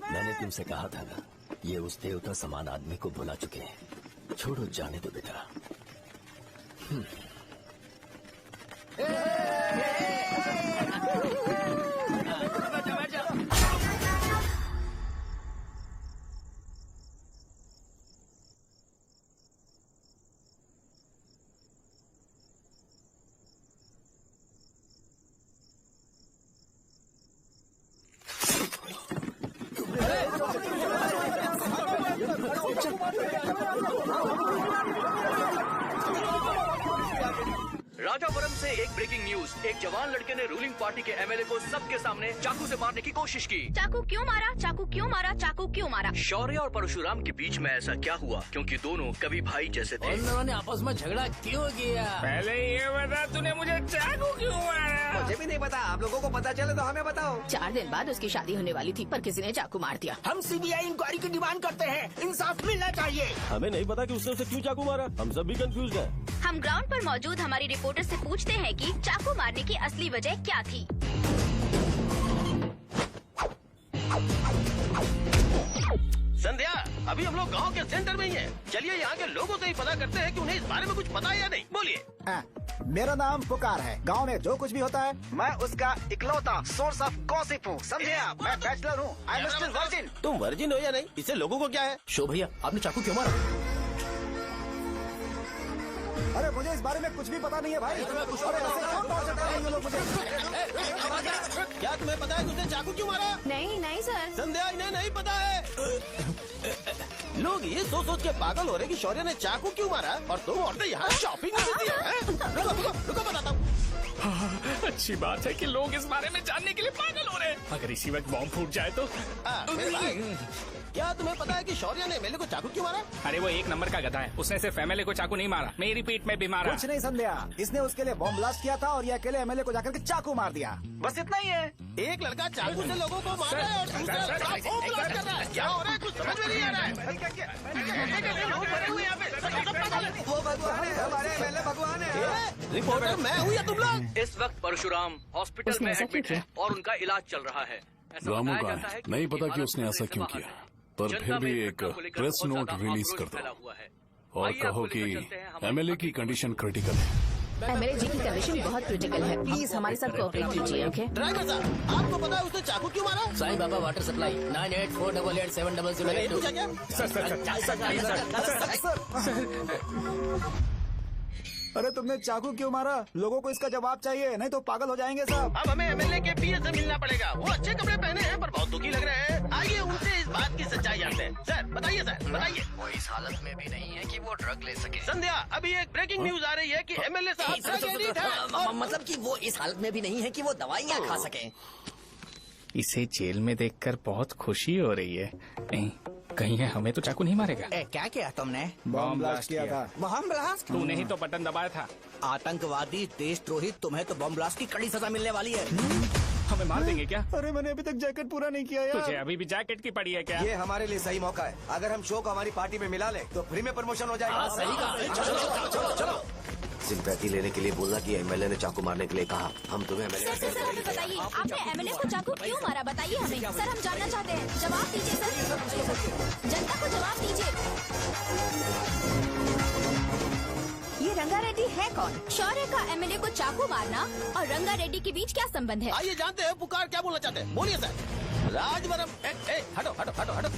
मैंने तुमसे कहा था ना ये उस देवता समान आदमी को बुला चुके हैं। छोड़ो, जाने दो बेटा। राजावरम से एक ब्रेकिंग न्यूज। एक जवान लड़के ने रूलिंग पार्टी के एमएलए को सबके सामने चाकू से मारने की कोशिश की। चाकू क्यों मारा? चाकू क्यों मारा? चाकू क्यों मारा? शौर्य और परशुराम के बीच में ऐसा क्या हुआ? क्योंकि दोनों कभी भाई जैसे थे। उन दोनों ने आपस में झगड़ा क्यों किया? पहले ये बता, तूने मुझे चाकू क्यों मारा? मुझे भी नहीं पता। आप लोगों को पता चले तो हमें बताओ। 4 दिन बाद उसकी शादी होने वाली थी, पर किसी ने चाकू मार दिया। हम सीबीआई इंक्वायरी की डिमांड करते हैं। इंसाफ मिलना चाहिए। हमें नहीं पता कि उसने उसे क्यों चाकू मारा। हम सब भी कंफ्यूज हैं। हम ग्राउंड पर मौजूद हमारी रिपोर्टर से पूछते हैं कि चाकू मारने की असली वजह क्या थी। संध्या, अभी हम लोग गांव के सेंटर में ही हैं। चलिए यहाँ के लोगों से ही पता करते हैं कि उन्हें इस बारे में कुछ पता है या नहीं। बोलिए। मेरा नाम पुकार है। गांव में जो कुछ भी होता है मैं उसका इकलौता सोर्स ऑफ गॉसिप हूँ, समझे आप? मैं बैचलर हूँ। I am still virgin. तुम वर्जिन हो या नहीं, इससे लोगों को क्या है? शो भैया, आपने चाकू क्यों मारा? अरे मुझे इस बारे में कुछ भी पता नहीं है भाई। अरे ऐसे क्यों टॉर्चर कर रहे हैं ये लोग मुझे? क्या तुम्हें पता है कि उसने चाकू क्यों मारा? नहीं सर। संध्या, इन्हें नहीं पता है। लोग ये सोच के पागल हो रहे कि शौर्य ने चाकू क्यों मारा, और तुम औरतें यहाँ शॉपिंग में रहती हैं। रुको बताता हूँ। अच्छी बात है कि लोग इस बारे में जानने के लिए पागल हो रहे हैं। अगर इसी वक्त बॉम्ब फूट जाए तो? मेरे भाई, क्या तुम्हें पता है कि शौर्य ने एमएलए को चाकू क्यों मारा? अरे वो एक नंबर का गधा है। उसने सिर्फ एमएलए को चाकू नहीं मारा, मेरी पीठ में भी मारा। कुछ नहीं संध्या, इसने उसके लिए बॉम्ब ब्लास्ट किया था और ये अकेले एमएलए को जाकर के चाकू मार दिया। बस इतना ही है। एक लड़का चाकू से लोगों को मार रहा है और दूसरा लड़का बॉम्ब ब्लास्ट कर रहा है। क्या हो रहा है? कुछ समझ में नहीं आ रहा है। लोग मरे हुए यहाँ पे। वो भगवान है, हमारे एमएलए भगवान है। रिपोर्टर मैं हूँ या तुम लोग? इस वक्त परशुराम हॉस्पिटल में एडमिट है और उनका इलाज चल रहा है। ऐसा रामू बताया का जाता है है, कि नहीं उनकी पता कि हालत उसने ऐसा खतरे से क्यों बाहर किया, है। पर जनता फिर भी में एक घटना को लेकर प्रेस बहुत नोट ज्यादा रिलीज आक्रोश कर फैला दो हुआ है। और आइए कहो आपको कि लेकर चलते हैं हमारे एमएलए की कंडीशन क्रिटिकल है। एमएलए जी की कंडीशन बहुत क्रिटिकल है। प्लीज हमारे साथ कोऑपरेट कीजिए, ओके? ड्राइवर साहब, आपको पता है उसने चाकू क्यों मारा? Sai Baba water supply 9848870082। पूछा क्या? अरे तुमने चाकू क्यों मारा? लोगों को इसका जवाब चाहिए, नहीं तो पागल हो जाएंगे सब। अब हमें एमएलए के पीए से मिलना पड़ेगा। वो अच्छे कपड़े पहने हैं पर बहुत दुखी लग रहे हैं। आइए उनसे इस बात की सच्चाई जानते हैं। सर बताइए, सर बताइए। वो इस हालत में भी नहीं है कि वो ड्रग ले सके। संध्या, अभी एक ब्रेकिंग न्यूज आ रही है कि एमएलए साहब ड्रग एडिक्ट हैं। मतलब कि वो इस हालत में भी नहीं है कि वो दवाइयाँ खा सके। इसे जेल में देखकर बहुत खुशी हो रही है। नहीं, कहीं है हमें तो चाकू नहीं मारेगा। क्या किया तुमने? बॉम्ब ब्लास्ट किया था। Bomb blast? तूने ही तो बटन दबाया था। आतंकवादी, देशद्रोही, तुम्हें तो बॉम्ब ब्लास्ट की कड़ी सजा मिलने वाली है। हमें मार देंगे क्या? अरे मैंने अभी तक जैकेट पूरा नहीं किया यार। तुझे अभी भी जैकेट की पड़ी है क्या? ये हमारे लिए सही मौका है। अगर हम शो को हमारी पार्टी में मिला ले तो फ्री में प्रमोशन हो जाएगा। सही कहा। चलो। सिंपैथी लेने के लिए बोला कि एमएलए ने चाकू मारने के लिए कहा। हम तुम्हें एमएलए सर हमें बताइए, आपने एमएलए को चाकू क्यों मारा? बताइए हमें। सर हम जानना चाहते हैं, जवाब दीजिए सर। जनता को जवाब दीजिए। ये रंगा रेड्डी है कौन? शौर्य का एमएलए को चाकू मारना और रंगा रेड्डी के बीच क्या संबंध है? आइए जानते हैं पुकार क्या बोलना चाहते हैं। बोलिए सर। राजवरम, हटो हटो हटो हटो।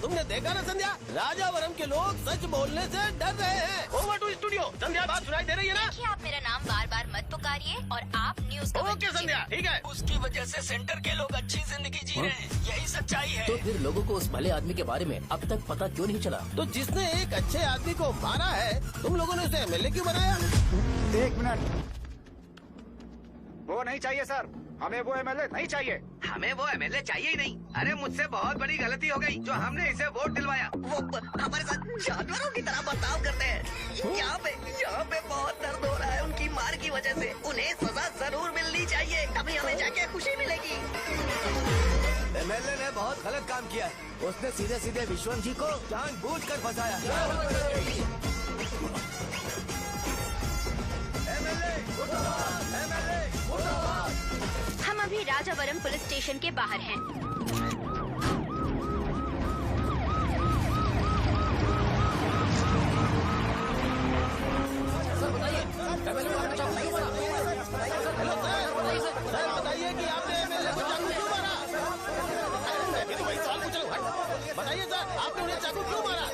तुमने देखा ना संध्या, राजावरम के लोग सच बोलने से डर रहे हैं। Over to studio. संध्या, बात सुनाई दे रही है ना? देखिए, आप मेरा नाम बार बार मत पुकारिए और आप न्यूज ओके संध्या, ठीक है। उसकी वजह से सेंटर के लोग अच्छी जिंदगी जी रहे हैं, यही सच्चाई है। तो फिर लोगों को उस भले आदमी के बारे में अब तक पता क्यों नहीं चला? तो जिसने एक अच्छे आदमी को मारा है, तुम लोगों ने उसे एमएलए क्यों बनाया? 1 मिनट। वो नहीं चाहिए सर, हमें वो एमएलए नहीं चाहिए। हमें वो एमएलए चाहिए ही नहीं। अरे मुझसे बहुत बड़ी गलती हो गई जो हमने इसे वोट दिलवाया। वो हमारे साथ जानवरों की तरह बर्ताव करते हैं। यहाँ पे बहुत दर्द हो रहा है उनकी मार की वजह से। उन्हें सजा जरूर मिलनी चाहिए, तभी हमें जाके खुशी मिलेगी। एमएलए ने बहुत गलत काम किया। उसने सीधे सीधे विश्वम जी को जानबूझकर फंसाया। हम अभी राजावरम पुलिस स्टेशन के बाहर हैं। बताइए सर, आपने उन्हें चाकू क्यों मारा?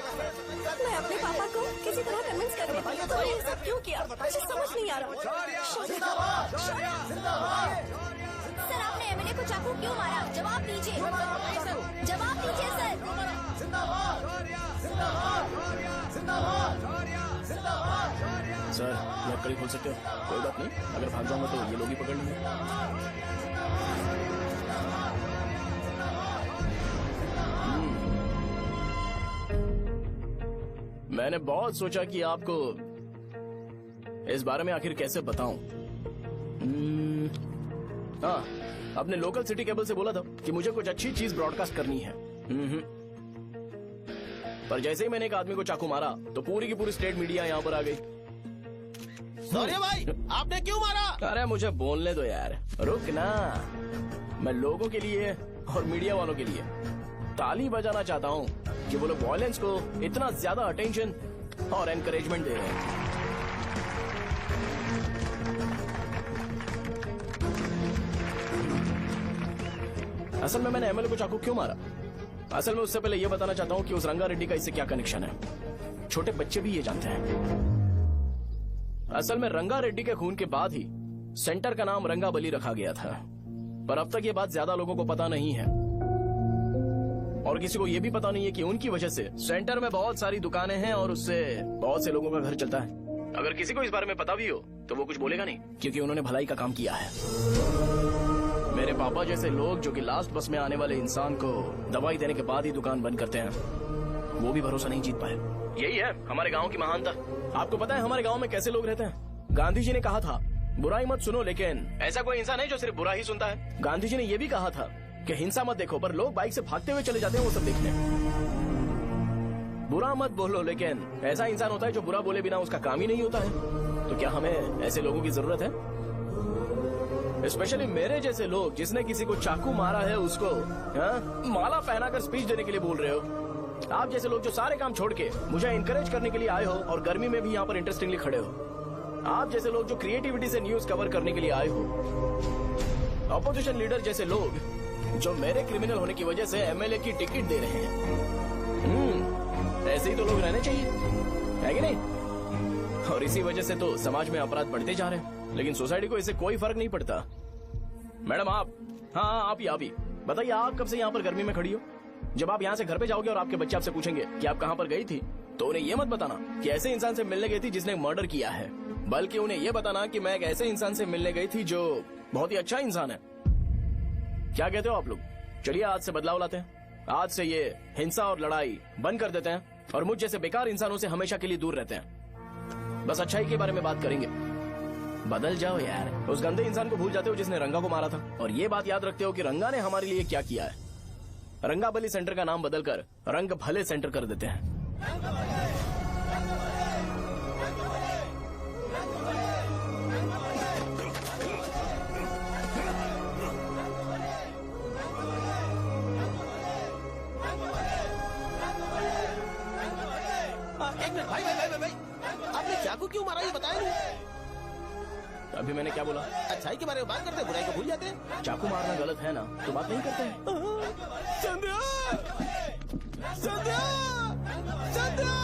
मैं अपने पापा को किसी तरह कन्विंस कर रही थी। तो ये सब क्यों किया मुझे समझ नहीं आ रहा। सर आपने एमएलए को चाकू क्यों मारा? जवाब दीजिए, जवाब दीजिए सर। सर लकड़ी खोल सकते हो? कोई बात नहीं, अगर भाग जाऊंगा तो ये लोग ही पकड़ लेंगे। मैंने बहुत सोचा कि आपको इस बारे में आखिर कैसे बताऊं। हाँ, अपने लोकल सिटी केबल से बोला था कि मुझे कुछ अच्छी चीज ब्रॉडकास्ट करनी है। पर जैसे ही मैंने एक आदमी को चाकू मारा तो पूरी की पूरी स्टेट मीडिया यहाँ पर आ गई। सॉरी भाई, आपने क्यों मारा? अरे मुझे बोलने दो यार, रुक ना। मैं लोगों के लिए और मीडिया वालों के लिए ताली बजाना चाहता हूँ कि वो लोग वायलेंस को इतना ज्यादा अटेंशन और एनकरेजमेंट दे रहे हैं। असल में मैंने एमएलए को चाकू क्यों मारा? असल में उससे पहले ये बताना चाहता हूँ कि उस रंगा रेड्डी का इससे क्या कनेक्शन है। छोटे बच्चे भी ये जानते हैं। असल में रंगा रेड्डी के खून के बाद ही सेंटर का नाम रंगाबली रखा गया था, पर अब तक ये बात ज्यादा लोगों को पता नहीं है और किसी को ये भी पता नहीं है कि उनकी वजह से सेंटर में बहुत सारी दुकानें हैं और उससे बहुत से लोगों का घर चलता है। अगर किसी को इस बारे में पता भी हो तो वो कुछ बोलेगा नहीं, क्योंकि उन्होंने भलाई का काम किया है। मेरे पापा जैसे लोग जो कि लास्ट बस में आने वाले इंसान को दवाई देने के बाद ही दुकान बंद करते हैं, वो भी भरोसा नहीं जीत पाए। यही है हमारे गांव की महानता। आपको पता है हमारे गांव में कैसे लोग रहते हैं? गांधी जी ने कहा था बुराई मत सुनो, लेकिन ऐसा कोई इंसान है जो सिर्फ बुरा ही सुनता है। गांधी जी ने यह भी कहा था कि हिंसा मत देखो, पर लोग बाइक से भागते हुए चले जाते हैं वो सब देखने। बुरा मत बोलो, लेकिन ऐसा इंसान होता है जो बुरा बोले बिना उसका काम ही नहीं होता है। तो क्या हमें ऐसे लोगों की जरूरत है? स्पेशली मेरे जैसे लोग, जिसने किसी को चाकू मारा है उसको माला पहनाकर स्पीच देने के लिए बोल रहे हो। आप जैसे लोग जो सारे काम छोड़ के मुझे इंकरेज करने के लिए आए हो और गर्मी में भी यहाँ पर इंटरेस्टिंगली खड़े हो। आप जैसे लोग जो क्रिएटिविटी से न्यूज कवर करने के लिए आए हो। ऑपोजिशन लीडर जैसे लोग जो मेरे क्रिमिनल होने की वजह से एमएलए की टिकट दे रहे हैं। ऐसे ही तो लोग रहने चाहिए, है कि नहीं? और इसी वजह से तो समाज में अपराध बढ़ते जा रहे हैं, लेकिन सोसाइटी को इससे कोई फर्क नहीं पड़ता। मैडम आप, हाँ आप ही बताइए, आप कब से यहाँ पर गर्मी में खड़ी हो? जब आप यहाँ से घर पे जाओगे और आपके बच्चे आपसे पूछेंगे कि आप कहाँ पर गई थी, तो उन्हें ये मत बताना कि ऐसे इंसान से मिलने गई थी जिसने मर्डर किया है, बल्कि उन्हें ये बताना कि मैं एक ऐसे इंसान से मिलने गई थी जो बहुत ही अच्छा इंसान है। क्या कहते हो आप लोग? चलिए आज से बदलाव लाते हैं। आज से ये हिंसा और लड़ाई बंद कर देते हैं और मुझ जैसे बेकार इंसानों से हमेशा के लिए दूर रहते हैं। बस अच्छाई के बारे में बात करेंगे। बदल जाओ यार, उस गंदे इंसान को भूल जाते हो जिसने रंगा को मारा था, और ये बात याद रखते हो कि रंगा ने हमारे लिए क्या किया है। रंगाबली सेंटर का नाम बदलकर रंग भले सेंटर कर देते हैं। एक मिनट भाई, आपने चाकू क्यों मारा ये बताया नहीं? अभी मैंने क्या बोला? अच्छाई के बारे में बात करते हैं, बुराई को भूल जाते हैं। चाकू मारना गलत है ना, तो बात नहीं करते हैं। संध्या! संध्या! संध्या!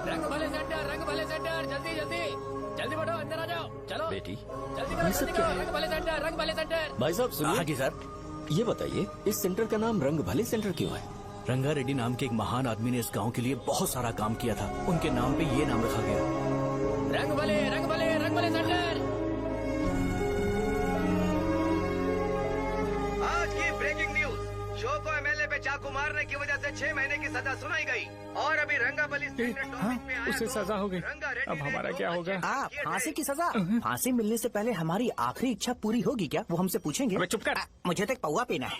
रंग भले सेंटर, जल्दी जल्दी बढ़ो, अंदर आ जाओ। चलो बेटी, जल्दी करो, ये सब क्या है? रंग भले सेंटर, रंग भले सेंटर। भाई साहब सुनिए। हाँ जी सर। ये बताइए इस सेंटर का नाम रंग भले सेंटर क्यों है? रंगा रेड्डी नाम के एक महान आदमी ने इस गांव के लिए बहुत सारा काम किया था, उनके नाम पे ये नाम रखा गया। रंग भले सेंटर। आज की ब्रेकिंग न्यूज, शो को एमएलए पे चाकू मारने की वजह से 6 महीने की सजा सुनाई गई और अभी रंगाबली उसे सजा हो गई, अब हमारा क्या होगा? फांसी की सजा? फांसी मिलने से पहले हमारी आखिरी इच्छा पूरी होगी क्या? वो हमसे पूछेंगे। अबे चुप कर। मुझे तो एक पौवा पीना है।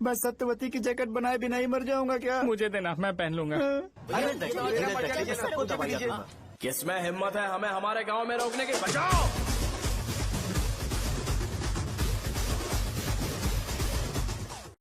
मैं सत्यवती की जैकेट बनाए बिना ही मर जाऊंगा क्या? मुझे देना, मैं पहन लूंगा। सबको दबा दिया। किसमें हिम्मत है हमें हमारे गांव में रोकने की? बचाओ!